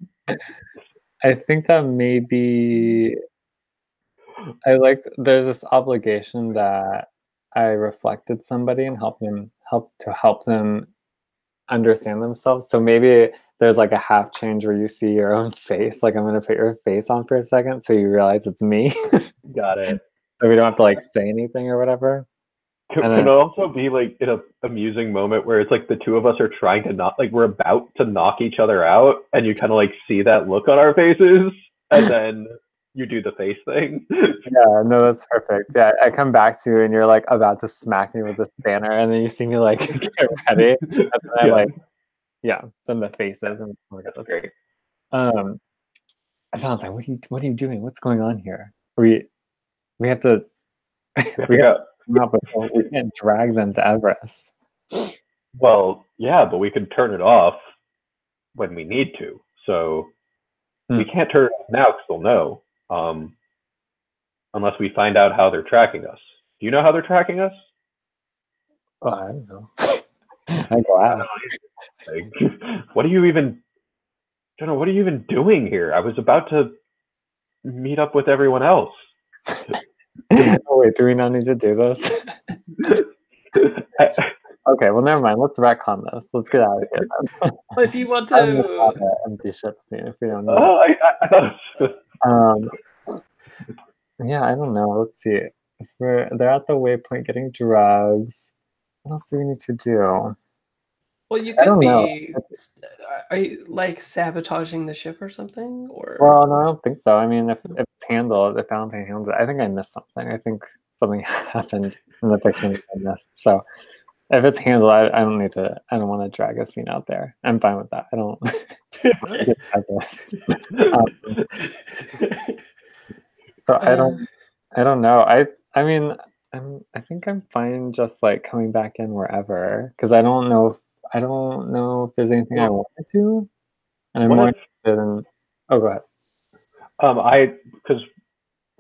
I think that maybe there's this obligation that I reflected somebody and help them understand themselves. So maybe there's like a half change where you see your own face. Like I'm gonna put your face on for a second so you realize it's me. Got it. So we don't have to like say anything or whatever. Can it also be like in an amusing moment where it's like the two of us are trying to we're about to knock each other out, and you kind of like see that look on our faces, and then you do the face thing. Yeah, no, that's perfect. Yeah, I come back to you and you're like about to smack me with the spanner, and then you see me like get ready, and then I then the faces, and oh my god, that's great. Valentine, what are you doing? What's going on here? We have to we can't drag them to Everest. Well, yeah, but we could turn it off when we need to. So we can't turn it off now because they'll know. Unless we find out how they're tracking us. Do you know how they're tracking us? Oh, I don't know. I glass. Like, what are you even? Jonah, what are you even doing here? I was about to meet up with everyone else. Oh, wait, do we not need to do this? Okay, well, never mind. Let's retcon this. Let's get out of here. Well, if you want I don't know about to, that empty ship scene if we don't need Oh, I thought it was yeah, I don't know. Let's see. If they're at the waypoint getting drugs. What else do we need to do? well, you I don't could know. be. Are you like sabotaging the ship or something? Or Well, no, I don't think so. I mean, if it's handled, if Valentine handles it, I think I missed something. I think something happened in the fiction I missed. So if it's handled, I don't need to. I don't want to drag a scene out there. I'm fine with that. I don't. So I don't know. I mean, I think I'm fine just like coming back in wherever because I don't know if there's anything I wanted to, and I'm more interested in. Oh, go ahead. because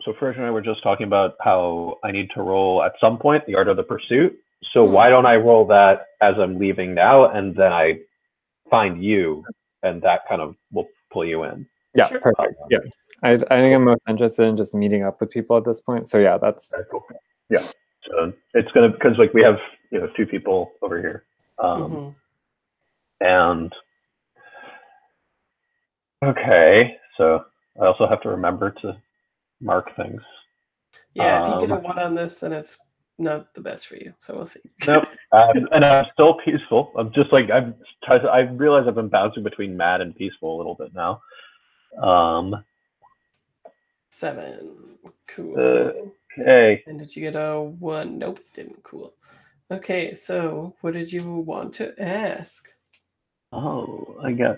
so Fresh and I were just talking about how I need to roll at some point the Art of the Pursuit. So why don't I roll that as I'm leaving now, and then I find you, and that kind of will pull you in. Yeah, sure. Perfect. Yeah, I think I'm most interested in just meeting up with people at this point. So yeah, that's cool. Yeah. So it's gonna because like we have 2 people over here, and okay, so I also have to remember to mark things. Yeah, if you get a 1 on this, then it's not the best for you. So we'll see. Nope. And I'm still peaceful. I'm just like I realize I've been bouncing between mad and peaceful a little bit now. 7. Cool. Okay. And did you get a 1? Nope, didn't. Cool. Okay, so what did you want to ask? Oh, I got.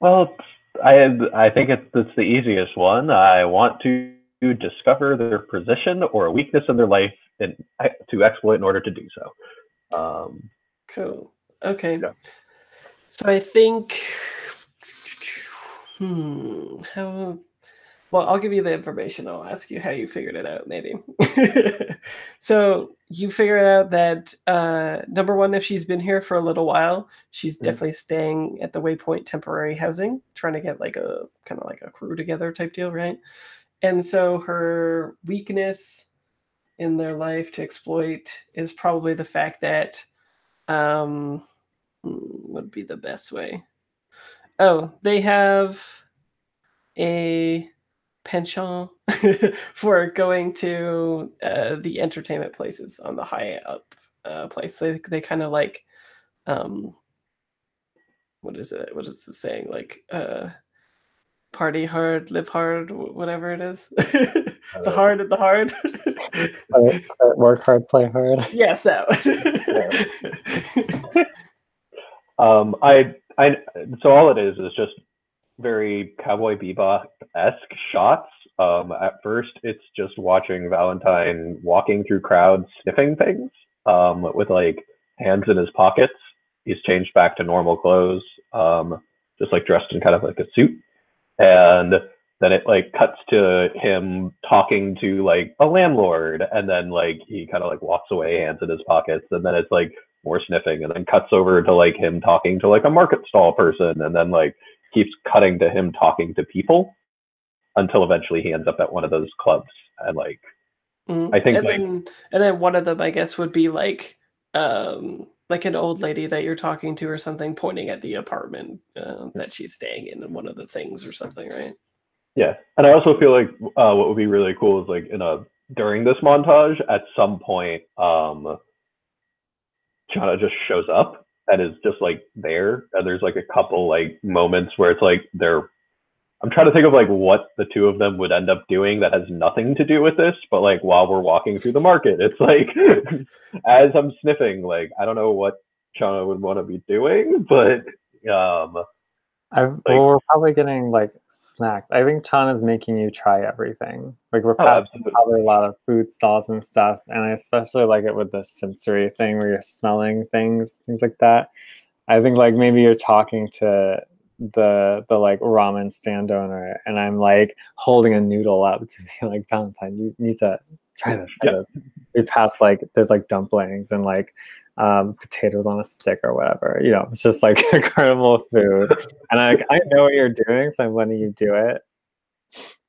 Well, I think it's the easiest one. I want to discover their position or a weakness in their life and to exploit in order to do so. Cool. Okay. Yeah. So I think, how? Well, I'll give you the information. I'll ask you how you figured it out, maybe. So you figured out that number one, if she's been here for a little while, she's definitely staying at the Waypoint temporary housing, trying to get like a kind of like a crew together type deal, right? And so her weakness in their life to exploit is probably the fact that would be the best way. Oh, they have a penchant for going to the entertainment places on the high up place. They kind of like what is it? What is the saying? Like party hard, live hard, whatever it is. The hard and the hard. Work hard, play hard. Yeah, so. So all it is just very Cowboy Bebop-esque shots. At first, it's just watching Valentine walking through crowds, sniffing things, with like hands in his pockets. He's changed back to normal clothes, just like dressed in kind of like a suit. And then it like cuts to him talking to like a landlord, and then like he kind of like walks away, hands in his pockets, and then it's like more sniffing, and then cuts over to like him talking to like a market stall person, and then like keeps cutting to him talking to people until eventually he ends up at one of those clubs. And like I think and then one of them I guess would be like an old lady that you're talking to or something, pointing at the apartment that she's staying in one of the things or something, right? Yeah. And I also feel like what would be really cool is like during this montage at some point Chana just shows up and is just like there, and there's like a couple like moments where it's like I'm trying to think of like what the two of them would end up doing that has nothing to do with this, but like while we're walking through the market, it's like as I'm sniffing, like I don't know what Chana would want to be doing, but we're probably getting like snacks. I think Chana's making you try everything. Like we're passing probably a lot of food stalls and stuff, and I especially like it with the sensory thing where you're smelling things like that. I think like maybe you're talking to the like ramen stand owner, and I'm like holding a noodle up to be like, Valentine, you need to try this. We pass like there's like dumplings and like potatoes on a stick or whatever. You know, it's just like a carnival food, and I know what you're doing, so I'm letting you do it.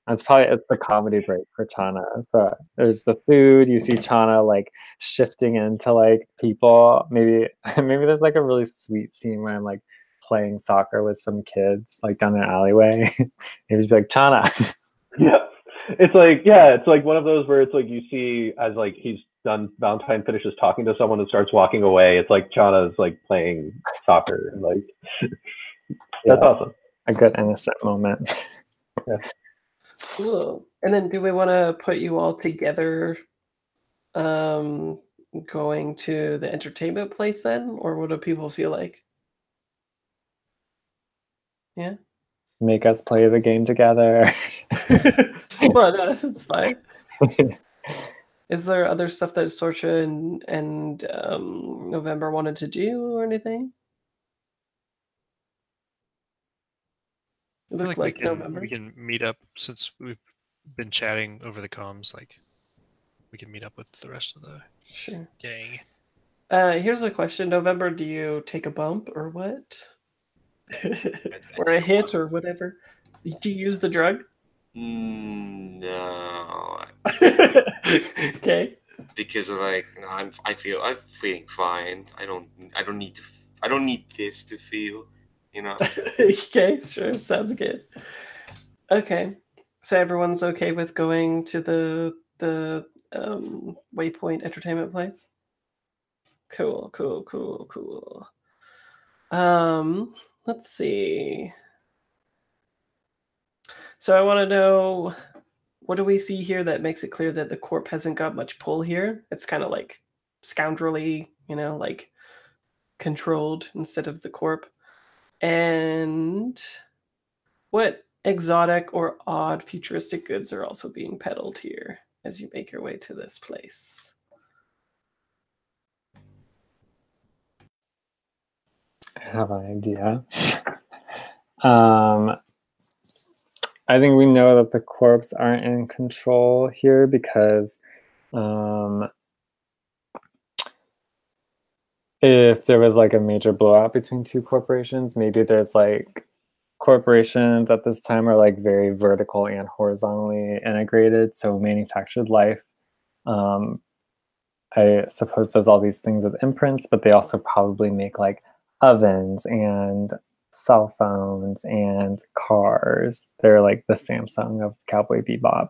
It's the comedy break for Chana. So there's the food. You see Chana like shifting into like people. Maybe there's like a really sweet scene where I'm like playing soccer with some kids like down an alleyway. Maybe be like, Chana. Yeah. It's like one of those where it's like you see as like he's done, Valentine finishes talking to someone and starts walking away. It's like Chana's like playing soccer and like that's awesome. A good innocent moment. Yeah. Cool. And then do we want to put you all together going to the entertainment place then? Or what do people feel like? Yeah. Make us play the game together. Well, no, that's fine. Is there other stuff that Sorcha and November wanted to do or anything? It I feel looked like November. we can meet up since we've been chatting over the comms. Like, we can meet up with the rest of the gang. Here's a question, November. Do you take a bump or what? Or a hit or whatever? Do you use the drug? No. Okay. Because like I'm feeling fine. I don't need this to feel, you know. Okay, sure, sounds good. Okay, so everyone's okay with going to the Waypoint Entertainment Place? Cool. Let's see. So I want to know, what do we see here that makes it clear that the corp hasn't got much pull here? It's kind of like scoundrelly, you know, like controlled instead of the corp. And what exotic or odd futuristic goods are also being peddled here as you make your way to this place? I have an idea. I think we know that the corps aren't in control here because if there was like a major blowout between two corporations, maybe there's like corporations at this time are like very vertical and horizontally integrated. So manufactured life, I suppose, does all these things with imprints, but they also probably make like ovens and cell phones and cars. They're like the Samsung of Cowboy Bebop.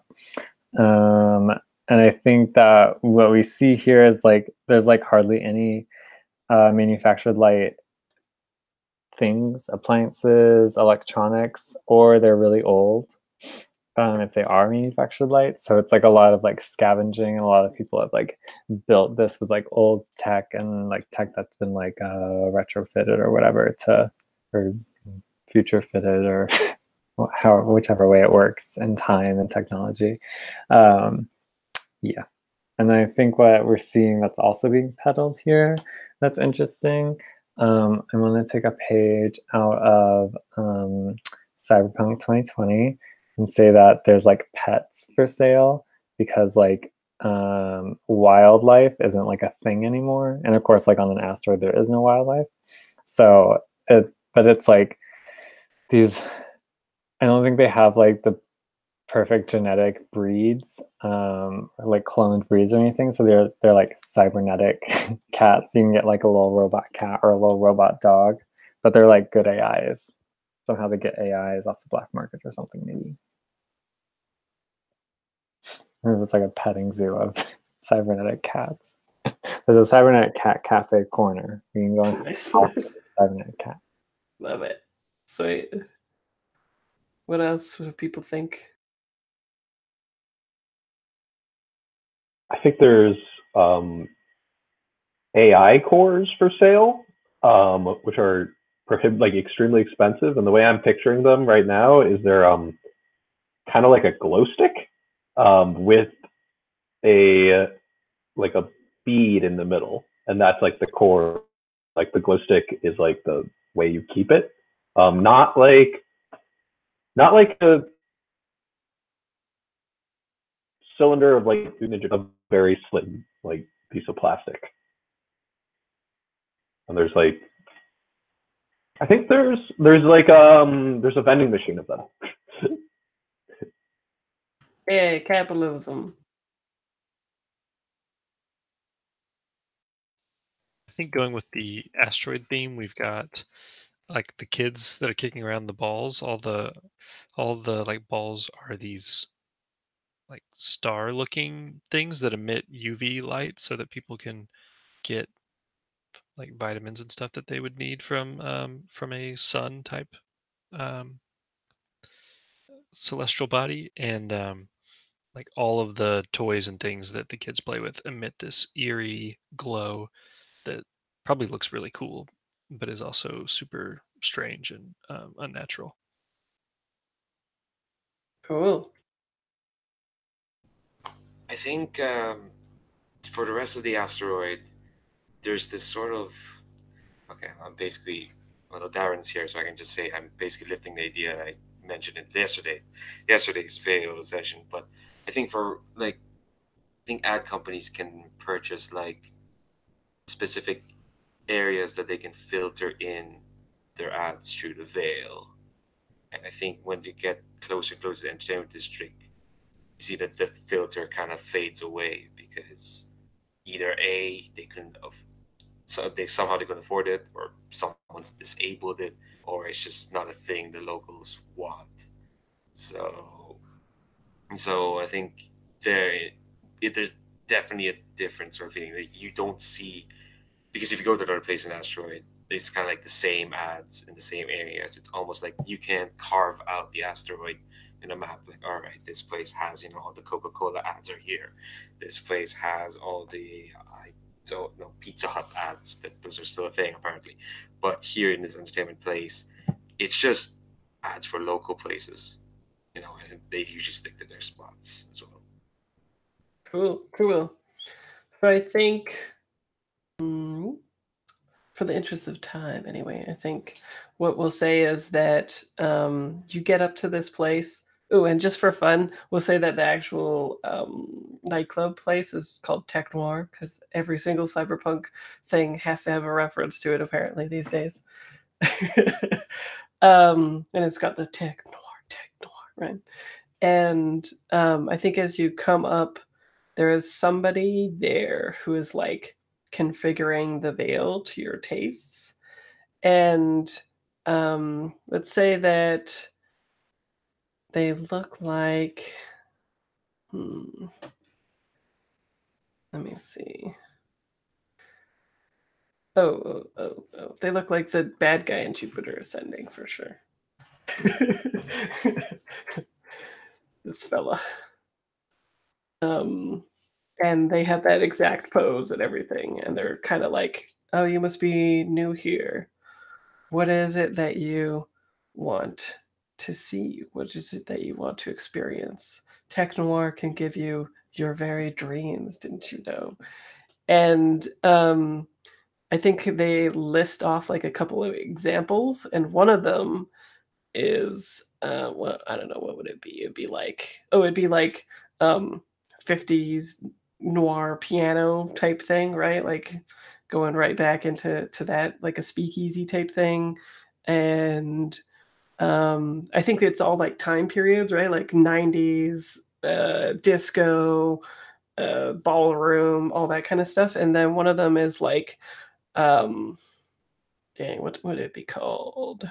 And I think that what we see here is like there's like hardly any manufactured light things, appliances, electronics, or they're really old if they are manufactured light. So it's like a lot of like scavenging, and a lot of people have like built this with like old tech and like tech that's been like retrofitted or whatever or future fitted or whichever way it works in time and technology. Yeah. And I think what we're seeing that's also being peddled here that's interesting. I'm going to take a page out of Cyberpunk 2020 and say that there's like pets for sale because like wildlife isn't like a thing anymore. And of course, like on an asteroid, there is no wildlife. So, but it's like these, I don't think they have like the perfect genetic breeds, like cloned breeds or anything. So they're like cybernetic cats. You can get like a little robot cat or a little robot dog, but they're like good AIs. Somehow they get AIs off the black market or something maybe. Or it's like a petting zoo of cybernetic cats. There's a cybernetic cat cafe corner. You can go and cybernetic cat. Love it. Sweet. What else do people think? I think there's AI cores for sale, which are like extremely expensive. And the way I'm picturing them right now is they're kind of like a glow stick with a bead in the middle, and that's like the core. Like the glow stick is like the way you keep it. Not like a cylinder of like a very slim like piece of plastic. And there's like, I think there's like there's a vending machine of them. Yeah, capitalism. I think going with the asteroid theme, we've got like the kids that are kicking around the balls. All the like balls are these like star-looking things that emit UV light, so that people can get like vitamins and stuff that they would need from a sun type um, celestial body, and like all of the toys and things that the kids play with emit this eerie glow that probably looks really cool, but is also super strange and unnatural. Cool. I think for the rest of the asteroid, there's this sort of okay. I'm basically well, Darren's here, so I can just say I'm basically lifting the idea I mentioned it yesterday's video session. But I think for like, I think ad companies can purchase like specific areas that they can filter in their ads through the veil. And I think when they get closer and closer to the entertainment district, you see that the filter kind of fades away because either A, they couldn't so they somehow they can afford it, or someone's disabled it, or it's just not a thing the locals want. So, so I think there's definitely a different sort of feeling that you don't see because if you go to another place in asteroid, it's kind of like the same ads in the same areas. It's almost like you can't carve out the asteroid in a map. Like, all right, this place has all the Coca-Cola ads are here. This place has all the so no Pizza Hut ads. That those are still a thing apparently, but here in this entertainment place, it's just ads for local places. And they usually stick to their spots as well. Cool. So I think, for the interest of time, anyway, I think what we'll say is that you get up to this place. Oh, and just for fun, we'll say that the actual nightclub place is called Tech Noir because every single cyberpunk thing has to have a reference to it apparently these days. And it's got the Tech Noir, right? And I think as you come up, there is somebody there who is like configuring the veil to your tastes. And let's say that they look like, let me see. Oh, they look like the bad guy in Jupiter Ascending for sure. This fella. And they have that exact pose and everything, and they're kind of like, oh, you must be new here. What is it that you want to see? What is it that you want to experience? Tech Noir can give you your very dreams, didn't you know? And I think they list off like a couple of examples, and one of them is well, I don't know, what would it be? It'd be like 50s noir piano type thing, right? Like going right back into that, like a speakeasy type thing. And I think it's all like time periods, right? Like 90s disco, ballroom, all that kind of stuff. And then one of them is like dang, what would it be called?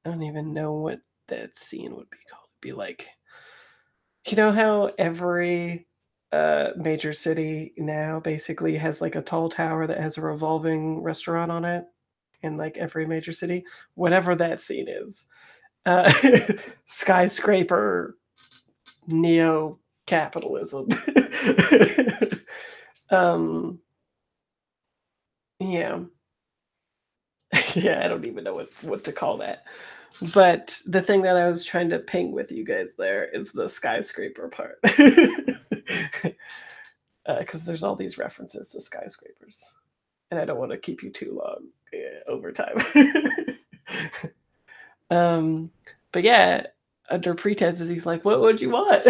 I don't even know what that scene would be called. It'd be like, you know how every major city now basically has like a tall tower that has a revolving restaurant on it in like every major city? Whatever that scene is. Uh, skyscraper neo capitalism. Yeah. Yeah, I don't even know what to call that. But the thing that I was trying to ping with you guys there is the skyscraper part. Because there's all these references to skyscrapers. And I don't want to keep you too long over time. But yeah, under pretenses, he's like, "What would you want?"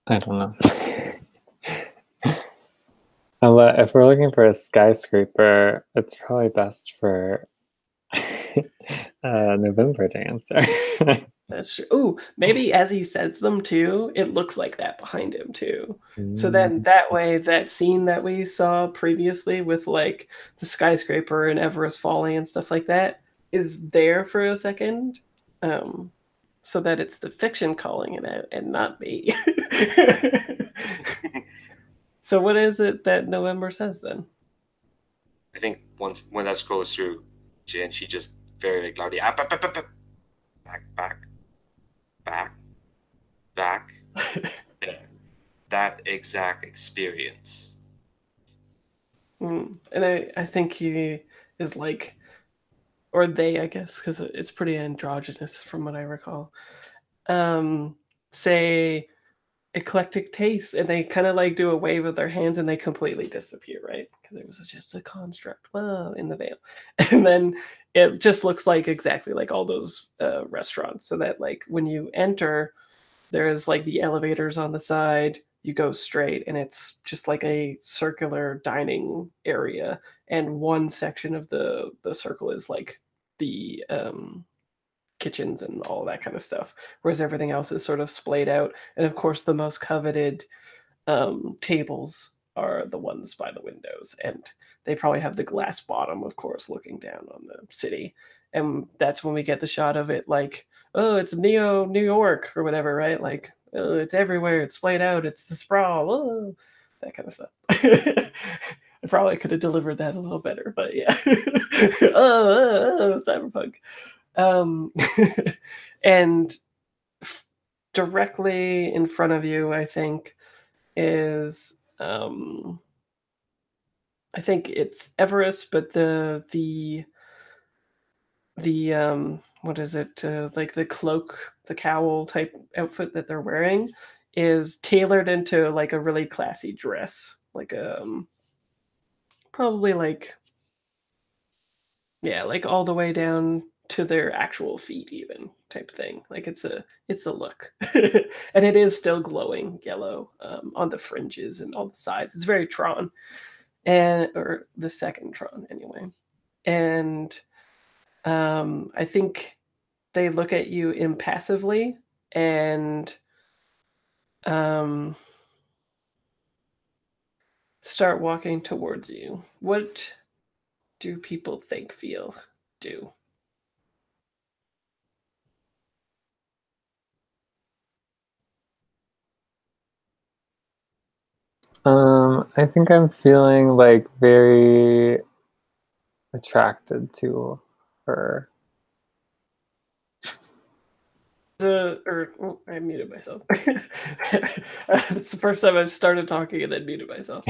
I don't know. If we're looking for a skyscraper, it's probably best for November to answer. That's true. Ooh, maybe as he says them too, it looks like that behind him too. So then that way, that scene that we saw previously with like the skyscraper and Everest falling and stuff like that is there for a second. So that it's the fiction calling it out and not me. So what is it that November says then? I think when that scrolls through, Jen, she just very like loudly, back, back. There. That exact experience. And I think he is like, or they, I guess, because it's pretty androgynous from what I recall. Say eclectic taste, and they kind of like do a wave with their hands and they completely disappear, right? Because it was just a construct, whoa, in the veil. And then it just looks like exactly like all those restaurants. So that like when you enter, there's like the elevators on the side, you go straight and it's just like a circular dining area, and one section of the circle is like the kitchens and all that kind of stuff, whereas everything else is sort of splayed out. And of course the most coveted tables are the ones by the windows, and they probably have the glass bottom, of course, looking down on the city. And that's when we get the shot of it like, oh, it's Neo New York or whatever, right? Like, oh, it's everywhere, it's splayed out, it's the sprawl, oh, that kind of stuff. I probably could have delivered that a little better, but yeah. Cyberpunk. And directly in front of you, I think, is I think it's Everest, but the what is it? Like the cloak, the cowl type outfit that they're wearing is tailored into like a really classy dress, like probably like, yeah, like all the way down to their actual feet even type thing. Like it's a look. And it is still glowing yellow on the fringes and all the sides. It's very Tron, and or the second Tron anyway. And I think they look at you impassively and start walking towards you. What do people think, feel, do? I think I'm feeling like very attracted to her. I muted myself. It's the first time I've started talking and then muted myself.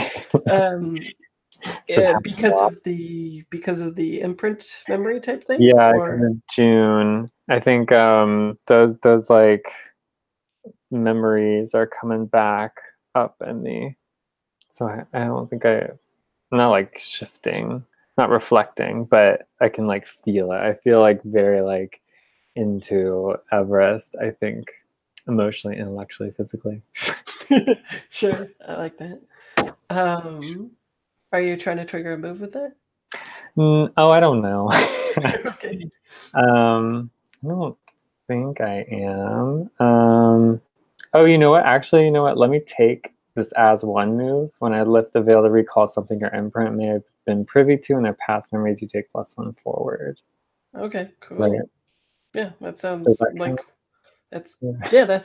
Because of the imprint memory type thing. Yeah, or June. I think those like memories are coming back up in me. So I don't think I'm not like shifting, not reflecting, but I can like feel it. I feel like very like into Everest, I think, emotionally, intellectually, physically. Sure, I like that. Are you trying to trigger a move with that? Oh, I don't know. Okay. I don't think I am. Oh, you know what? Actually, you know what? Let me take this as one move. When I lift the veil to recall something your imprint may have been privy to in their past memories, you take +1 forward. Okay, cool. Right. Yeah, that sounds like that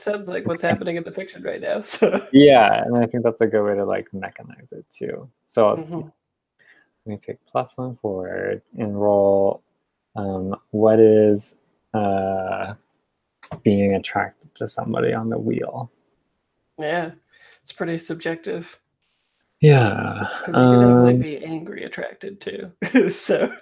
sounds like what's happening in the fiction right now. So yeah, and I think that's a good way to like mechanize it too. So let me take +1 forward and roll. What is being attracted to somebody on the wheel? yeah, it's pretty subjective. Yeah. Because you could definitely be angry attracted too. So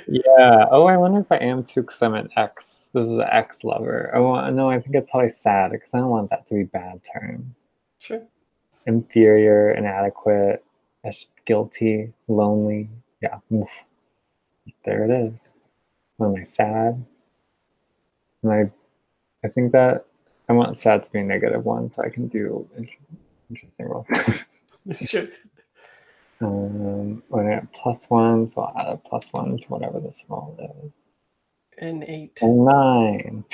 Yeah. Oh, I wonder if I am too because I'm an ex. This is an ex lover. Oh, no, I think it's probably sad because I don't want that to be bad terms. sure. Inferior, inadequate, guilty, lonely. Yeah. Oof. There it is. Am I sad? And I think that I want sad to be a negative one so I can do interesting rolls. Sure. When I have +1, so I'll add a +1 to whatever this roll is. An 8. And 9.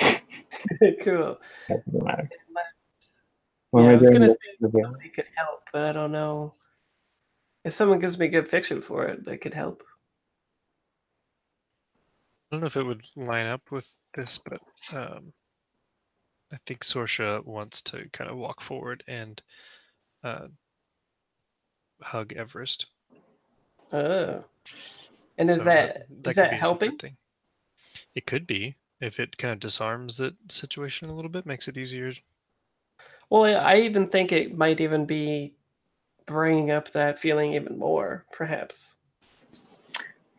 Cool. That doesn't matter. Yeah, When I am I was doing gonna say this review? somebody could help, but I don't know. If someone gives me good fiction for it, that could help. I don't know if it would line up with this, but I think Sorsha wants to kind of walk forward and hug Everest. Oh. And So that is could that be a separate helping? thing. It could be if it kind of disarms the situation a little bit, makes it easier. Well, I even think it might even be bringing up that feeling even more, perhaps.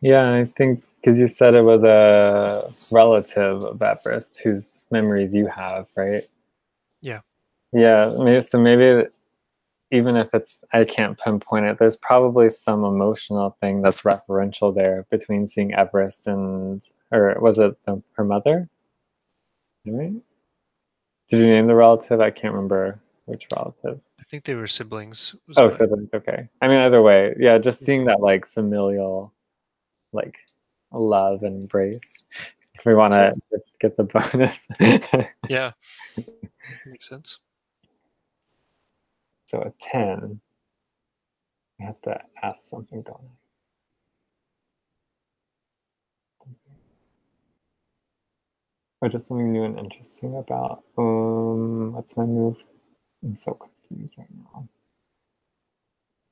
Yeah, I think because you said it was a relative of Everest whose memories you have, right? Yeah. Yeah, maybe even if I can't pinpoint it, there's probably some emotional thing that's referential there between seeing Everest and, or was it her mother? Right? Did you name the relative? I can't remember which relative. I think they were siblings. Oh, siblings. Okay. I mean, either way, yeah, just seeing that like familial, like love and embrace. If we want to get the bonus. Yeah, makes sense. So a 10. I have to ask something, don't I? Or just something new and interesting about, what's my move? I'm so confused right now.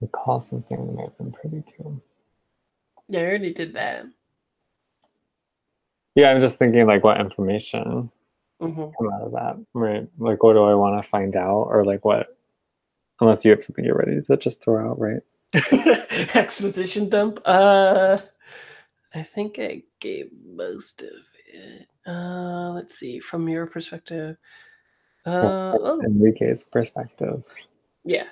Recall something that may have been privy to. Yeah, I already did that. Yeah, I'm just thinking like what information Mm-hmm. come out of that, right? Like what do I want to find out, or like what? Unless you have something you're ready to just throw out, right? Exposition dump. I think I gave most of it. Let's see. From your perspective. Oh, Enrique's perspective. yeah.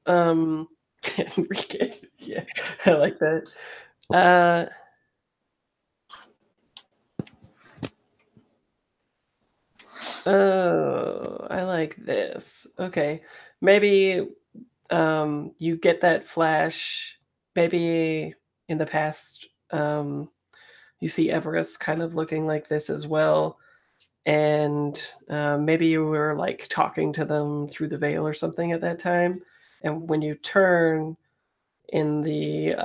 Enrique. Yeah, I like that. Uh, oh, I like this. Okay, maybe you get that flash. Maybe in the past, you see Everest kind of looking like this as well, and maybe you were like talking to them through the veil or something at that time, and when you turn in the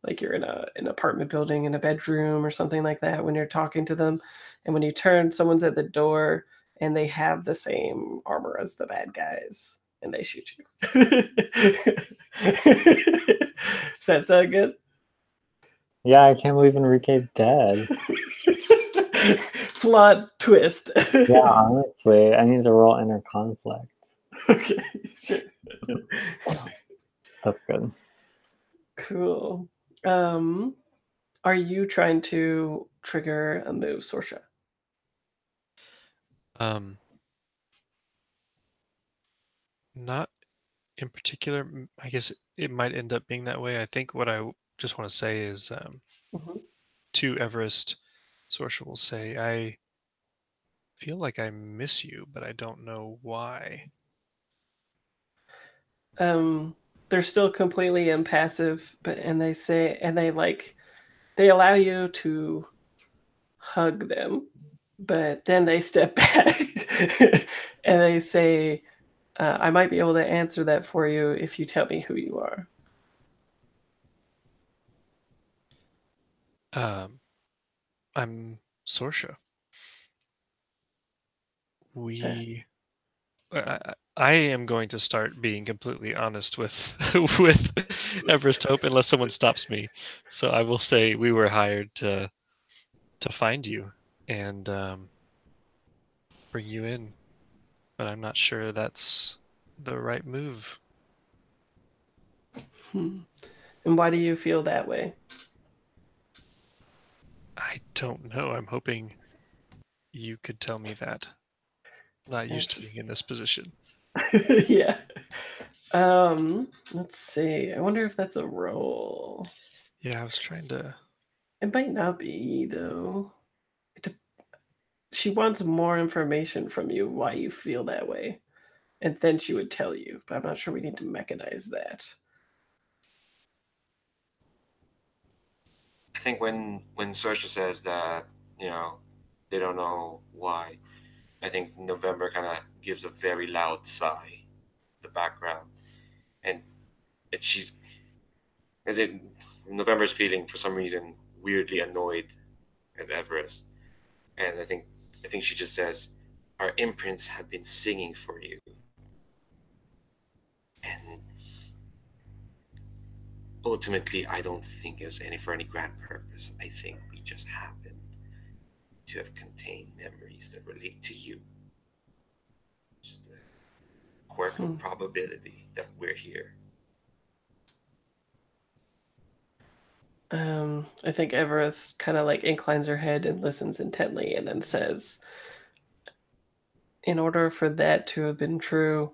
like you're in an apartment building in a bedroom or something like that when you're talking to them, and when you turn, someone's at the door and they have the same armor as the bad guys and they shoot you. Does that sound good? Yeah, I can't believe Enrique's dead. Plot twist. Yeah, honestly, I need to roll inner conflict. Okay, sure. That's good. Cool. Are you trying to trigger a move, Sorsha? Not in particular. I guess it might end up being that way. I think what I just want to say is Mhm. to Everest, Sorsha will say, I feel like I miss you, but I don't know why. They're still completely impassive, but and they say and they allow you to hug them, but then they step back and they say, "I might be able to answer that for you if you tell me who you are." I'm Sorsha. We I am going to start being completely honest with with Everest Hope unless someone stops me. So I will say we were hired to find you and bring you in, but I'm not sure that's the right move. And why do you feel that way? I don't know. I'm hoping you could tell me that. I'm not used to being in this position. Yeah. Let's see. I wonder if that's a roll. Yeah, I was trying to. It might not be though. She wants more information from you why you feel that way, and then she would tell you. But I'm not sure we need to mechanize that. I think when Saoirse says that, you know, they don't know why, I think November kind of gives a very loud sigh in the background, and she's as it November's feeling for some reason weirdly annoyed at Everest, and I think she just says, "Our imprints have been singing for you," and ultimately, I don't think it was for any grand purpose. I think we just happened to have contained memories that relate to you. Just a quirk of probability that we're here. I think Everest kind of like inclines her head and listens intently and then says, in order for that to have been true,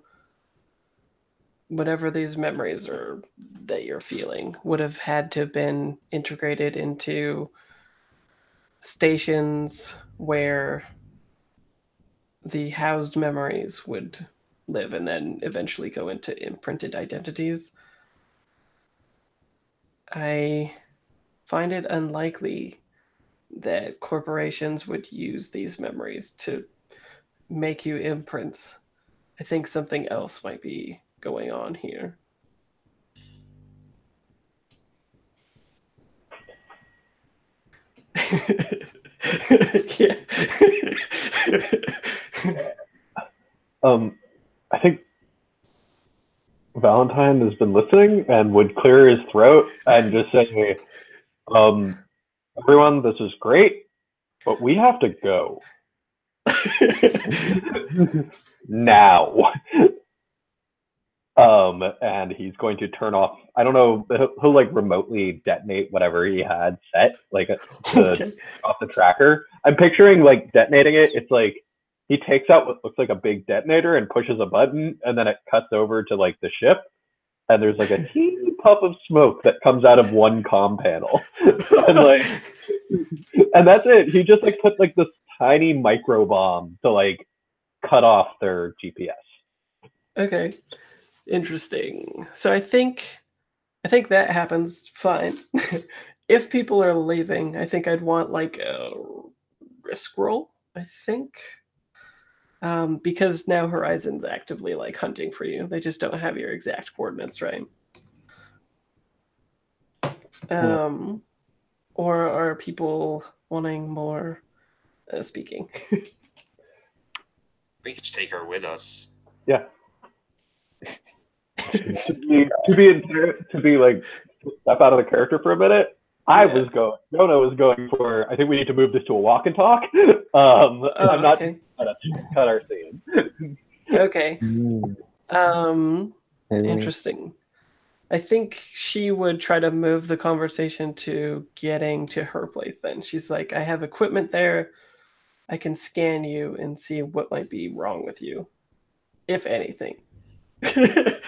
whatever these memories are that you're feeling would have had to have been integrated into stations where the housed memories would live and then eventually go into imprinted identities. I find it unlikely that corporations would use these memories to make you imprints. I think something else might be going on here. Yeah. I think Valentine has been listening and would clear his throat and just say, everyone, this is great, but we have to go. Now. And he's going to turn off, I don't know, he'll like remotely detonate whatever he had set, like to off the tracker. I'm picturing like detonating it. It's like he takes out what looks like a big detonator and pushes a button, and then it cuts over to like the ship, and there's like a teeny puff of smoke that comes out of one comm panel. And like, and that's it. He just like put like this tiny micro bomb to like cut off their GPS. Okay. Interesting. So I think that happens fine. If people are leaving, I think I'd want like a risk roll, I think. Because now Horizon's actively like hunting for you. They just don't have your exact coordinates, right? Or are people wanting more speaking? We could take her with us. Yeah. to be like step out of the character for a minute. Jonah was going for, I think we need to move this to a walk and talk. I'm not okay. cut our scene. Okay. Interesting. I think she would try to move the conversation to getting to her place then. She's like, I have equipment there. I can scan you and see what might be wrong with you, if anything. Okay.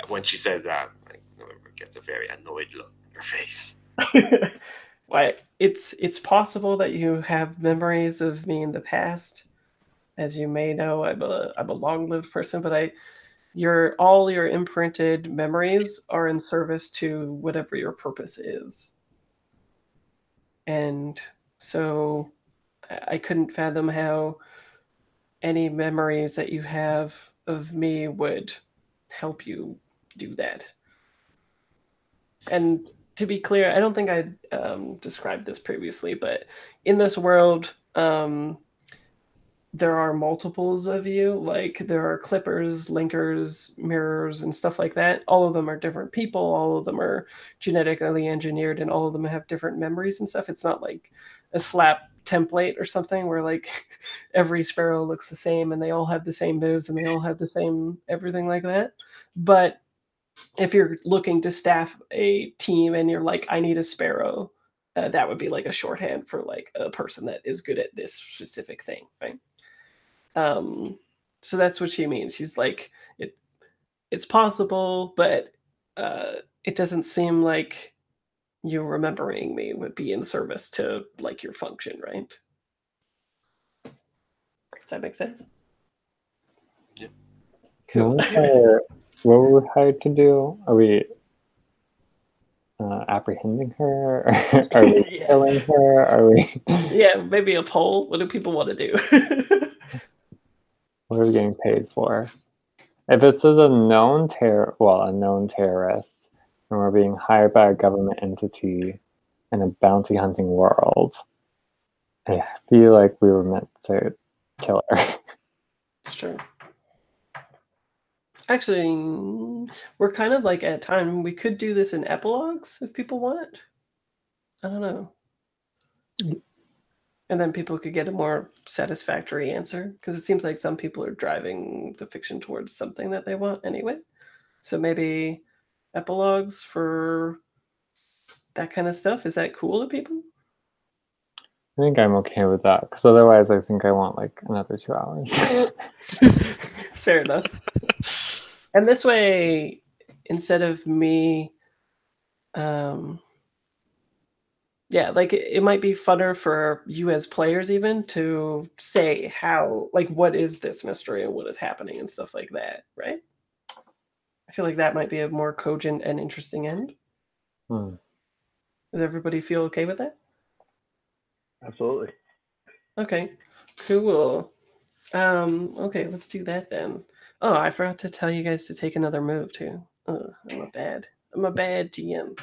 When she said that, like, November gets a very annoyed look on her face. Why? It's possible that you have memories of me in the past. As you may know, I'm a long-lived person, but all your imprinted memories are in service to whatever your purpose is. And so I couldn't fathom how any memories that you have of me would help you do that. And to be clear, I don't think I described this previously, but in this world, there are multiples of you. Like there are clippers, linkers, mirrors, and stuff like that. All of them are different people. All of them are genetically engineered, and all of them have different memories and stuff. It's not like a slap template or something where like every sparrow looks the same and they all have the same moves and they all have the same everything like that. But if you're looking to staff a team and you're like, I need a sparrow, that would be like a shorthand for like a person that is good at this specific thing, right? So that's what she means. She's like, it's possible, but it doesn't seem like you remembering me would be in service to like your function, right? Does that make sense? Yeah. Cool. What were we hired to do? Are we apprehending her? Are we Yeah. killing her? Are we? Yeah, maybe a poll. What do people want to do? What are we getting paid for? If this is a known terrorist, and we're being hired by a government entity in a bounty hunting world, I feel like we were meant to kill her. Sure. Actually, we're kind of like at time. We could do this in epilogues if people want it. I don't know. And then people could get a more satisfactory answer, because it seems like some people are driving the fiction towards something that they want anyway. So maybe epilogues for that kind of stuff. Is that cool to people? I think I'm okay with that, because otherwise I think I want like another 2 hours. Fair enough. And this way, instead of me, yeah, like it might be funner for you as players even to say how, like, what is this mystery and what is happening and stuff like that, right? I feel like that might be a more cogent and interesting end. Does everybody feel okay with that? Absolutely. Okay, cool. Okay, let's do that then. Oh, I forgot to tell you guys to take another move too. I'm a bad GM.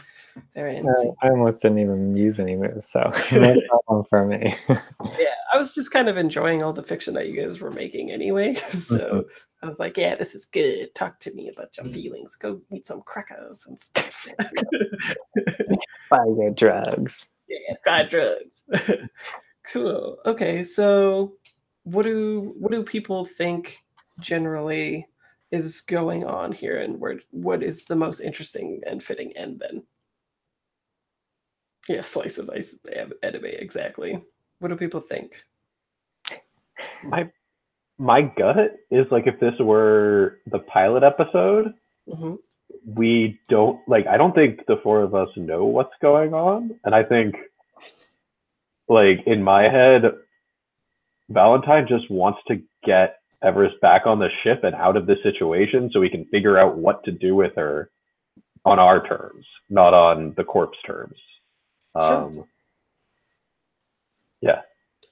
There I am. I almost didn't even use any moves, so no problem for me. Yeah, I was just kind of enjoying all the fiction that you guys were making anyway. So I was like, yeah, this is good. Talk to me about your feelings. Go eat some crackers and stuff. Buy your drugs. Yeah, buy drugs. Cool. Okay, so what do people think generally is going on here, and what is the most interesting and fitting end then? Yeah, slice of life anime, exactly. What do people think? My gut is like, if this were the pilot episode, we don't like. I don't think the four of us know what's going on, and I think, like, in my head, Valentine just wants to get Everest back on the ship and out of this situation so we can figure out what to do with her on our terms, not on the corpse terms. Sure. Yeah.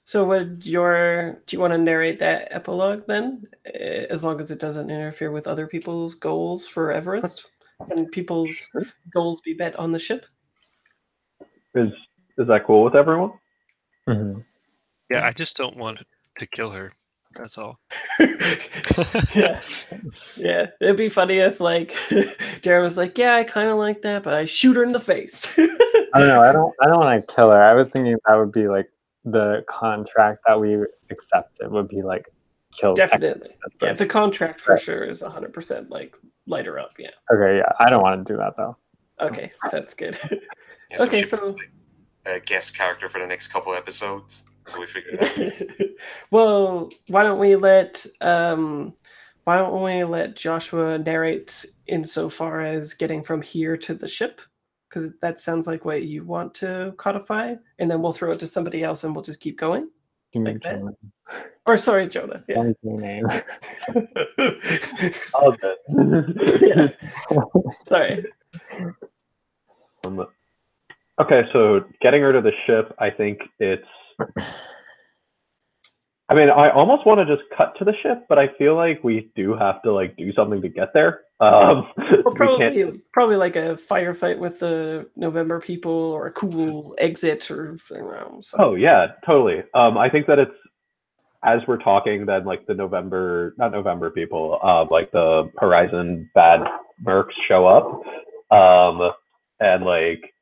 So do you want to narrate that epilogue then? As long as it doesn't interfere with other people's goals for Everest? Can people's goals be bet on the ship? Is that cool with everyone? Yeah, I just don't want to kill her. That's all. Yeah. It'd be funny if like Jared was like, yeah, I kind of like that, but I shoot her in the face. I don't know. I don't want to kill her. I was thinking that would be like the contract that we accepted would be like kill. Definitely. Yeah, the contract for sure is 100% like light her up. Yeah. Okay. Yeah, I don't want to do that though. Okay, so that's good. Yeah, so okay, she so like a guest character for the next couple episodes. So we figured it out. well, why don't we let Joshua narrate insofar as getting from here to the ship? Because that sounds like what you want to codify, and then we'll throw it to somebody else and we'll just keep going. Like that? Or sorry, Jonah. Yeah. That's your name. All good. Yeah. Sorry. Okay, so getting her to the ship, I think it's. I mean, I almost want to just cut to the ship, but I feel like we do have to like do something to get there. Probably like a firefight with the November people, or a cool exit, or Oh yeah, totally. I think that it's, as we're talking, then like the not November people, like the Horizon bad mercs show up, and like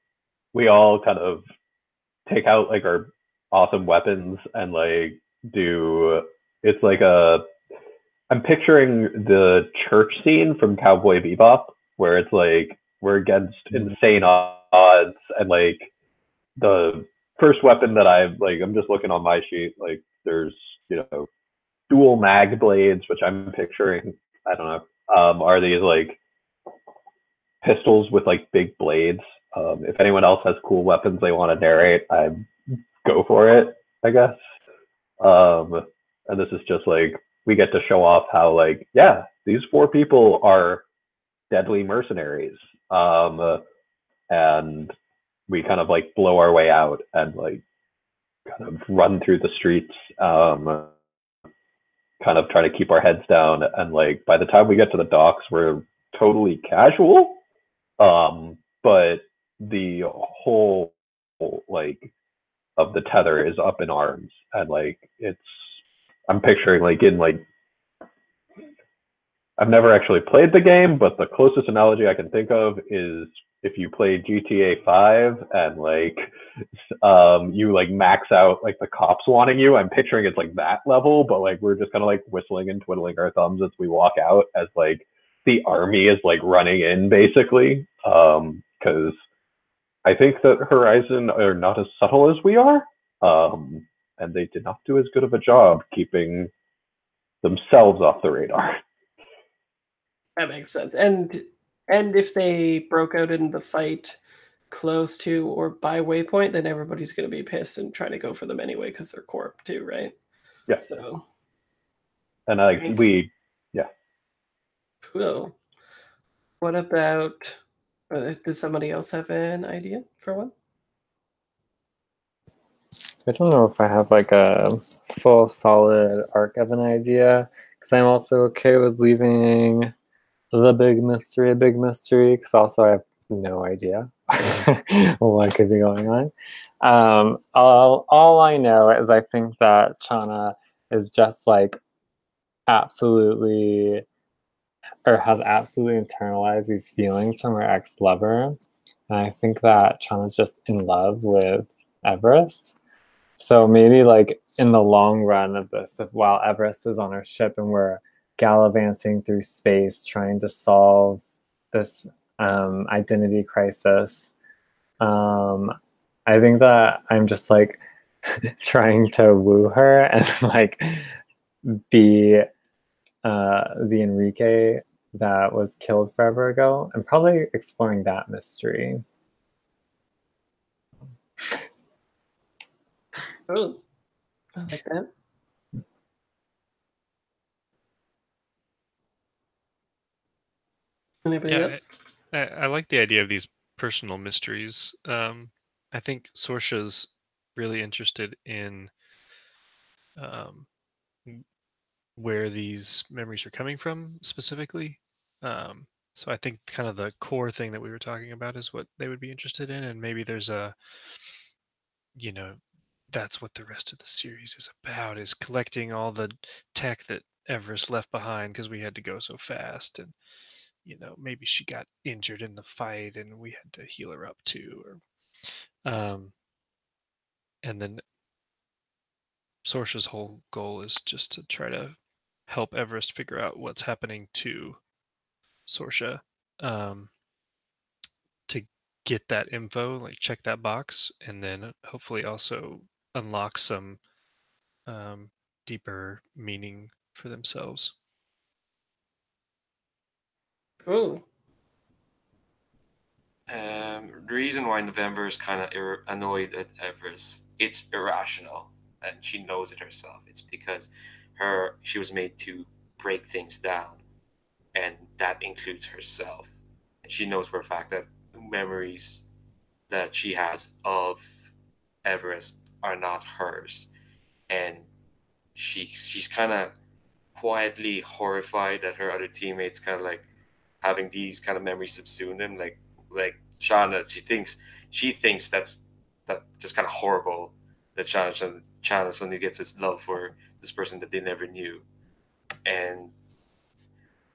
we all kind of take out like our awesome weapons and like I'm picturing the church scene from Cowboy Bebop, where it's like we're against insane odds, and like the first weapon that I'm just looking on my sheet, like there's dual mag blades, which I'm picturing, I don't know, are these like pistols with like big blades. If anyone else has cool weapons they want to narrate, I go for it, I guess. And this is just like we get to show off how like, yeah, these 4 people are deadly mercenaries. And we kind of like blow our way out and like kind of run through the streets, kind of trying to keep our heads down. And like by the time we get to the docks, we're totally casual. But the whole like of the tether is up in arms, and like I'm picturing like in like I've never actually played the game, but the closest analogy I can think of is if you play GTA 5 and like you like max out like the cops wanting you. I'm picturing it's like that level, but like we're just kind of like whistling and twiddling our thumbs as we walk out as like the army is like running in basically. Because I think that Horizon are not as subtle as we are, and they did not do as good of a job keeping themselves off the radar. That makes sense. And if they broke out in the fight close to or by waypoint, then everybody's going to be pissed and try to go for them anyway because they're corp too, right? Yeah. So. And yeah. Cool. What about? Does somebody else have an idea for one? I don't know if I have like a full solid arc of an idea, because I'm also okay with leaving the big mystery a big mystery, because also I have no idea what could be going on. All I know is I think that Chana is just like absolutely, or has absolutely internalized these feelings from her ex-lover. And I think that Chana's just in love with Everest. So maybe like in the long run of this, while Everest is on her ship and we're gallivanting through space trying to solve this identity crisis, I think that I'm just like trying to woo her and like be the Enrique that was killed forever ago, and probably exploring that mystery. Oh, I like that. Anybody else? I like the idea of these personal mysteries. I think Sorsha's really interested in where these memories are coming from specifically. So I think kind of the core thing that we were talking about is what they would be interested in, and maybe there's a, that's what the rest of the series is about, is collecting all the tech that Everest left behind because we had to go so fast, and maybe she got injured in the fight and we had to heal her up too, or and then Sorsha's whole goal is just to try to help Everest figure out what's happening to Sorsha, to get that info, like check that box, and then hopefully also unlock some deeper meaning for themselves. Cool. The reason why November is kind of annoyed at Everest, it's irrational, and she knows it herself. It's because she was made to break things down, and that includes herself. And she knows for a fact that memories that she has of Everest are not hers, and she's kind of quietly horrified that her other teammates kind of like having these kind of memories subsume them. Like Shauna, she thinks that's just kind of horrible that Shauna suddenly gets this love for this person that they never knew, and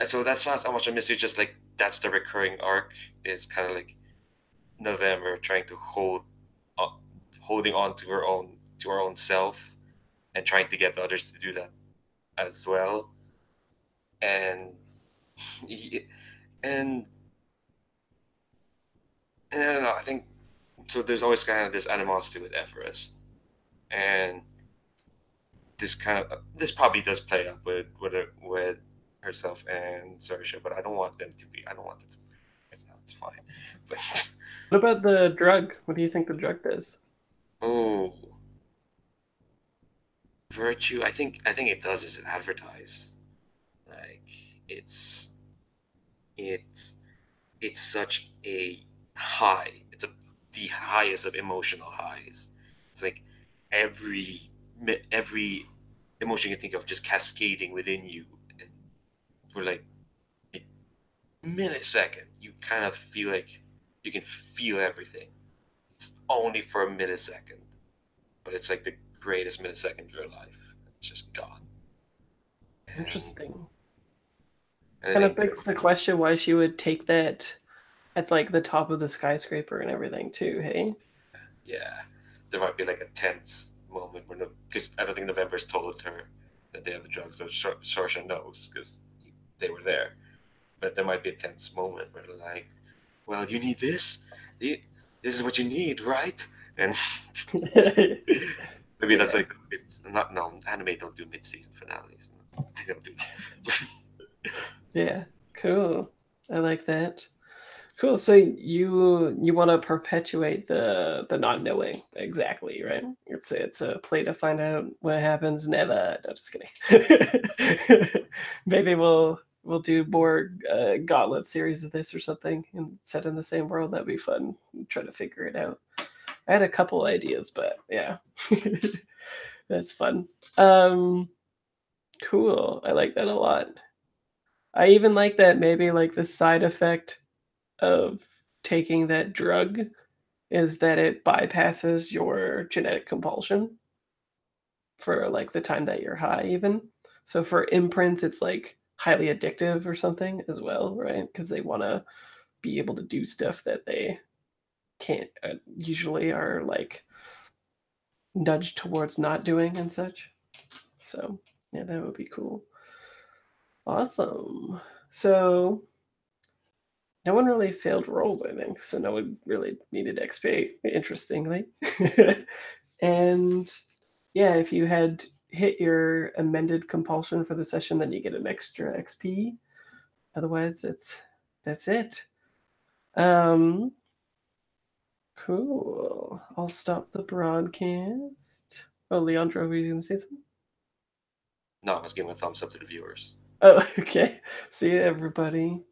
so that's not so much a mystery. Just like that's the recurring arc is kind of like November trying to uh, holding on to her own self and trying to get others to do that as well, and and And I don't know. I think so. There's always kind of this animosity with Everest, and this probably does play up with herself and Saoirse, but I don't want them to be. I don't want them to be right now. It's fine. But What about the drug? What do you think the drug does? oh, virtue. I think it does is advertise. Like it's it's it's such a high. It's the highest of emotional highs. It's like every every emotion you think of just cascading within you, and for like a millisecond, you kind of feel like you can feel everything. It's only for a millisecond, but it's like the greatest millisecond of your life. It's just gone. And Interesting. and I Kind of think begs the question why she would take that at like the top of the skyscraper and everything too, hey? yeah, there might be like a tense moment where because I don't think November's told her that they have the drugs, so Saoirse knows because they were there. But there might be a tense moment where they're like, "Well, you need this. This is what you need, right?" And maybe that's Yeah. like not no anime don't do mid-season finales. They don't do that. Yeah. Cool. I like that. Cool. So you want to perpetuate the not knowing exactly, right? It's a play to find out what happens never. No, just kidding. Maybe we'll do more Gauntlet series of this or something, and set in the same world. That'd be fun. Try to figure it out. I had a couple ideas, but yeah, that's fun. Cool. I like that a lot. I even like that maybe like the side effect of taking that drug is that it bypasses your genetic compulsion for like the time that you're high even. So for imprints it's like highly addictive or something as well, right? Because they want to be able to do stuff that they can't usually are like nudged towards not doing and such. So yeah, that would be cool. Awesome. So no one really failed rolls, I think. So no one really needed XP, interestingly. And yeah, if you had hit your amended compulsion for the session, then you get an extra XP. Otherwise, that's it. Um, cool. I'll stop the broadcast. Oh, Leandro, were you going to say something? No, I was giving a thumbs up to the viewers. Oh, okay. See you, everybody.